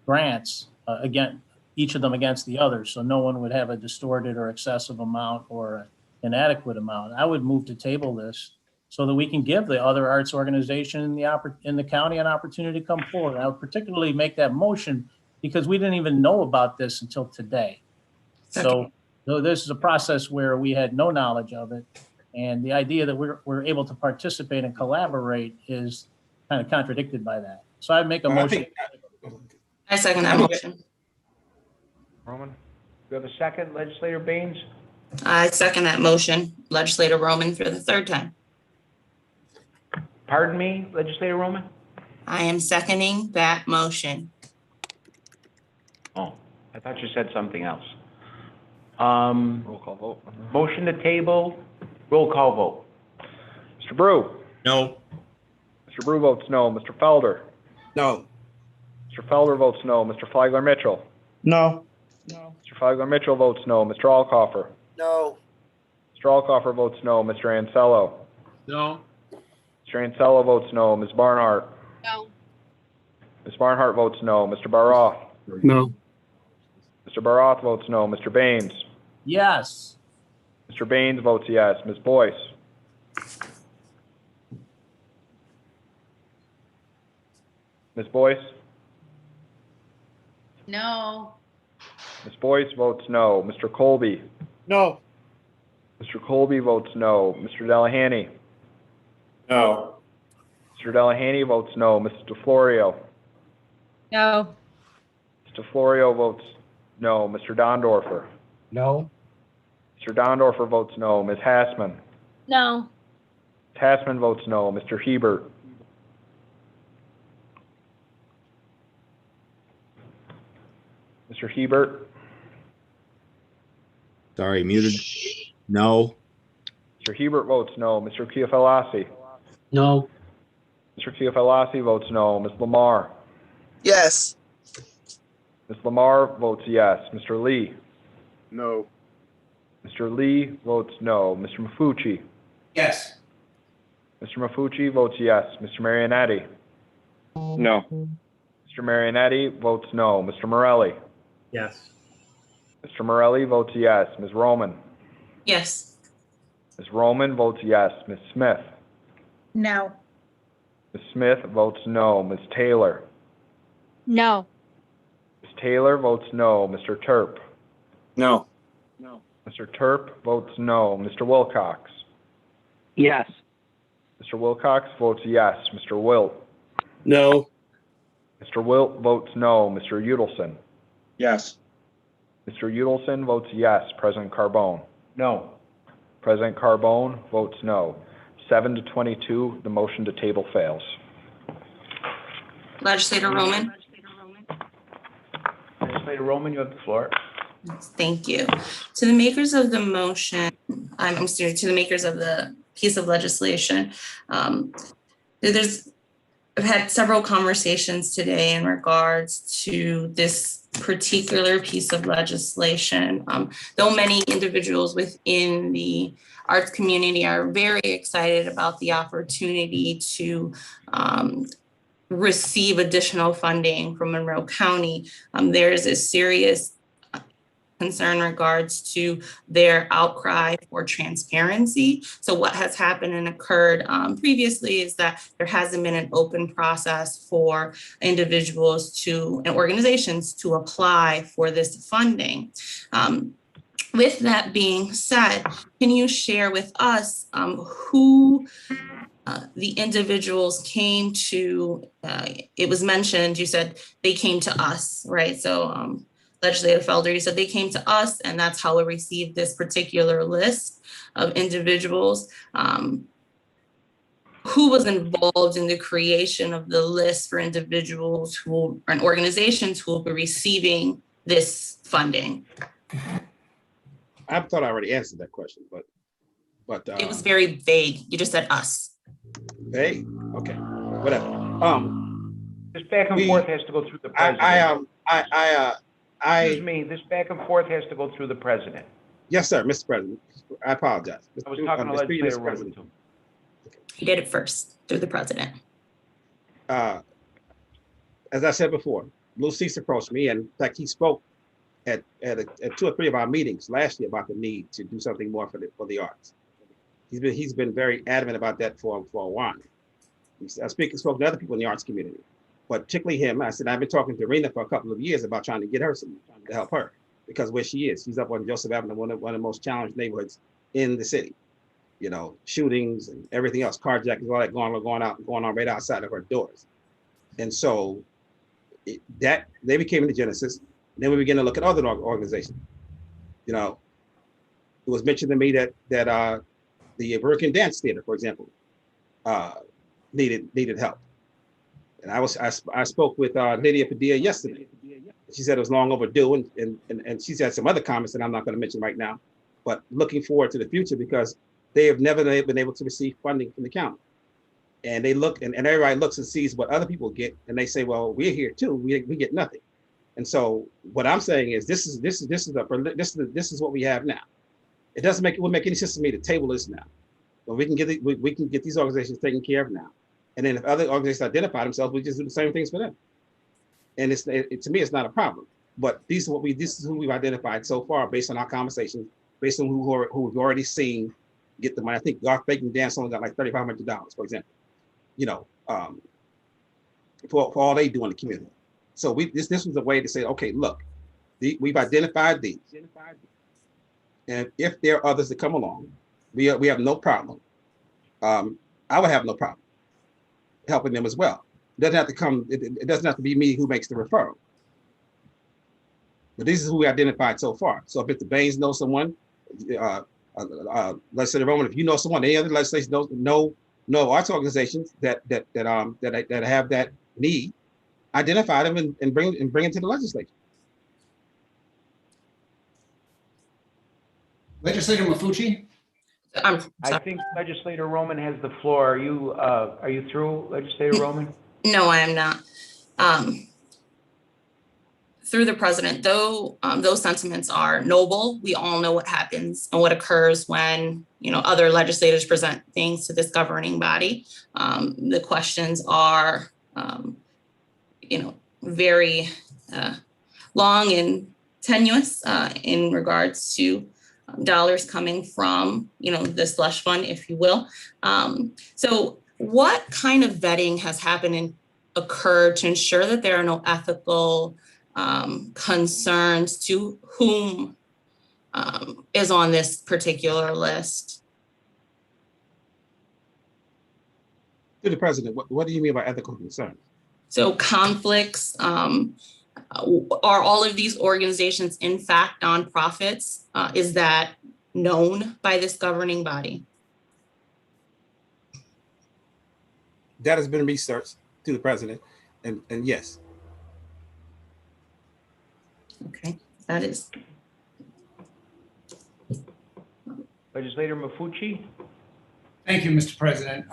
grants again, each of them against the others, so no one would have a distorted or excessive amount or inadequate amount. I would move to table this so that we can give the other arts organization in the county an opportunity to come forward. I would particularly make that motion because we didn't even know about this until today. So this is a process where we had no knowledge of it. And the idea that we're able to participate and collaborate is kind of contradicted by that. So I'd make a motion. I second that motion. Roman, you have a second, Legislator Baines? I second that motion, Legislator Roman, for the third time. Pardon me, Legislator Roman? I am seconding that motion. Oh, I thought you said something else. Roll call vote. Motion to table, roll call vote. Mr. Brew? No. Mr. Brew votes no. Mr. Felder? No. Mr. Felder votes no. Mr. Flagler Mitchell? No. Mr. Flagler Mitchell votes no. Mr. Alcoffer? No. Mr. Alcoffer votes no. Mr. Ansello? No. Mr. Ansello votes no. Ms. Barnhart? No. Ms. Barnhart votes no. Mr. Baroth? No. Mr. Baroth votes no. Mr. Baines? Yes. Mr. Baines votes yes. Ms. Boyce? Ms. Boyce? No. Ms. Boyce votes no. Mr. Colby? No. Mr. Colby votes no. Mr. Delahanty? No. Mr. Delahanty votes no. Mrs. DeFlorio? No. Mr. DeFlorio votes no. Mr. Dondorfer? No. Mr. Dondorfer votes no. Ms. Hassman? No. Ms. Hassman votes no. Mr. Hebert? Mr. Hebert? Sorry, muted. No. Mr. Hebert votes no. Mr. Chiafalasi? No. Mr. Chiafalasi votes no. Ms. Lamar? Yes. Ms. Lamar votes yes. Mr. Lee? No. Mr. Lee votes no. Mr. Mafucci? Yes. Mr. Mafucci votes yes. Mr. Marianetti? No. Mr. Marianetti votes no. Mr. Morelli? Yes. Mr. Morelli votes yes. Ms. Roman? Yes. Ms. Roman votes yes. Ms. Smith? No. Ms. Smith votes no. Ms. Taylor? No. Ms. Taylor votes no. Mr. Terp? No. Mr. Terp votes no. Mr. Wilcox? Yes. Mr. Wilcox votes yes. Mr. Wilt? No. Mr. Wilt votes no. Mr. Udelson? Yes. Mr. Udelson votes yes. President Carbone? No. President Carbone votes no. 7-22, the motion to table fails. Legislator Roman? Legislator Roman, you have the floor. Thank you. To the makers of the motion, I'm sorry, to the makers of the piece of legislation, there's I've had several conversations today in regards to this particular piece of legislation. Though many individuals within the arts community are very excited about the opportunity to receive additional funding from Monroe County, there is a serious concern in regards to their outcry for transparency. So what has happened and occurred previously is that there hasn't been an open process for individuals to and organizations to apply for this funding. With that being said, can you share with us who the individuals came to? It was mentioned, you said they came to us, right? So Legislator Felder, you said they came to us and that's how we received this particular list of individuals. Who was involved in the creation of the list for individuals who and organizations who will be receiving this funding? I thought I already answered that question, but it was very vague. You just said us. Vague? Okay, whatever. This back and forth has to go through the president. Excuse me, this back and forth has to go through the president. Yes, sir, Mr. President. I apologize. I was talking to Legislator Roman too. He did it first through the president. As I said before, Lou Cease approached me, and in fact, he spoke at 2 or 3 of our meetings last year about the need to do something more for the arts. He's been very adamant about that for a while. I spoke to other people in the arts community, but particularly him. I said, I've been talking to Rena for a couple of years about trying to get her some to help her, because where she is, she's up on Joseph Avenue, one of the most challenged neighborhoods in the city. You know, shootings and everything else, carjackings, all that going on right outside of her doors. And so they became the genesis. Then we began to look at other organizations. You know, it was mentioned to me that the American Dance Theater, for example, needed help. And I spoke with Lydia Padilla yesterday. She said it was long overdue, and she said some other comments that I'm not going to mention right now, but looking forward to the future because they have never been able to receive funding from the county. And they look, and everybody looks and sees what other people get, and they say, well, we're here too, we get nothing. And so what I'm saying is this is what we have now. It wouldn't make any sense to me to table this now. But we can get these organizations taken care of now. And then if other organizations identify themselves, we just do the same things for them. And to me, it's not a problem. But this is who we've identified so far based on our conversations, based on who we've already seen get the money. I think Garth Bacon Dance only got like $3,500, for example, you know, for all they do in the community. So this was a way to say, okay, look, we've identified these. And if there are others that come along, we have no problem. I would have no problem helping them as well. It doesn't have to come, it doesn't have to be me who makes the referral. But this is who we identified so far. So if Mr. Baines knows someone, Legislator Roman, if you know someone, any other legislation know arts organizations that have that need, identify them and bring it to the legislature. Legislator Mafucci? I think Legislator Roman has the floor. Are you through, Legislator Roman? No, I am not. Through the president, though, those sentiments are noble. We all know what happens and what occurs when, you know, other legislators present things to this governing body. The questions are, you know, very long and tenuous in regards to dollars coming from, you know, the slush fund, if you will. So what kind of vetting has happened and occurred to ensure that there are no ethical concerns to whom is on this particular list? To the president, what do you mean by ethical concerns? So conflicts, are all of these organizations in fact nonprofits? Is that known by this governing body? That has been researched to the president, and yes. Okay, that is. Legislator Mafucci? Thank you, Mr. President.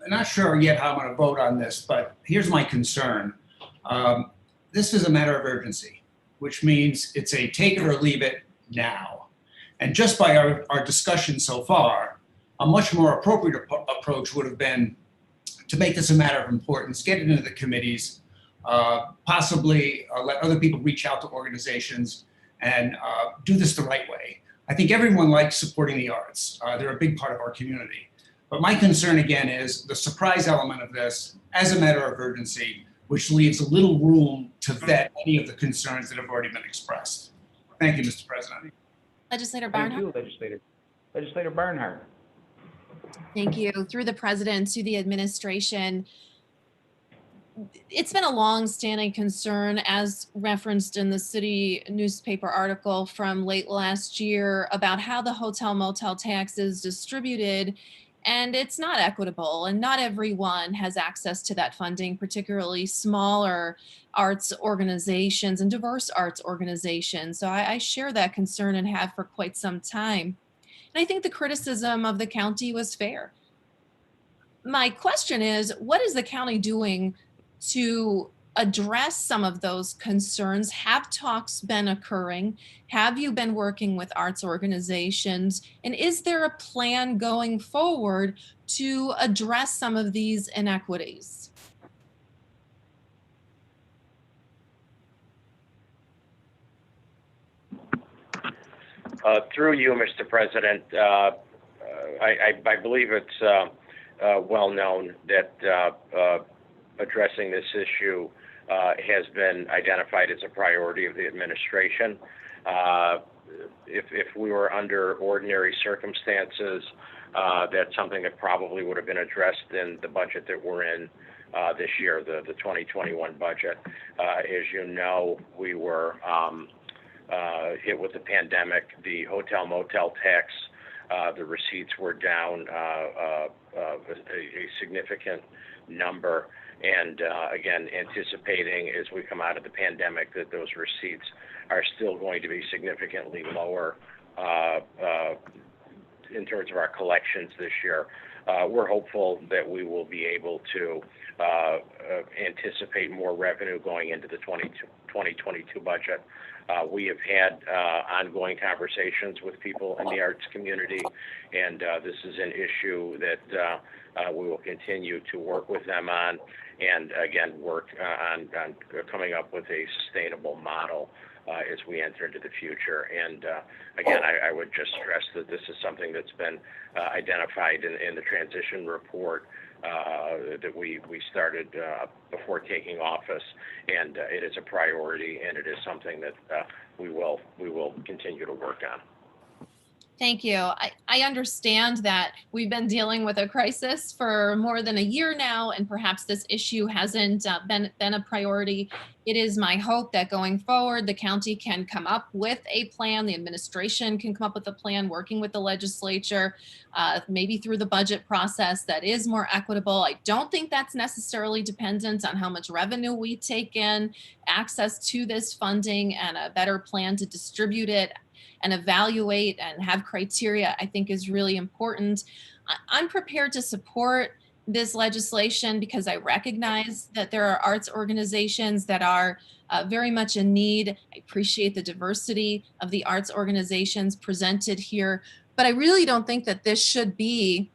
not sure yet how I'm going to vote on this, but here's my concern. This is a matter of urgency, which means it's a take it or leave it now. And just by our discussion so far, a much more appropriate approach would have been to make this a matter of importance, get it into the committees, possibly let other people reach out to organizations and do this the right way. I think everyone likes supporting the arts. They're a big part of our community. But my concern again is the surprise element of this as a matter of urgency, which leaves a little room to vet any of the concerns that have already been expressed. Thank you, Mr. President. Legislator Thank Barnhart. you, Legislator. Legislator Barnhart. Thank you. Through the president to the administration, it's been a long-standing concern, as referenced in the city newspaper article from late last year, about how the hotel motel tax is distributed, and it's not equitable, and not everyone has access to that funding, particularly smaller arts organizations and diverse arts organizations. So I share that concern and have for quite some time. And I think the criticism of the county was fair. My question is, what is the county doing to address some of those concerns? Have talks been occurring? Have you been working with arts organizations? And is there a plan going forward to address some of these inequities? Through you, Mr. President, I believe it's well known that addressing this issue has been identified as a priority of the administration. If we were under ordinary circumstances, that's something that probably would have been addressed in the budget that we're in this year, the 2021 budget. As you know, we were hit with the pandemic, the hotel motel tax, the receipts were down a significant number. And again, anticipating as we come out of the pandemic that those receipts are still going to be significantly lower in terms of our collections this year. We're hopeful that we will be able to anticipate more revenue going into the 2022 budget. We have had ongoing conversations with people in the arts community, and this is an issue that we will continue to work with them on, and again, work on coming up with a sustainable model as we enter into the future. And again, I would just stress that this is something that's been identified in the transition report that we started before taking office, and it is a priority, and it is something that we will continue to work on. Thank you. I understand that we've been dealing with a crisis for more than a year now, and perhaps this issue hasn't been a priority. It is my hope that going forward, the county can come up with a plan, the administration can come up with a plan, working with the legislature, maybe through the budget process that is more equitable. I don't think that's necessarily dependent on how much revenue we take in, access to this funding, and a better plan to distribute it and evaluate and have criteria, I think is really important. I'm prepared to support this legislation because I recognize that there are arts organizations that are very much in need. I appreciate the diversity of the arts organizations presented here, but I really don't think that this should be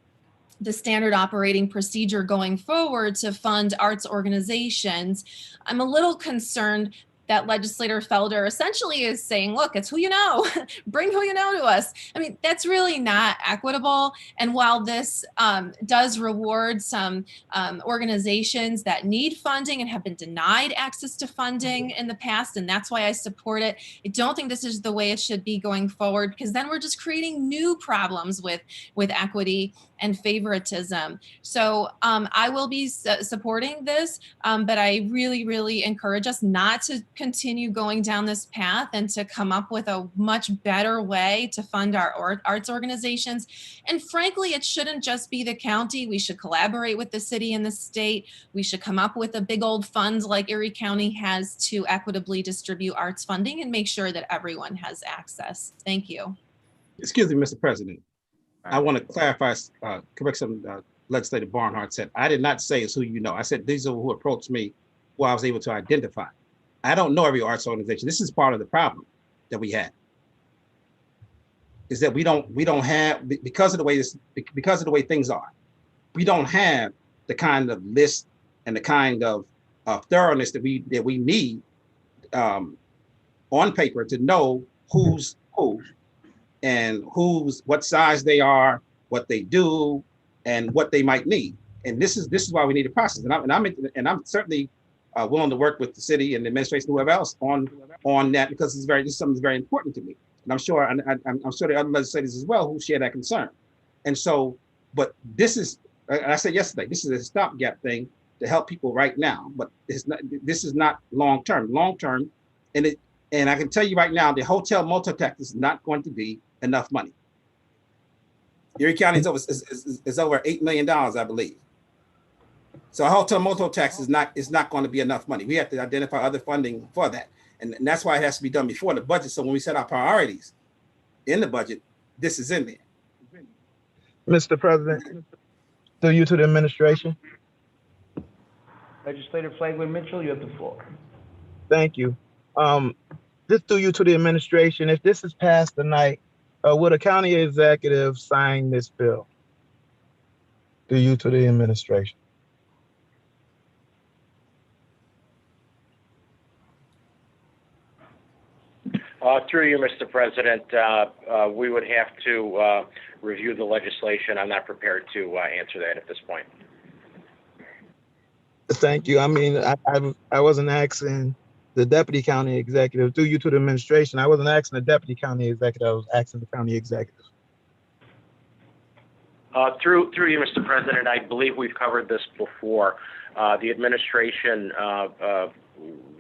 the standard operating procedure going forward to fund arts organizations. I'm a little concerned that Legislator Felder essentially is saying, look, it's who you know, bring who you know to us. I mean, that's really not equitable. And while this does reward some organizations that need funding and have been denied access to funding in the past, and that's why I support it, I don't think this is the way it should be going forward, because then we're just creating new problems with equity and favoritism. So I will be supporting this, but I really, really encourage us not to continue going down this path and to come up with a much better way to fund our arts organizations. And frankly, it shouldn't just be the county. We should collaborate with the city and the state. We should come up with a big old fund like Erie County has to equitably distribute arts funding and make sure that everyone has access. Thank you. Excuse me, Mr. President. I want to clarify, correct some Legislator Barnhart said. I did not say it's who you know. I said these are who approached me, who I was able to identify. I don't know every arts organization. This is part of the problem that we had. Is that we don't have, because of the way things are, we don't have the kind of list and the kind of thoroughness that we need on paper to know who's who and what size they are, what they do, and what they might need. And this is why we need a process. And I'm certainly willing to work with the city and the administration, whoever else, on that, because this is something that's very important to me. And I'm sure the other legislators as well who share that concern. And so, but this is, I said yesterday, this is a stopgap thing to help people right now, but this is not long-term. Long-term, and I can tell you right now, the hotel motel tax is not going to be enough money. Erie County is over $8 million, I believe. So a hotel motel tax is not going to be enough money. We have to identify other funding for that. And that's why it has to be done before the budget. So when we set our priorities in the budget, this is in there. Mr. President, through you to the administration. Legislator Flagler Mitchell, you have the floor. Thank you. Just through you to the administration, if this is passed tonight, would a county executive sign this bill? Through you to the administration. Through you, Mr. President, we would have to review the legislation. I'm not prepared to answer that at this point. Thank you. I mean, I wasn't asking the deputy county executive. Through you to the administration, I wasn't asking the deputy county executive. I was asking the county executive. Through you, Mr. President, I believe we've covered this before. The administration,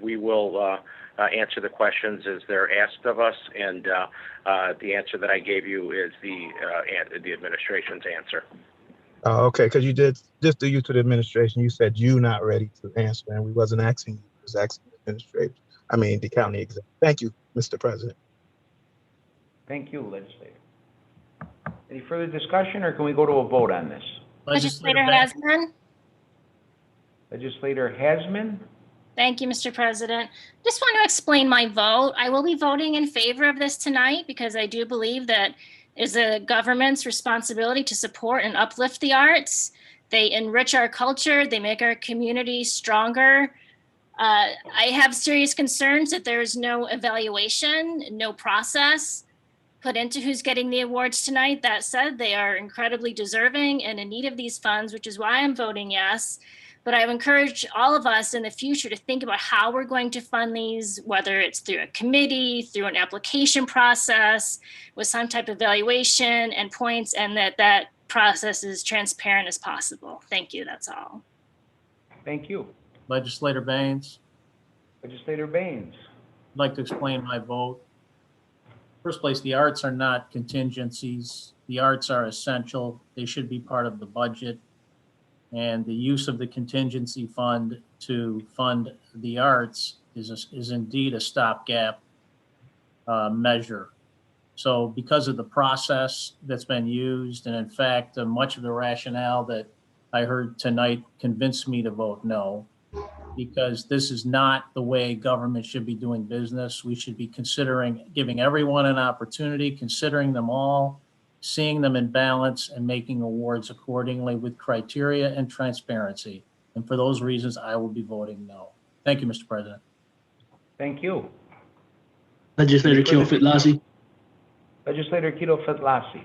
we will answer the questions as they're asked of us, and the answer that I gave you is the administration's answer. Okay, because you did, just through you to the administration, you said you not ready to answer, and we wasn't asking you, we was asking the administrator. I mean, the county executive. Thank you, Mr. President. Thank you, legislator. Any further discussion, or can we go to a vote on this? Legislator Hasman. Legislator Hasman. Thank you, Mr. President. Just want to explain my vote. I will be voting in favor of this tonight because I do believe that it is the government's responsibility to support and uplift the arts. They enrich our culture. They make our community stronger. I have serious concerns that there is no evaluation, no process put into who's getting the awards tonight. That said, they are incredibly deserving and in need of these funds, which is why I'm voting yes. But I would encourage all of us in the future to think about how we're going to fund these, whether it's through a committee, through an application process, with some type of evaluation and points, and that process is transparent as possible. Thank you, that's all. Thank you. Legislator Baines. Legislator Baines. I'd like to explain my vote. First place, the arts are not contingencies. The arts are essential. They should be part of the budget. And the use of the contingency fund to fund the arts is indeed a stopgap measure. So because of the process that's been used, and in fact, much of the rationale that I heard tonight convinced me to vote no, because this is not the way government should be doing business. We should be considering giving everyone an opportunity, considering them all, seeing them in balance, and making awards accordingly with criteria and transparency. And for those reasons, I will be voting no. Thank you, Mr. President. Thank you. Legislator Kito Fitlassi. Legislator Kito Fitlassi.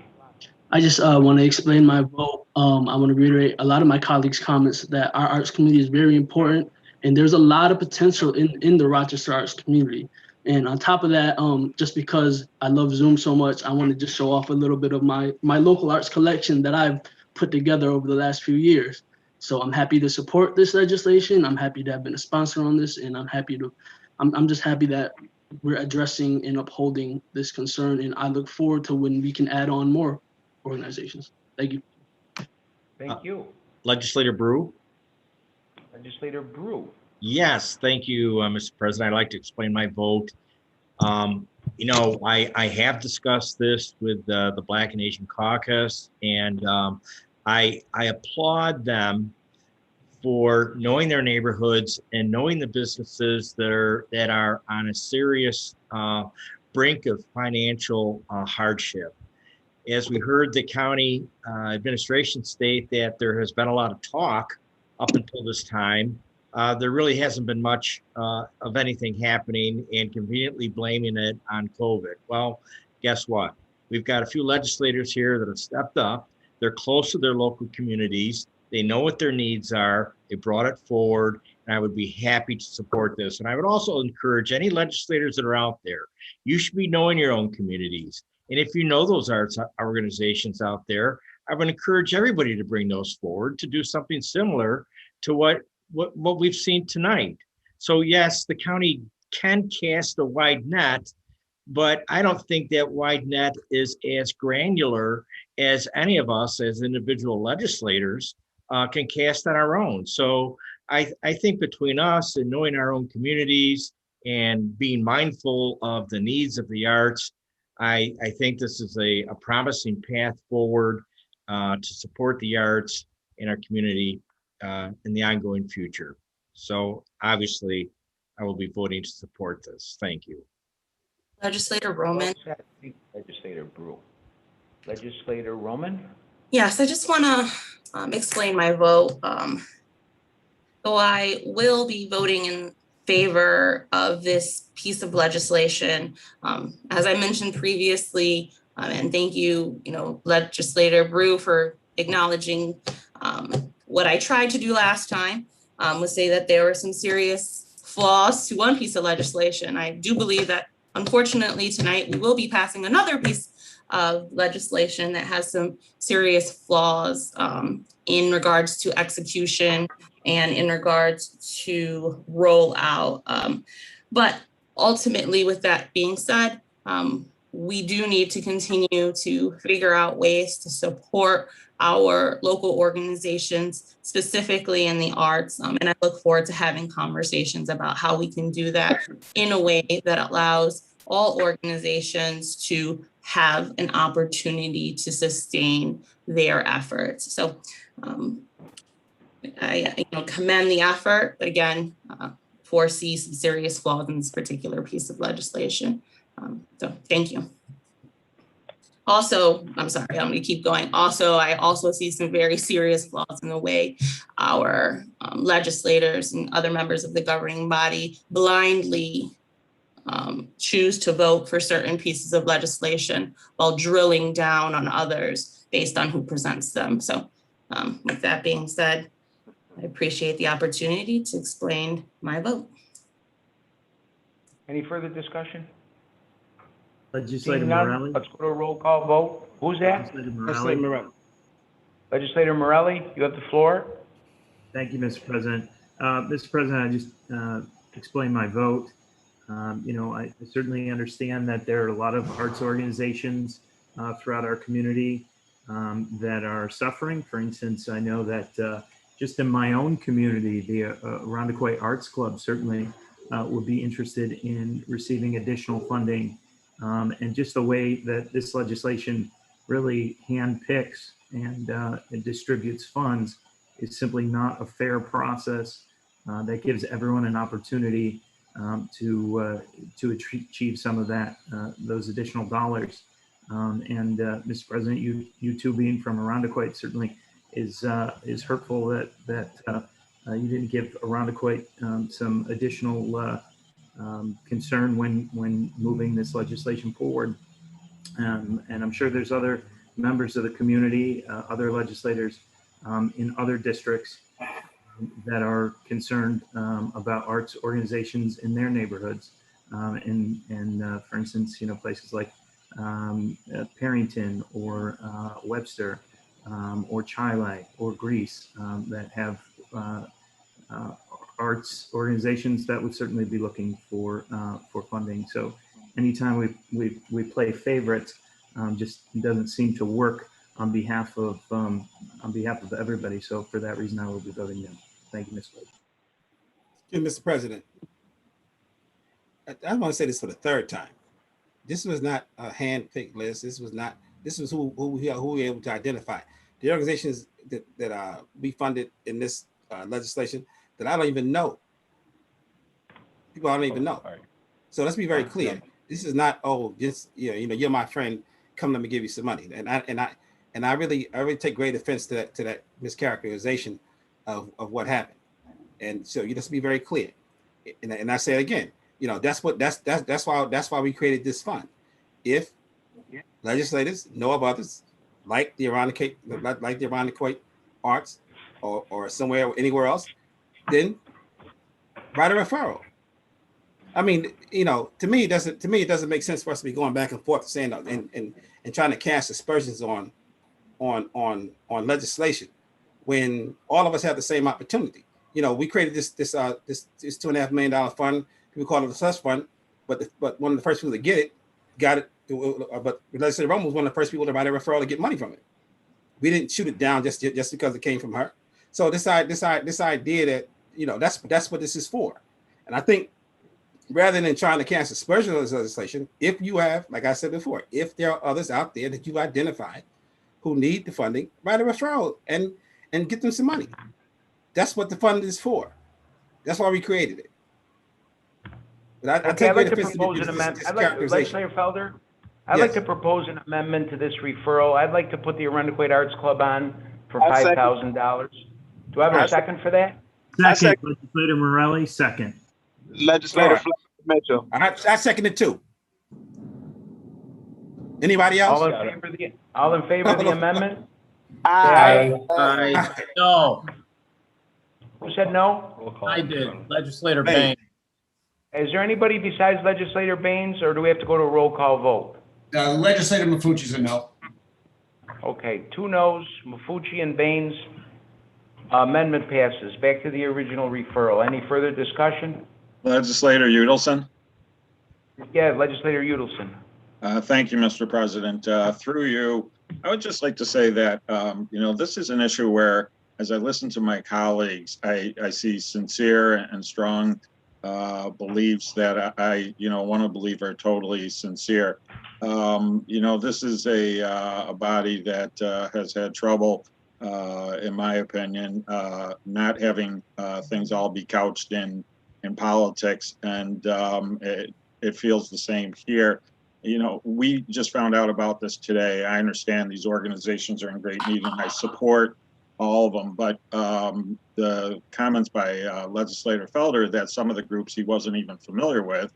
I just want to explain my vote. I want to reiterate a lot of my colleagues' comments that our arts community is very important, and there's a lot of potential in the Rochester arts community. And on top of that, just because I love Zoom so much, I want to just show off a little bit of my local arts collection that I've put together over the last few years. So I'm happy to support this legislation. I'm happy to have been a sponsor on this, and I'm just happy that we're addressing and upholding this concern. And I look forward to when we can add on more organizations. Thank you. Thank you. Legislator Brew. Legislator Brew. Yes, thank you, Mr. President. I'd like to explain my vote. You know, I have discussed this with the Black and Asian Caucus, and I applaud them for knowing their neighborhoods and knowing the businesses that are on a serious brink of financial hardship. As we heard the county administration state that there has been a lot of talk up until this time, there really hasn't been much of anything happening, and conveniently blaming it on COVID. Well, guess what? We've got a few legislators here that have stepped up. They're close to their local communities. They know what their needs are. They brought it forward, and I would be happy to support this. And I would also encourage any legislators that are out there, you should be knowing your own communities. And if you know those arts organizations out there, I would encourage everybody to bring those forward to do something similar to what we've seen tonight. So yes, the county can cast a wide net, but I don't think that wide net is as granular as any of us as individual legislators can cast on our own. So I think between us and knowing our own communities and being mindful of the needs of the arts, I think this is a promising path forward to support the arts in our community in the ongoing future. So obviously, I will be voting to support this. Thank you. Legislator Roman. Legislator Brew. Legislator Roman? Yes, I just want to explain my vote. So I will be voting in favor of this piece of legislation. As I mentioned previously, and thank you, Legislator Brew, for acknowledging what I tried to do last time, was say that there were some serious flaws to one piece of legislation. I do believe that, unfortunately, tonight we will be passing another piece of legislation that has some serious flaws in regards to execution and in regards to rollout. But ultimately, with that being said, we do need to continue to figure out ways to support our local organizations, specifically in the arts. And I look forward to having conversations about how we can do that in a way that allows all organizations to have an opportunity to sustain their efforts. So I commend the effort, but again, foresee some serious flaws in this particular piece of legislation. So thank you. Also, I'm sorry, I'm going to keep going. Also, I also see some very serious flaws in the way our legislators and other members of the governing body blindly choose to vote for certain pieces of legislation while drilling down on others based on who presents them. So with that being said, I appreciate the opportunity to explain my vote. Any further discussion? Legislator Seeing none, Morelli. let's go to a roll call vote. Who's that? Legislator Morelli. Legislator Morelli, you have the floor. Thank you, Mr. President. Mr. President, I just explained my vote. I certainly understand that there are a lot of arts organizations throughout our community that are suffering. For instance, I know that just in my own community, the Irondequoit Arts Club certainly would be interested in receiving additional funding. And just the way that this legislation really handpicks and distributes funds is simply not a fair process that gives everyone an opportunity to achieve some of that, those additional dollars. Mr. President, you two being from Irondequoit certainly is hurtful that you didn't give Irondequoit some additional concern when moving this legislation forward. And I'm sure there's other members of the community, other legislators in other districts that are concerned about arts organizations in their neighborhoods. And for instance, places like Parrington or Webster or Chile or Greece that have arts organizations that would certainly be looking for funding. So anytime we play favorites, just doesn't seem to work on behalf of everybody. So for that reason, I will be voting no. Thank you, Mr. President. Mr. President, I want to say this for the third time. This was not a hand-picked list. This was who we were able to identify. the organizations that we funded in this legislation that I don't even know. People I don't even know. So let's be very clear. This is not, oh, just you're my friend, come let me give you some money. And I really take great offense to that mischaracterization of what happened. And so you just be very clear. And I say it again, that's why we created this fund. If legislators know of others like the Ironic Arts or somewhere or anywhere else, then write a referral. I mean, to me, it doesn't make sense for us to be going back and forth saying and trying to cast aspersions on legislation when all of us have the same opportunity. We created this $2.5 million fund. People call it a slush fund, but one of the first people to get it got it. But Legislator Rome was one of the first people to write a referral to get money from it. We didn't shoot it down just because it came from her. So this idea that that's what this is for, and I think rather than trying to cast aspersions on this legislation, if you have, like I said before, if there are others out there that you've identified who need the funding, write a referral and get them some money. That's what the fund is for. That's why we created it. But I'd like to propose an amendment. Legislator Felder, I'd like to propose an amendment to this referral. I'd like to put the Arundequoit Arts Club on for $5,000. Do I have a second for that? Second, Legislator Morelli, second. Legislator Mitchell. I second it too. Anybody else? All in favor of the amendment? Aye. Aye. No. Who said no? I did. Legislator Bain. Is there anybody besides Legislator Baines, or do we have to go to a roll call vote? Legislator Mafucci's a no. Okay, 2 noes, Mafucci and Baines. Amendment passes. Back to the original referral. Any further discussion? Legislator Udelson. Yeah, Legislator Udelson. Thank you, Mr. President. Through you, I would just like to say that, this is an issue where, as I listen to my colleagues, I see sincere and strong beliefs that I want to believe are totally sincere. This is a body that has had trouble, in my opinion, not having things all be couched in politics, and it feels the same here. We just found out about this today. I understand these organizations are in great need, and I support all of them, but the comments by Legislator Felder that some of the groups he wasn't even familiar with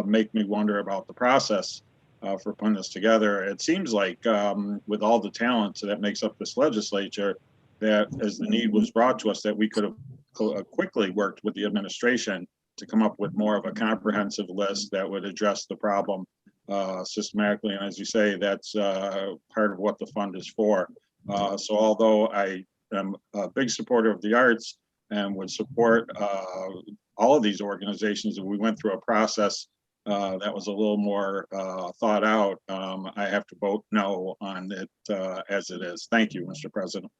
make me wonder about the process for putting this together. It seems like with all the talent that makes up this legislature, that as the need was brought to us, that we could have quickly worked with the administration to come up with more of a comprehensive list that would address the problem systematically. And as you say, that's part of what the fund is for. So although I am a big supporter of the arts and would support all of these organizations, and we went through a process that was a little more thought out, I have to vote no on it as it is. Thank you, Mr. President.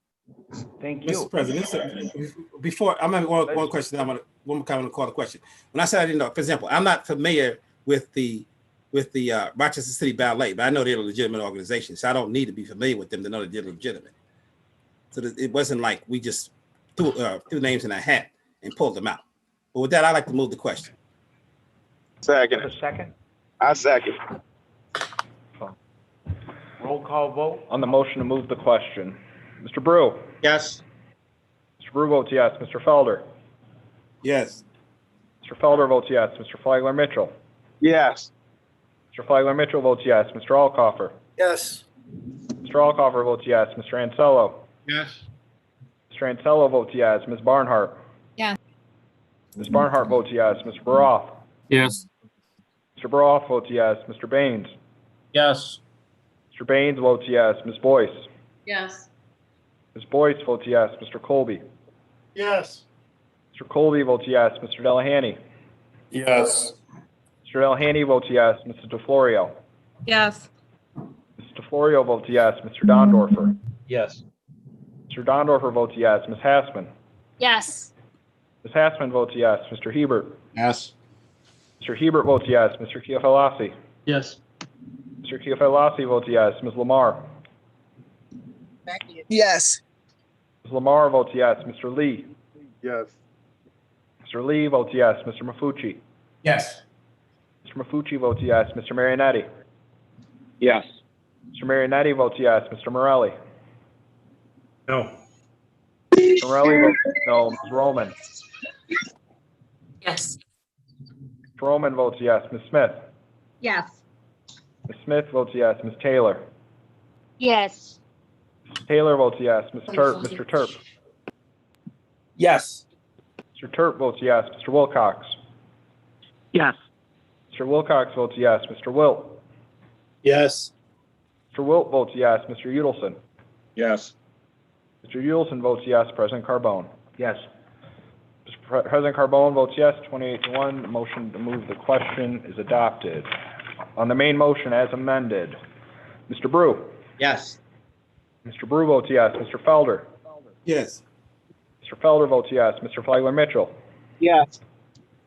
Thank you. Mr. President, before I'm having one question, one more comment to call the question. When I said I didn't know, for example, I'm not familiar with the Rochester City Ballet, but I know they're a legitimate organization, so I don't need to be familiar with them to know that they're legitimate. So it wasn't like we just threw names in a hat and pulled them out. But with that, I'd like to move the question. Second. A second? I second. Roll call vote. On the motion to move the question, Mr. Brew. Yes. Mr. Brew votes yes. Mr. Felder. Yes. Mr. Felder votes yes. Mr. Flagler Mitchell. Yes. Mr. Flagler Mitchell votes yes. Mr. Alcoffer. Yes. Mr. Alcoffer votes yes. Mr. Ansello. Yes. Mr. Ansello votes yes. Ms. Barnhart. Yes. Ms. Barnhart votes yes. Mr. Baroff. Yes. Mr. Baroff votes yes. Mr. Baines. Yes. Mr. Baines votes yes. Ms. Boyce. Yes. Ms. Boyce votes yes. Mr. Colby. Yes. Mr. Colby votes yes. Mr. Delahanty. Yes. Mr. Delahanty votes yes. Mrs. DeFlorio. Yes. Mrs. DeFlorio votes yes. Mr. Dondorfer. Yes. Mr. Dondorfer votes yes. Ms. Hassman. Yes. Ms. Hassman votes yes. Mr. Hebert. Yes. Mr. Hebert votes yes. Mr. Chiafalasi. Yes. Mr. Chiafalasi votes yes. Ms. Lamar. Yes. Ms. Lamar votes yes. Mr. Lee? Yes. Mr. Lee votes yes. Mr. Mafucci? Yes. Mr. Mafucci votes yes. Mr. Marionetti? Yes. Mr. Marionetti votes yes. Mr. Morelli? No. Mr. Morelli votes no. Ms. Roman? Yes. Mr. Roman votes yes. Ms. Smith? Yes. Ms. Smith votes yes. Ms. Taylor? Yes. Ms. Taylor votes yes. Mr. Turp? Yes. Mr. Turp votes yes. Mr. Wilcox? Yes. Mr. Wilcox votes yes. Mr. Wilt? Yes. Mr. Wilt votes yes. Mr. Udelson? Yes. Mr. Udelson votes yes. President Carbone? Yes. President Carbone votes yes, 28-1. The motion to move the question is adopted. On the main motion as amended, Mr. Brew? Yes. Mr. Brew votes yes. Mr. Felder? Yes. Mr. Felder votes yes. Mr. Flagler Mitchell? Yes.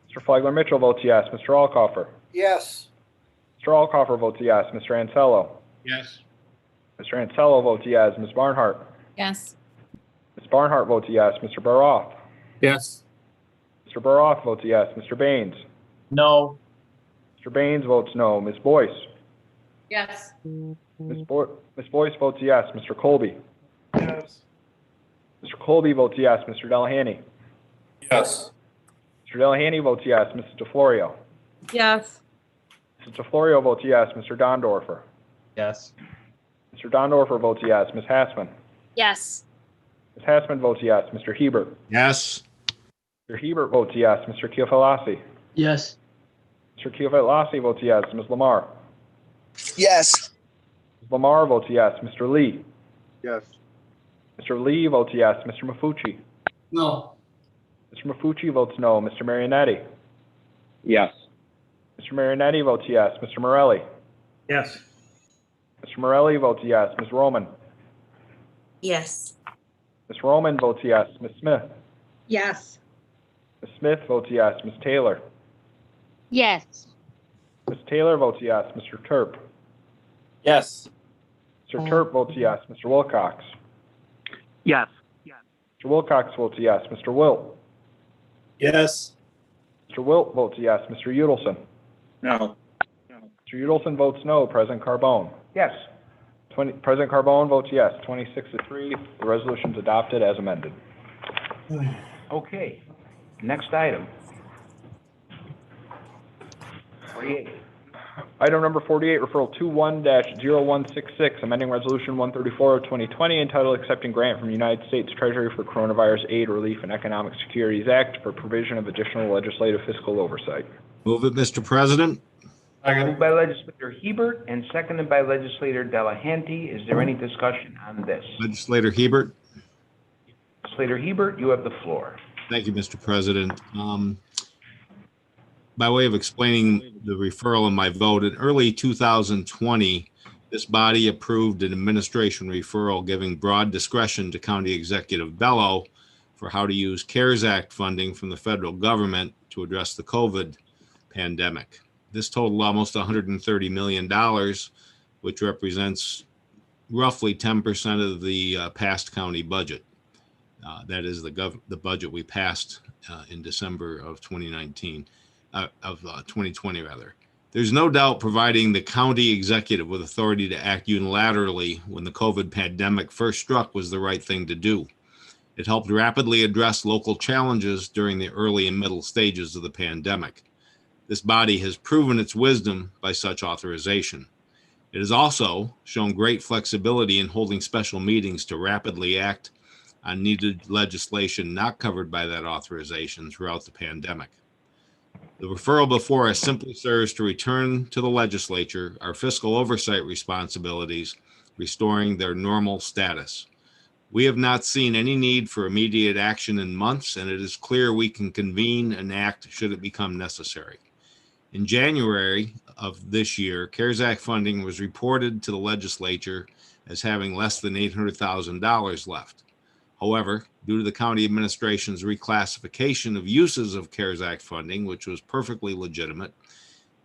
Mr. Flagler Mitchell votes yes. Mr. Alcoffer? Yes. Mr. Alcoffer votes yes. Mr. Ansello? Yes. Mr. Ansello votes yes. Ms. Barnhart? Yes. Ms. Barnhart votes yes. Mr. Baroff? Yes. Mr. Baroff votes yes. Mr. Baines? No. Mr. Baines votes no. Ms. Boyce? Yes. Ms. Boyce votes yes. Mr. Colby? Yes. Mr. Colby votes yes. Mr. Delahanty? Yes. Mr. Delahanty votes yes. Mrs. DeFlorio? Yes. Mrs. DeFlorio votes yes. Mr. Dondorfer? Yes. Mr. Dondorfer votes yes. Ms. Hassman? Yes. Ms. Hassman votes yes. Mr. Hebert? Yes. Mr. Hebert votes yes. Mr. Kiofelasi? Yes. Mr. Kiofelasi votes yes. Ms. Lamar? Yes. Ms. Lamar votes yes. Mr. Lee? Yes. Mr. Lee votes yes. Mr. Mafucci? No. Mr. Mafucci votes no. Mr. Marionetti? Yes. Mr. Marionetti votes yes. Mr. Morelli? Yes. Mr. Morelli votes yes. Ms. Roman? Yes. Ms. Roman votes yes. Ms. Smith? Yes. Ms. Smith votes yes. Ms. Taylor? Yes. Ms. Taylor votes yes. Mr. Turp? Yes. Mr. Turp votes yes. Mr. Wilcox? Yes. Mr. Wilcox votes yes. Mr. Wilt? Yes. Mr. Wilt votes yes. Mr. Udelson? No. Mr. Udelson votes no. President Carbone? Yes. President Carbone votes yes, 26-3. The resolution is adopted as amended. Okay. Next item. 48. Item number 48, referral 21-0166, amending resolution 134 of 2020 entitled accepting grant from United States Treasury for Coronavirus Aid, Relief, and Economic Securities Act for provision of additional legislative fiscal oversight. Move it, Mr. President. Moved by legislator Hebert and seconded by legislator Delahanty. Is there any discussion on this? Legislator Hebert. Legislator Hebert, you have the floor. Thank you, Mr. President. By way of explaining the referral and my vote, in early 2020, this body approved an administration referral giving broad discretion to County Executive Bello for how to use CARES Act funding from the federal government to address the COVID pandemic. This totaled almost $130 million, which represents roughly 10% of the past county budget. That is the budget we passed in December of 2019. Of 2020 rather. There's no doubt providing the county executive with authority to act unilaterally when the COVID pandemic first struck was the right thing to do. It helped rapidly address local challenges during the early and middle stages of the pandemic. This body has proven its wisdom by such authorization. It has also shown great flexibility in holding special meetings to rapidly act on needed legislation not covered by that authorization throughout the pandemic. The referral before us simply serves to return to the legislature our fiscal oversight responsibilities, restoring their normal status. We have not seen any need for immediate action in months, and it is clear we can convene and act should it become necessary. In January of this year, CARES Act funding was reported to the legislature as having less than $800,000 left. However, due to the county administration's reclassification of uses of CARES Act funding, which was perfectly legitimate,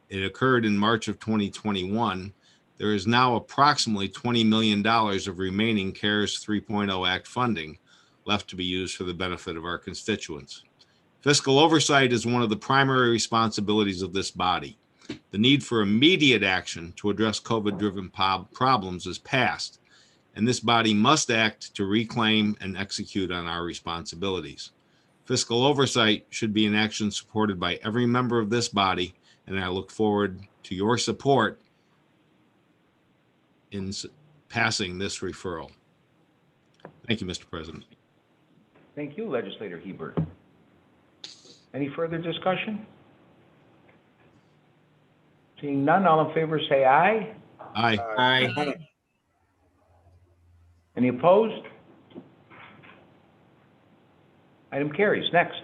it occurred in March of 2021, there is now approximately $20 million of remaining CARES 3.0 Act funding left to be used for the benefit of our constituents. Fiscal oversight is one of the primary responsibilities of this body. The need for immediate action to address COVID-driven problems is past, and this body must act to reclaim and execute on our responsibilities. Fiscal oversight should be an action supported by every member of this body, and I look forward to your support in passing this referral. Thank you, Mr. President. Thank you, Legislator Hebert. Any further discussion? Seeing none, all in favor say aye. Aye. Aye. Any opposed? Item carries. Next.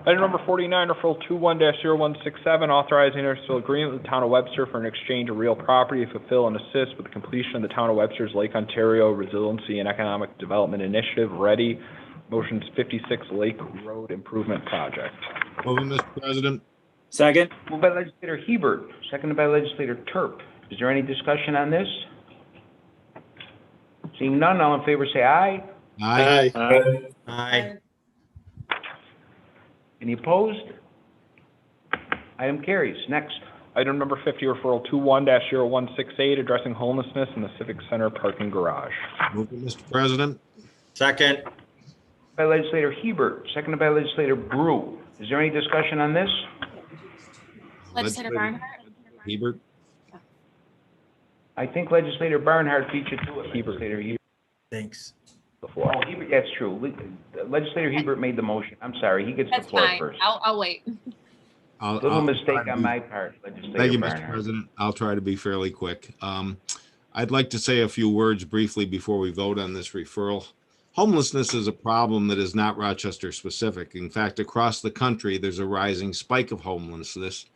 Item number 49, referral 21-0167, authorizing intermunicipal agreement with the town of Webster for an exchange of real property to fulfill and assist with the completion of the town of Webster's Lake Ontario Resiliency and Economic Development Initiative, READY, Motion's 56 Lake Road Improvement Project. Move it, Mr. President. Second. Moved by Legislator Hebert, seconded by Legislator Turp. Is there any discussion on this? Seeing none, all in favor say aye. Aye. Aye. Aye. Any opposed? Item carries. Next. Item number 50, referral 21-0168, addressing homelessness in the Civic Center parking garage. Move it, Mr. President. Second. By Legislator Hebert, seconded by Legislator Brew. Is there any discussion on this? Legislator Barnhart. Hebert. I think Legislator Barnhart beat you to it. Legislator Hebert. Thanks. Oh, Hebert, that's true. Legislator Hebert made the motion. I'm sorry, he gets the That's floor fine. first. I'll wait. Little mistake on my part, Legislator Thank you, Mr. Barnhart. President. I'll try to be fairly quick. I'd like to say a few words briefly before we vote on this referral. Homelessness is a problem that is not Rochester specific. In fact, across the country, there's a rising spike of homelessness,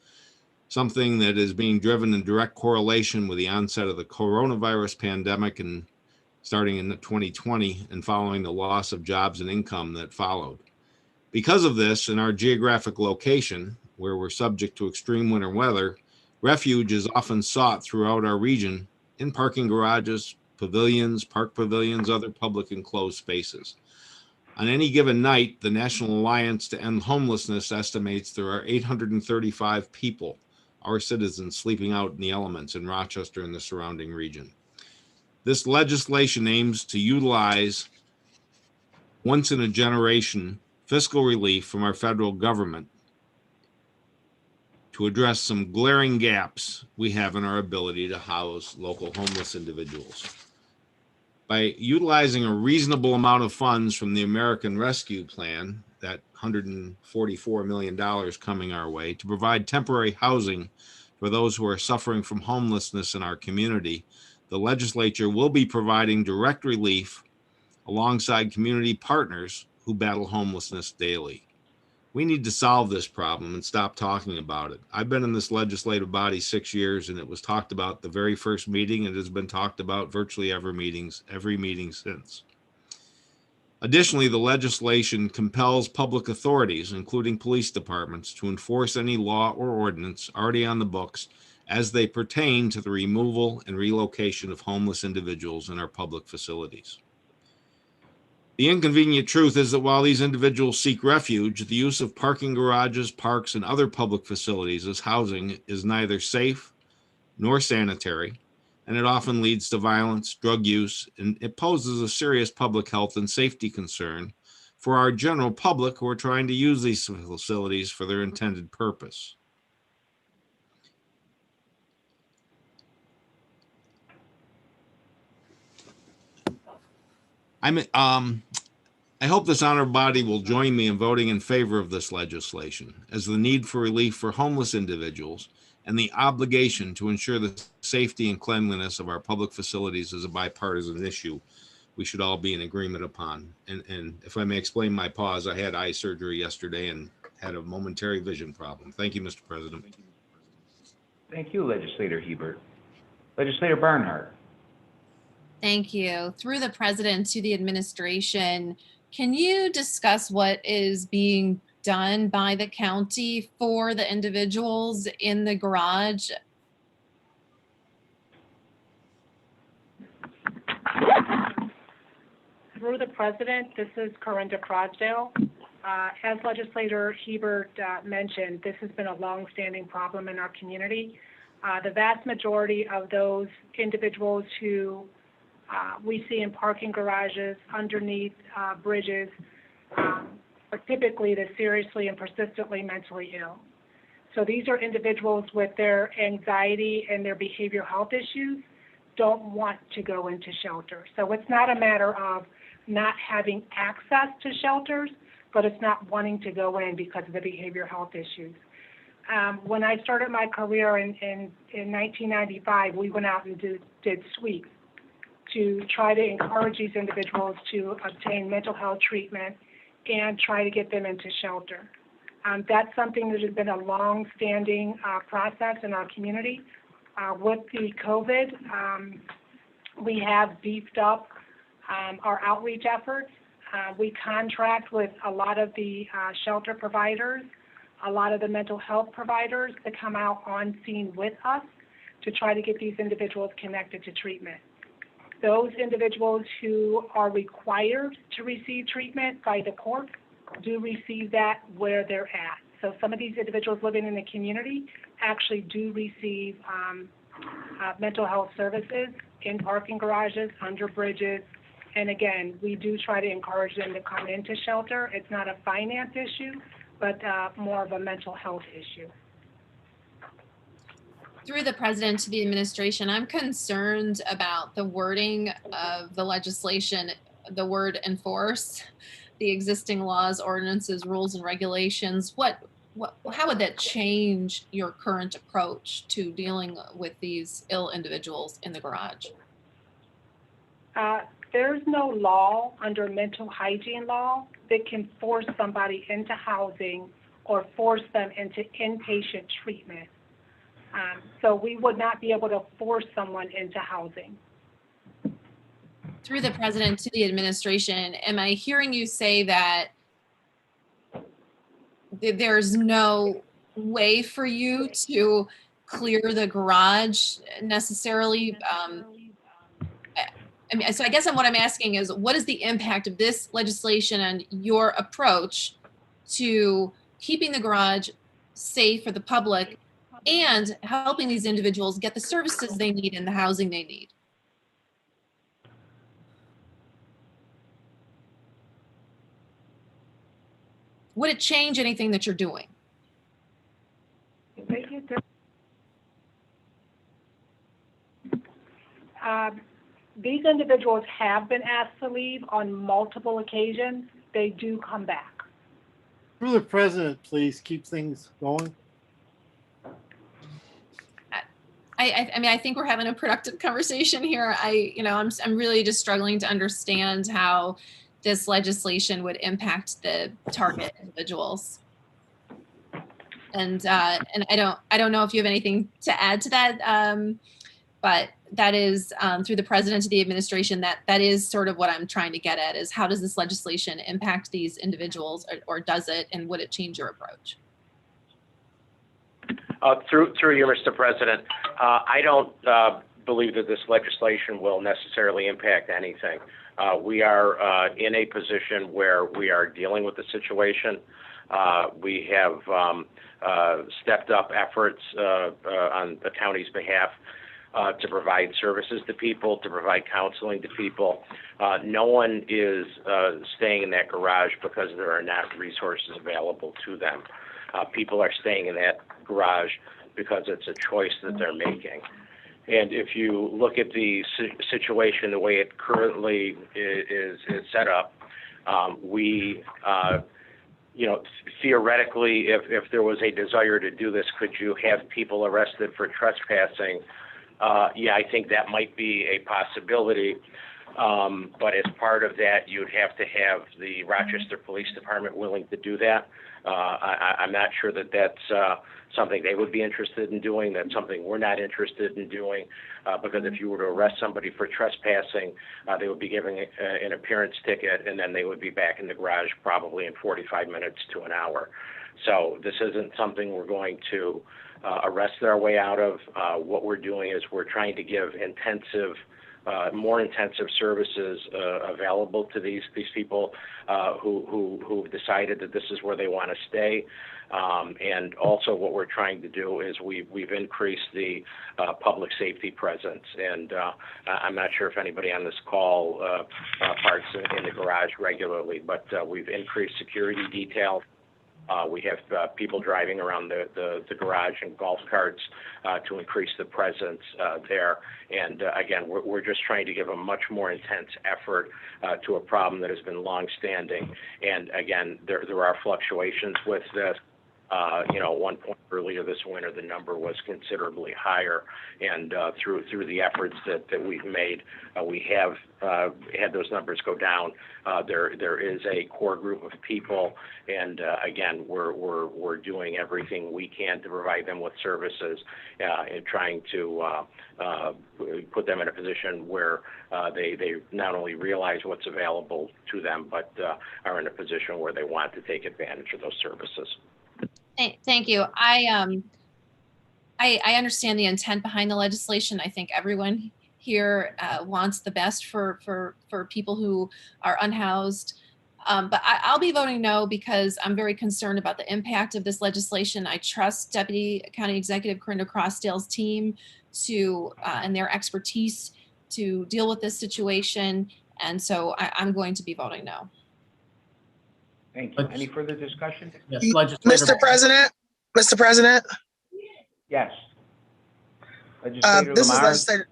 something that is being driven in direct correlation with the onset of the coronavirus pandemic and starting in 2020 and following the loss of jobs and income that followed. Because of this, in our geographic location, where we're subject to extreme winter weather, refuge is often sought throughout our region in parking garages, pavilions, park pavilions, other public enclosed spaces. On any given night, the National Alliance to End Homelessness estimates there are 835 people, our citizens, sleeping out in the elements in Rochester and the surrounding region. This legislation aims to utilize once in a generation fiscal relief from our federal government to address some glaring gaps we have in our ability to house local homeless individuals. By utilizing a reasonable amount of funds from the American Rescue Plan, that $144 million coming our way, to provide temporary housing for those who are suffering from homelessness in our community, the legislature will be providing direct relief alongside community partners who battle homelessness daily. We need to solve this problem and stop talking about it. I've been in this legislative body 6 years, and it was talked about the very first meeting. It has been talked about virtually every meeting since. Additionally, the legislation compels public authorities, including police departments, to enforce any law or ordinance already on the books as they pertain to the removal and relocation of homeless individuals in our public facilities. The inconvenient truth is that while these individuals seek refuge, the use of parking garages, parks, and other public facilities as housing is neither safe nor sanitary, and it often leads to violence, drug use, and it poses a serious public health and safety concern for our general public who are trying to use these facilities for their intended purpose. I hope this honorable body will join me in voting in favor of this legislation, as the need for relief for homeless individuals and the obligation to ensure the safety and cleanliness of our public facilities is a bipartisan issue we should all be in agreement upon. And if I may explain my pause, I had eye surgery yesterday and had a momentary vision problem. Thank you, Mr. President. Thank you, Legislator Hebert. Legislator Barnhart. Thank you. Through the president to the administration, can you discuss what is being done by the county for the individuals in the garage? Through the president, this is Corinda Crosdale. As Legislator Hebert mentioned, this has been a long-standing problem in our community. The vast majority of those individuals who we see in parking garages, underneath bridges, are typically the seriously and persistently mentally ill. So these are individuals with their anxiety and their behavioral health issues don't want to go into shelter. So it's not a matter of not having access to shelters, but it's not wanting to go in because of the behavioral health issues. When I started my career in 1995, we went out and did sweeps to try to encourage these individuals to obtain mental health treatment and try to get them into shelter. That's something that has been a long-standing process in our community. With the COVID, we have beefed up our outreach efforts. We contract with a lot of the shelter providers, a lot of the mental health providers to come out on scene with us to try to get these individuals connected to treatment. Those individuals who are required to receive treatment by the court do receive that where they're at. So some of these individuals living in the community actually do receive mental health services in parking garages, under bridges. And again, we do try to encourage them to come into shelter. It's not a finance issue, but more of a mental health issue. Through the president to the administration, I'm concerned about the wording of the legislation, the word enforce, the existing laws, ordinances, rules, and regulations. How would that change your current approach to dealing with these ill individuals in the garage? There's no law under mental hygiene law that can force somebody into housing or force them into inpatient treatment. So we would not be able to force someone into housing. Through the president to the administration, am I hearing you say that there's no way for you to clear the garage necessarily? I mean, so I guess what I'm asking is, what is the impact of this legislation and your approach to keeping the garage safe for the public and helping these individuals get the services they need and the housing they need? Would it change anything that you're doing? These individuals have been asked to leave on multiple occasions. They do come back. Through the president, please keep things going. I mean, I think we're having a productive conversation here. I'm really just struggling to understand how this legislation would impact the target individuals. And I don't know if you have anything to add to that, but that is through the president to the administration, that is sort of what I'm trying to get at, is how does this legislation impact these individuals, or does it, and would it change your approach? Through you, Mr. President, I don't believe that this legislation will necessarily impact anything. We are in a position where we are dealing with the situation. We have stepped up efforts on the county's behalf to provide services to people, to provide counseling to people. No one is staying in that garage because there are not resources available to them. People are staying in that garage because it's a choice that they're making. And if you look at the situation, the way it currently is set up, theoretically, if there was a desire to do this, could you have people arrested for trespassing? Yeah, I think that might be a possibility. But as part of that, you'd have to have the Rochester Police Department willing to do that. I'm not sure that that's something they would be interested in doing. That's something we're not interested in doing, because if you were to arrest somebody for trespassing, they would be giving an appearance ticket, and then they would be back in the garage probably in 45 minutes to an hour. So this isn't something we're going to arrest our way out of. What we're doing is we're trying to give more intensive services available to these people who've decided that this is where they want to stay. And also what we're trying to do is we've increased the public safety presence. And I'm not sure if anybody on this call parks in the garage regularly, but we've increased security detail. We have people driving around the garage and golf carts to increase the presence there. And again, we're just trying to give a much more intense effort to a problem that has been longstanding. And again, there are fluctuations with this. At one point earlier this winter, the number was considerably higher, and through the efforts that we've made, we have had those numbers go down. There is a core group of people, and again, we're doing everything we can to provide them with services and trying to put them in a position where they not only realize what's available to them, but are in a position where they want to take advantage of those services. Thank you. I understand the intent behind the legislation. I think everyone here wants the best for people who are unhoused. But I'll be voting no because I'm very concerned about the impact of this legislation. I trust Deputy County Executive Corinda Crossdale's team and their expertise to deal with this situation. And so I'm going to be voting no. Thank you. Any further discussion? Yes, Mr. President, Yes. Legislator this is Lamar? legislator.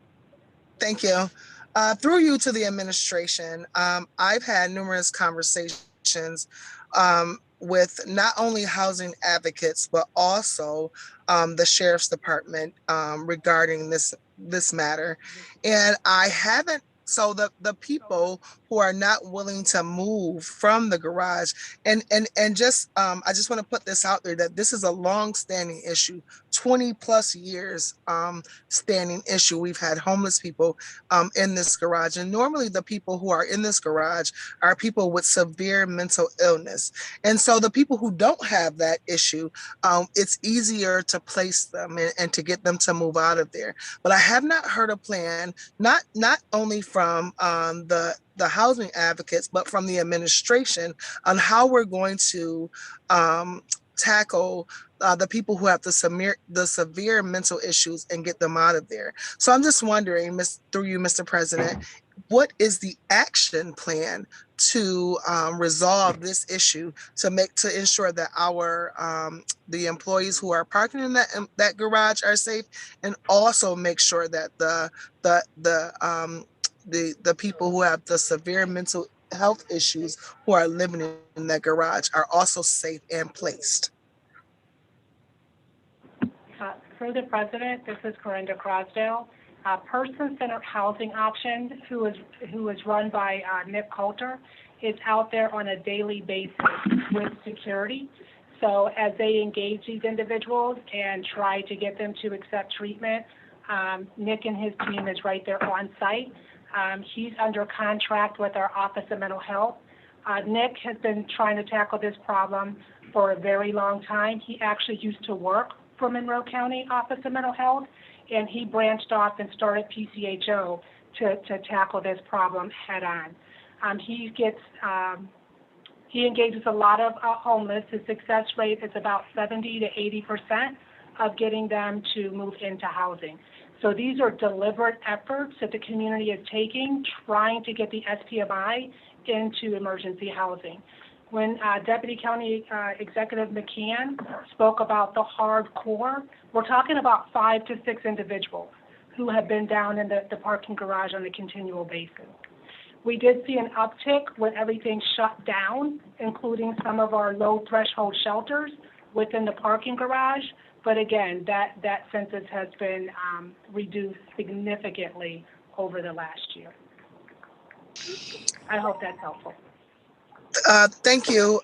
Thank you. Through you to the administration, I've had numerous conversations with not only housing advocates, but also the Sheriff's Department regarding this matter. And I haven't, so the people who are not willing to move from the garage, and just I just want to put this out there that this is a long-standing issue, 20 plus years standing issue. We've had homeless people in this garage, and normally the people who are in this garage are people with severe mental illness. And so the people who don't have that issue, it's easier to place them and to get them to move out of there. But I have not heard a plan, not only from the housing advocates, but from the administration on how we're going to tackle the people who have the severe mental issues and get them out of there. So I'm just wondering, through you, Mr. President, what is the action plan to resolve this issue to ensure that the employees who are parking in that garage are safe, and also make sure that the people who have the severe mental health issues who are living in that garage are also safe and placed? Through the President, this is Corinda Crosdale. Person-centered housing option, who is run by Nick Coulter, is out there on a daily basis with security. So as they engage these individuals and try to get them to accept treatment, Nick and his team is right there on site. He's under contract with our Office of Mental Health. Nick has been trying to tackle this problem for a very long time. He actually used to work for Monroe County Office of Mental Health, and he branched off and started PCHO to tackle this problem head on. He engages a lot of homeless. His success rate is about 70 to 80% of getting them to move into housing. So these are deliberate efforts that the community is taking, trying to get the SPMI into emergency housing. When Deputy County Executive McCann spoke about the hardcore, we're talking about 5 to 6 individuals who have been down in the parking garage on a continual basis. We did see an uptick when everything shut down, including some of our low threshold shelters within the parking garage. But again, that census has been reduced significantly over the last year. I hope that's helpful. Thank you,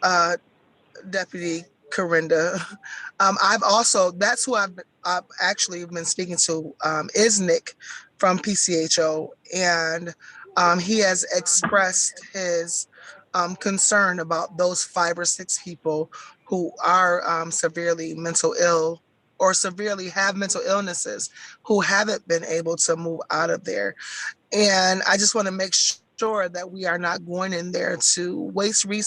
Deputy Corinda. That's who I've actually been speaking to, is Nick from PCHO, and he has expressed his concerned about those 5 or 6 people who are severely mental ill or severely have mental illnesses who haven't been able to move out of there. And I just want to make sure that we are not going in there to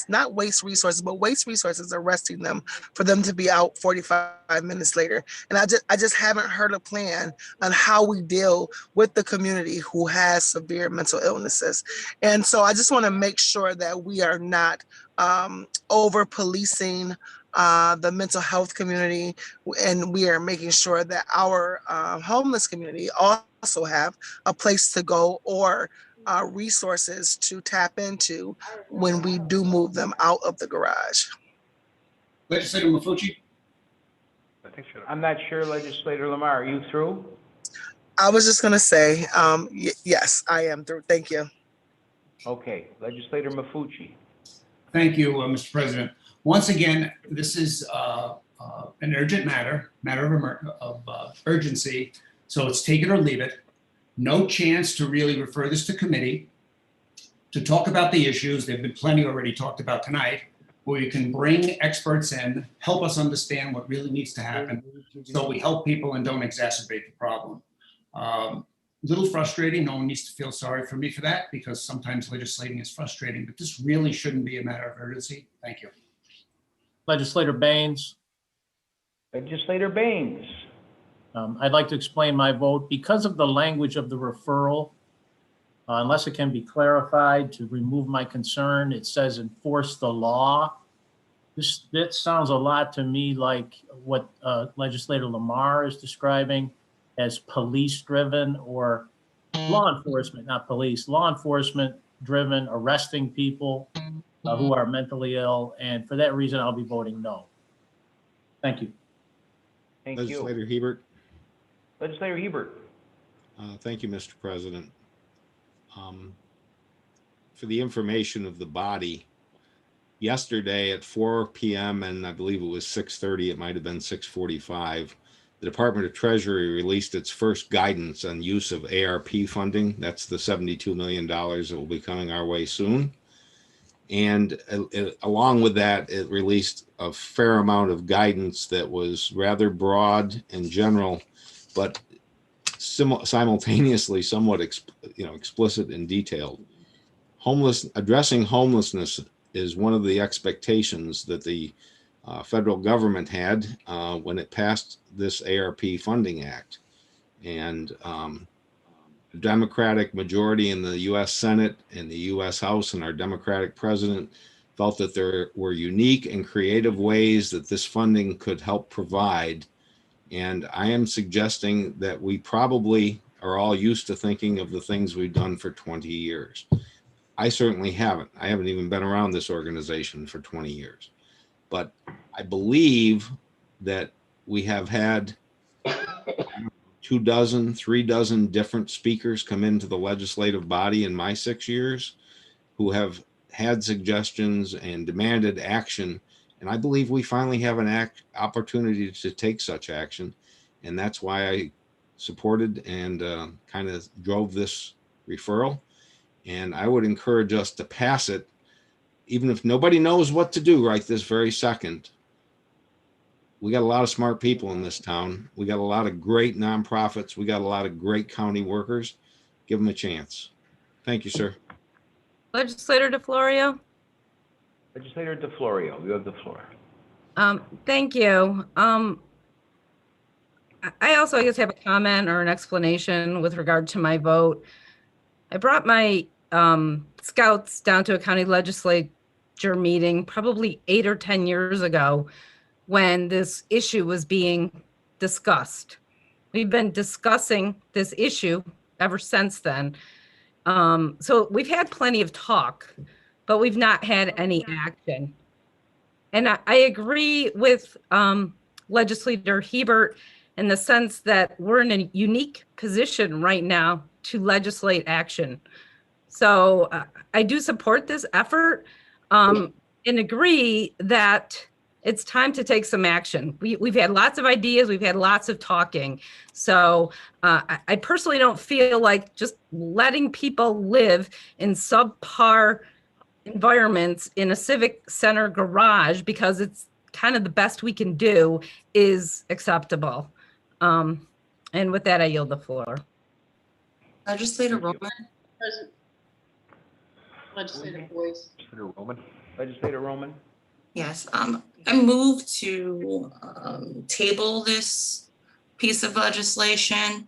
not waste resources, but waste resources arresting them for them to be out 45 minutes later. And I just haven't heard a plan on how we deal with the community who has severe mental illnesses. And so I just want to make sure that we are not over policing the mental health community, and we are making sure that our homeless community also have a place to go or resources to tap into when we do move them out of the garage. Legislator Mafucci? I'm not sure, Legislator Lamar, are you through? I was just going to say, yes, I am through. Thank you. Okay, Legislator Mafucci. Thank you, Mr. President. Once again, this is an urgent matter of urgency. So it's take it or leave it. No chance to really refer this to committee to talk about the issues. There've been plenty already talked about tonight, where you can bring experts in, help us understand what really needs to happen, so we help people and don't exacerbate the problem. A little frustrating. No one needs to feel sorry for me for that, because sometimes legislating is frustrating, but this really shouldn't be a matter of urgency. Thank you. Legislator Baines. Legislator Baines. I'd like to explain my vote. Because of the language of the referral, unless it can be clarified to remove my concern, it says enforce the law. That sounds a lot to me like what Legislator Lamar is describing as police-driven or law enforcement, not police, law enforcement-driven, arresting people who are mentally ill. And for that reason, I'll be voting no. Thank you. Thank Legislator you. Hebert. Legislator Hebert. Thank you, Mr. President. For the information of the body, yesterday at 4 p.m. and I believe it was 6:30, it might have been 6:45, the Department of Treasury released its first guidance on use of ARP funding. That's the $72 million that will be coming our way soon. And along with that, it released a fair amount of guidance that was rather broad and general, but simultaneously somewhat explicit and detailed. Addressing homelessness is one of the expectations that the federal government had when it passed this ARP Funding Act. And the Democratic majority in the U.S. Senate and the U.S. House and our Democratic president felt that there were unique and creative ways that this funding could help provide. And I am suggesting that we probably are all used to thinking of the things we've done for 20 years. I certainly haven't. I haven't even been around this organization for 20 years. But I believe that we have had 2 dozen, 3 dozen different speakers come into the legislative body in my 6 years who have had suggestions and demanded action. And I believe we finally have an opportunity to take such action. And that's why I supported and kind of drove this referral. And I would encourage us to pass it, even if nobody knows what to do right this very second. We got a lot of smart people in this town. We got a lot of great nonprofits. We got a lot of great county workers. Give them a chance. Thank you, sir. Legislator DeFlorio. Legislator DeFlorio, you have the floor. Thank you. I also, I guess, have a comment or an explanation with regard to my vote. I brought my scouts down to a county legislature meeting probably 8 or 10 years ago when this issue was being discussed. We've been discussing this issue ever since then. So we've had plenty of talk, but we've not had any action. And I agree with Legislator Hebert in the sense that we're in a unique position right now to legislate action. So I do support this effort and agree that it's time to take some action. We've had lots of ideas. We've had lots of talking. So I personally don't feel like just letting people live in subpar environments in a civic center garage, because it's kind of the best we can do, is acceptable. And with that, I yield the floor. Legislator Roman? Legislator Boyce. Legislator Roman? Legislator Roman? Yes, I move to table this piece of legislation.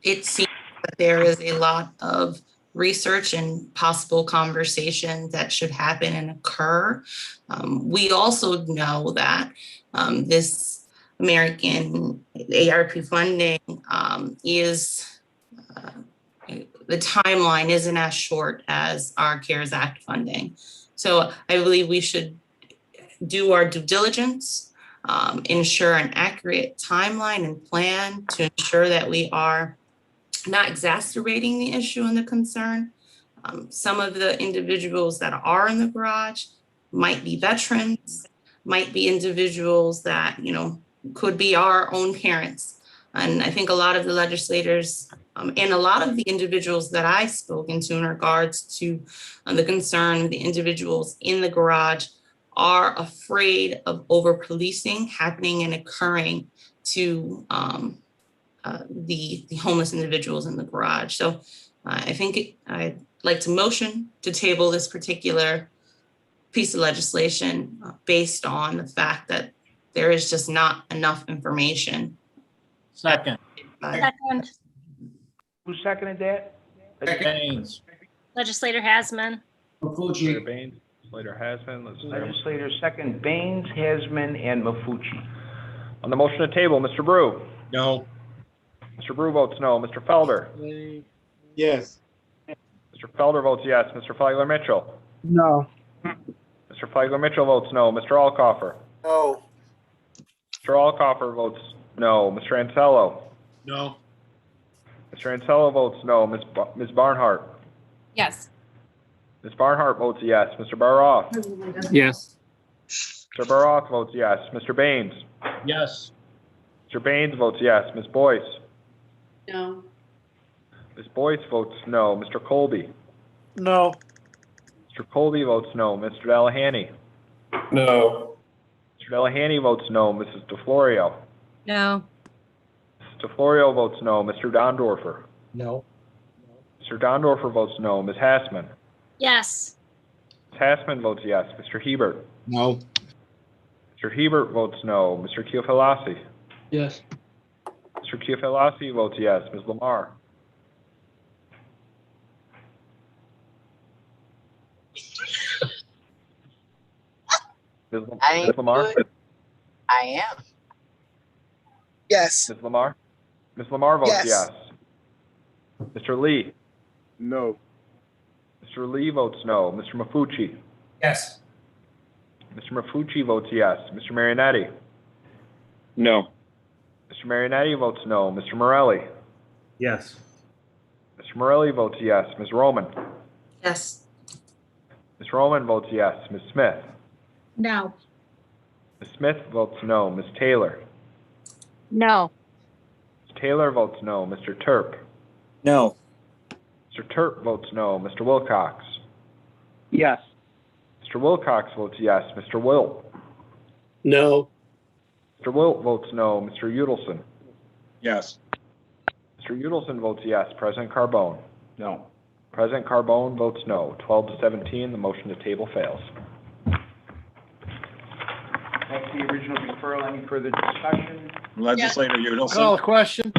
It seems that there is a lot of research and possible conversation that should happen and occur. We also know that this American ARP funding is the timeline isn't as short as our CARES Act funding. So I believe we should do our due diligence, ensure an accurate timeline and plan to ensure that we are not exacerbating the issue and the concern. Some of the individuals that are in the garage might be veterans, might be individuals that, you know, could be our own parents. And I think a lot of the legislators and a lot of the individuals that I've spoken to in regards to the concern, the individuals in the garage are afraid of over-policing happening and occurring to the homeless individuals in the garage. So I think I'd like to motion to table this particular piece of legislation based on the fact that there is just not enough information. Second. Second. Who seconded that? Baines. Legislator Hasman. Legislator Baines, Legislator Hasman, Legislator second, Baines, Hasman, and Mafucci. On the motion to table, Mr. Brew? No. Mr. Brew votes no. Mr. Felder? Yes. Mr. Felder votes yes. Mr. Flagler Mitchell? No. Mr. Flagler Mitchell votes no. Mr. Alcoffer? No. Mr. Alcoffer votes no. Mr. Ansello? No. Mr. Ansello votes no. Ms. Barnhart? Yes. Ms. Barnhart votes yes. Mr. Baroff? Yes. Mr. Baroff votes yes. Mr. Baines? Yes. Mr. Baines votes yes. Ms. Boyce? No. Ms. Boyce votes no. Mr. Colby? No. Mr. Colby votes no. Mr. Delahanty? No. Mr. Delahanty votes no. Mrs. DeFlorio? No. Mrs. DeFlorio votes no. Mr. Dondorfer? No. Mr. Dondorfer votes no. Ms. Hassman? Yes. Ms. Hassman votes yes. Mr. Hebert? No. Mr. Hebert votes no. Mr. Keofelasi? Yes. Mr. Keofelasi votes yes. Ms. Lamar? Ms. Lamar? I am. Yes. Ms. Lamar? Ms. Lamar votes Yes. yes. Mr. Lee? No. Mr. Lee votes no. Mr. Mafucci? Yes. Mr. Mafucci votes yes. Mr. Marionetti? No. Mr. Marionetti votes no. Mr. Morelli? Yes. Mr. Morelli votes yes. Ms. Roman? Yes. Ms. Roman votes yes. Ms. Smith? No. Ms. Smith votes no. Ms. Taylor? No. Ms. Taylor votes no. Mr. Turp? No. Mr. Turp votes no. Mr. Wilcox? Yes. Mr. Wilcox votes yes. Mr. Wilt? No. Mr. Wilt votes no. Mr. Udelson? Yes. Mr. Udelson votes yes. President Carbone? No. President Carbone votes no. 12 to 17, the motion to table fails. That's the original referral. Any further discussion? Legislator Udelson? Call the question.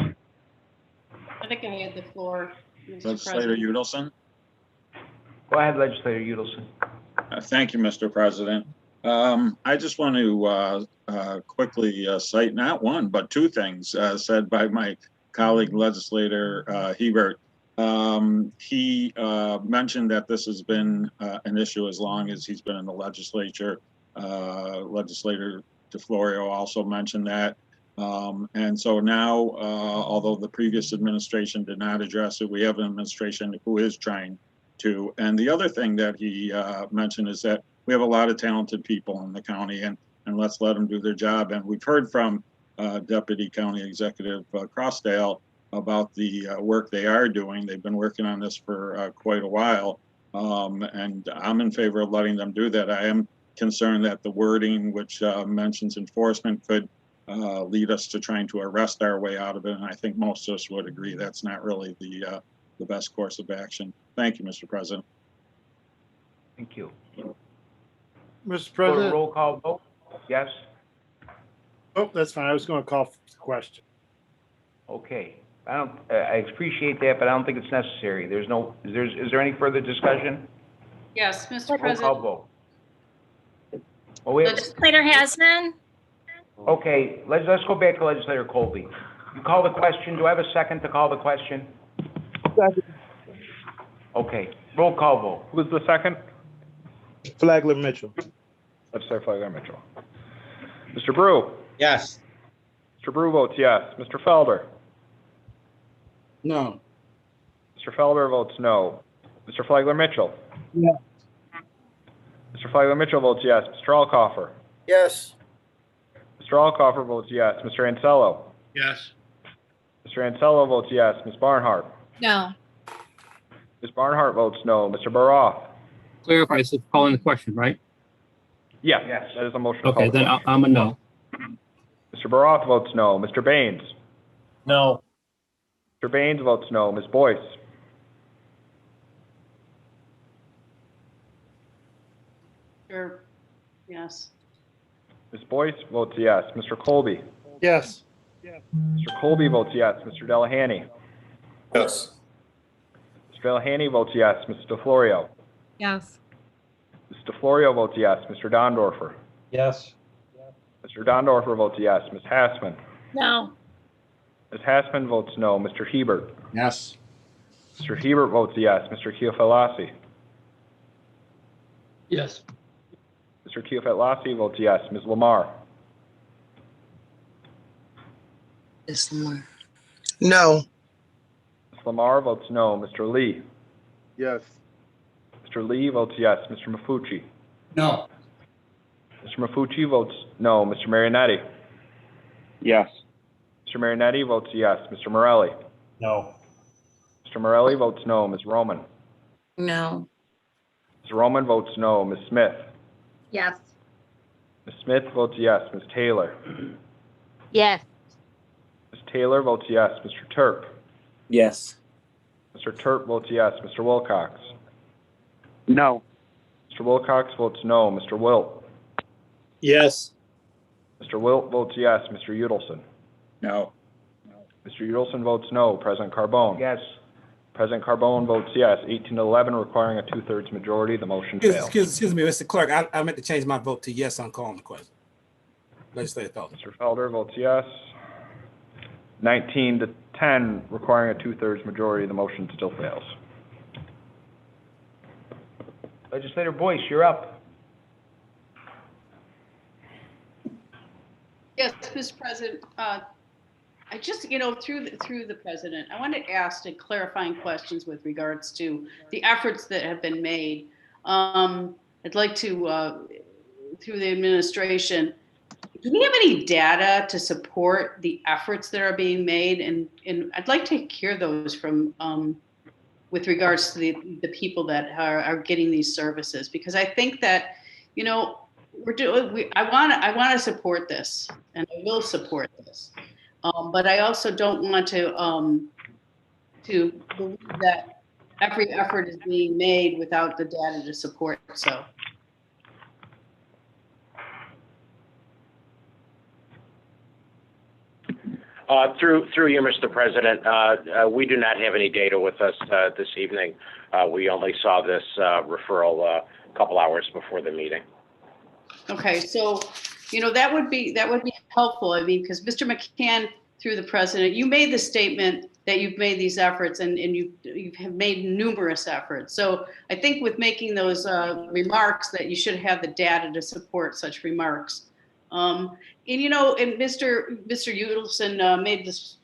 I think I had the floor. Legislator Udelson? Go ahead, Legislator Udelson. Thank you, Mr. President. I just want to quickly cite not one, but two things said by my colleague, Legislator Hebert. He mentioned that this has been an issue as long as he's been in the legislature. Legislator DeFlorio also mentioned that. And so now, although the previous administration did not address it, we have an administration who is trying to. And the other thing that he mentioned is that we have a lot of talented people in the county, and let's let them do their job. And we've heard from Deputy County Executive Crossdale about the work they are doing. They've been working on this for quite a while. And I'm in favor of letting them do that. I am concerned that the wording, which mentions enforcement, could lead us to trying to arrest our way out of it. And I think most of us would agree that's not really the best course of action. Thank you, Mr. President. Thank you. Mr. Go to President. roll call vote. Yes? Oh, that's fine. I was going to call for the question. Okay. I appreciate that, but I don't think it's necessary. Is there any further discussion? Yes, Mr. Roll President. call vote. Oh, we have, Legislator Hasman, okay, let's go back to Legislator Colby. You call the question. Do I have a second to call the question? Okay, roll call vote. Who was the second? Flagler Mitchell. Legislator Flagler Mitchell. Mr. Brew? Yes. Mr. Brew votes yes. Mr. Felder? No. Mr. Felder votes no. Mr. Flagler Mitchell? Yeah. Mr. Flagler Mitchell votes yes. Mr. Alcoffer? Yes. Mr. Alcoffer votes yes. Mr. Ansello? Yes. Mr. Ansello votes yes. Ms. Barnhart? No. Ms. Barnhart votes no. Mr. Baroff? Clarify, this is calling the question, right? Yes, Yes. that is a motion to call Okay, the then question. I'm a no. Mr. Baroff votes no. Mr. Baines? No. Mr. Baines votes no. Ms. Boyce? Sure. Yes. Ms. Boyce votes yes. Mr. Colby? Yes. Mr. Colby votes yes. Mr. Delahanty? Yes. Mr. Delahanty votes yes. Mrs. DeFlorio? Yes. Mrs. DeFlorio votes yes. Mr. Dondorfer? Yes. Mr. Dondorfer votes yes. Ms. Hassman? no. Ms. Hassman votes no. Mr. Hebert? Yes. Mr. Hebert votes yes. Mr. Keofelasi? Yes. Mr. Keofelasi votes yes. Ms. Lamar? No. Ms. Lamar votes no. Mr. Lee? Yes. Mr. Lee votes yes. Mr. Mafucci? No. Mr. Mafucci votes no. Mr. Marinetti? Yes. Mr. Marinetti votes yes. Mr. Morelli? No. Mr. Morelli votes no. Ms. Roman? No. Ms. Roman votes no. Ms. Smith? Yes. Ms. Smith votes yes. Ms. Taylor? Yes. Ms. Taylor votes yes. Mr. Turp? Yes. Mr. Turp votes yes. Mr. Wilcox? No. Mr. Wilcox votes no. Mr. Wilt? Yes. Mr. Wilt votes yes. Mr. Udelson? No. Mr. Udelson votes no. President Carbone? Yes. President Carbone votes yes. 18-11, requiring a two-thirds majority. The motion fails. Excuse me, Mr. Clerk. I meant to change my vote to yes on calling the question. Legislator Felder. Mr. Felder votes yes. 19-10, requiring a two-thirds majority. The motion still fails. Legislator Boyce, you're up. Yes, Mr. President. I just, through the president, I wanted to ask clarifying questions with regards to the efforts that have been made. I'd like to, through the administration, do we have any data to support the efforts that are being made? And I'd like to hear those from, with regards to the people that are getting these services, because I think that, I want to support this, and I will support this. But I also don't want to believe that every effort is being made without the data to support it. So. Through you, Mr. President, we do not have any data with us this evening. We only saw this referral a couple hours before the meeting. Okay, so that would be helpful. I mean, because Mr. McCann, through the president, you made the statement that you've made these efforts, and you have made numerous efforts. So I think with making those remarks, that you should have the data to support such remarks. And Mr. Udelson made this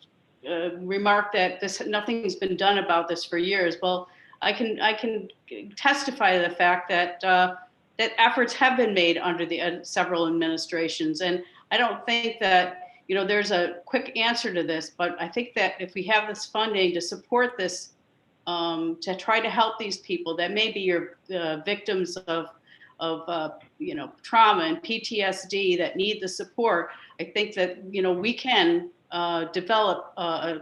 remark that nothing's been done about this for years. Well, I can testify to the fact that that efforts have been made under the several administrations, and I don't think that there's a quick answer to this. But I think that if we have this funding to support this to try to help these people that may be your victims of trauma and PTSD that need the support. I think that, we can develop a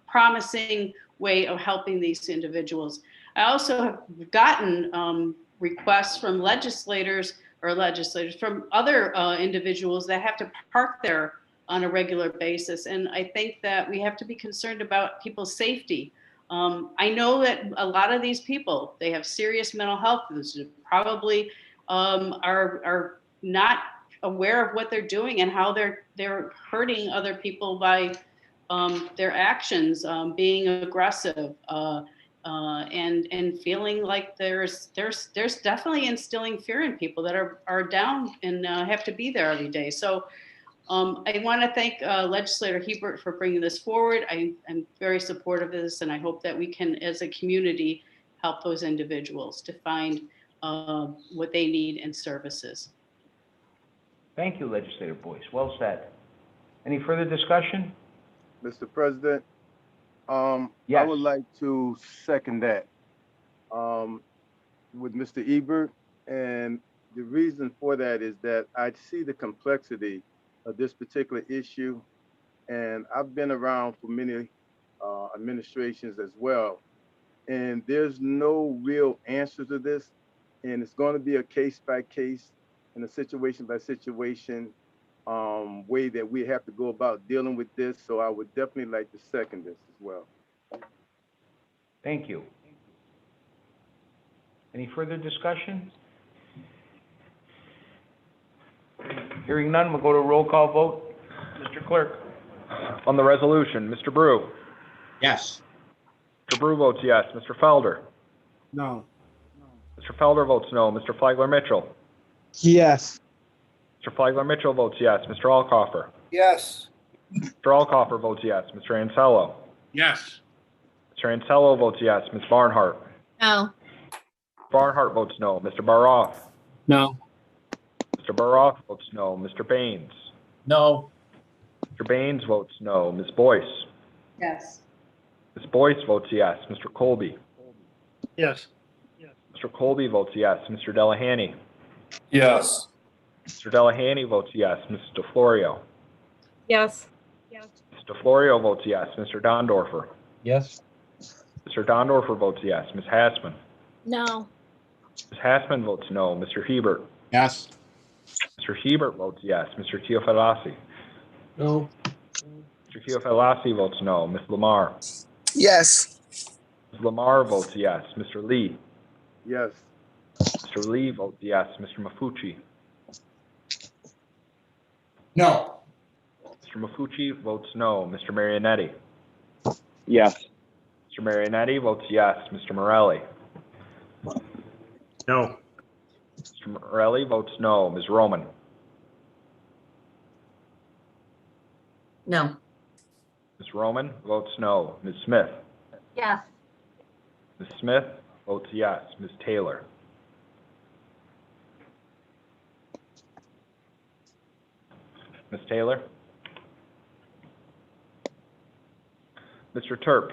promising way of helping these individuals. I also have gotten requests from legislators from other individuals that have to park there on a regular basis. And I think that we have to be concerned about people's safety. I know that a lot of these people, they have serious mental health issues, probably are not aware of what they're doing and how they're hurting other people by their actions, being aggressive, and feeling like there's definitely instilling fear in people that are down and have to be there every day. So I want to thank Legislator Hebert for bringing this forward. I'm very supportive of this, and I hope that we can, as a community, help those individuals to find what they need in services. Thank you, Legislator Boyce. Well said. Any further discussion? Mr. President, Yes. I would like to second that with Mr. Ebert. And the reason for that is that I see the complexity of this particular issue. And I've been around for many administrations as well. And there's no real answer to this. And it's going to be a case by case and a situation by situation way that we have to go about dealing with this. So I would definitely like to second this as well. Thank you. Any further discussion? Hearing none, we'll go to roll call vote. Mr. Clerk. On the resolution, Mr. Brew. Yes. Mr. Brew votes yes. Mr. Felder. No. Mr. Felder votes no. Mr. Flagler Mitchell. Yes. Mr. Flagler Mitchell votes yes. Mr. Alcoffer. Yes. Mr. Alcoffer votes yes. Mr. Ansello. Yes. Mr. Ansello votes yes. Ms. Barnhart. No. Barnhart votes no. Mr. Baroff. No. Mr. Baroff votes no. Mr. Baines. No. Mr. Baines votes no. Ms. Boyce. Yes. Ms. Boyce votes yes. Mr. Colby. Yes. Mr. Colby votes yes. Mr. Delahanty. Yes. Mr. Delahanty votes yes. Ms. DeFlorio. Yes. Ms. DeFlorio votes yes. Mr. Dondorfer. Yes. Mr. Dondorfer votes yes. Ms. Hassman. No. Ms. Hassman votes no. Mr. Hebert. Yes. Mr. Hebert votes yes. Mr. Teofilasi. No. Mr. Teofilasi votes no. Ms. Lamar. Yes. Ms. Lamar votes yes. Mr. Lee. Yes. Mr. Lee votes yes. Mr. Mafucci. No. Mr. Mafucci votes no. Mr. Marionetti. Yes. Mr. Marionetti votes yes. Mr. Morelli. No. Mr. Morelli votes no. Ms. Roman. No. Ms. Roman votes no. Ms. Smith. Yes. Ms. Smith votes yes. Ms. Taylor. Ms. Taylor. Mr. Terp.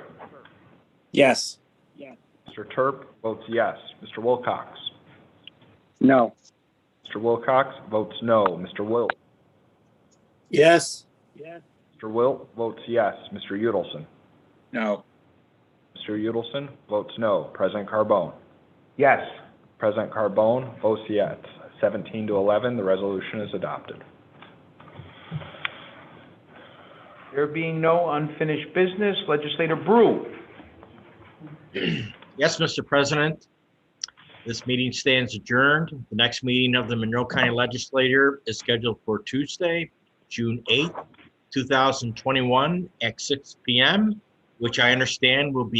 Yes. Mr. Terp votes yes. Mr. Wilcox. No. Mr. Wilcox votes no. Mr. Wilt. Yes. Mr. Wilt votes yes. Mr. Udelson. No. Mr. Udelson votes no. President Carbone. Yes. President Carbone votes yes. 17 to 11, the resolution is adopted. There being no unfinished business, Legislator Brew. Yes, Mr. President. This meeting stands adjourned. The next meeting of the Monroe County Legislature is scheduled for Tuesday, June 8th, 2021 at 6 p.m., which I understand will be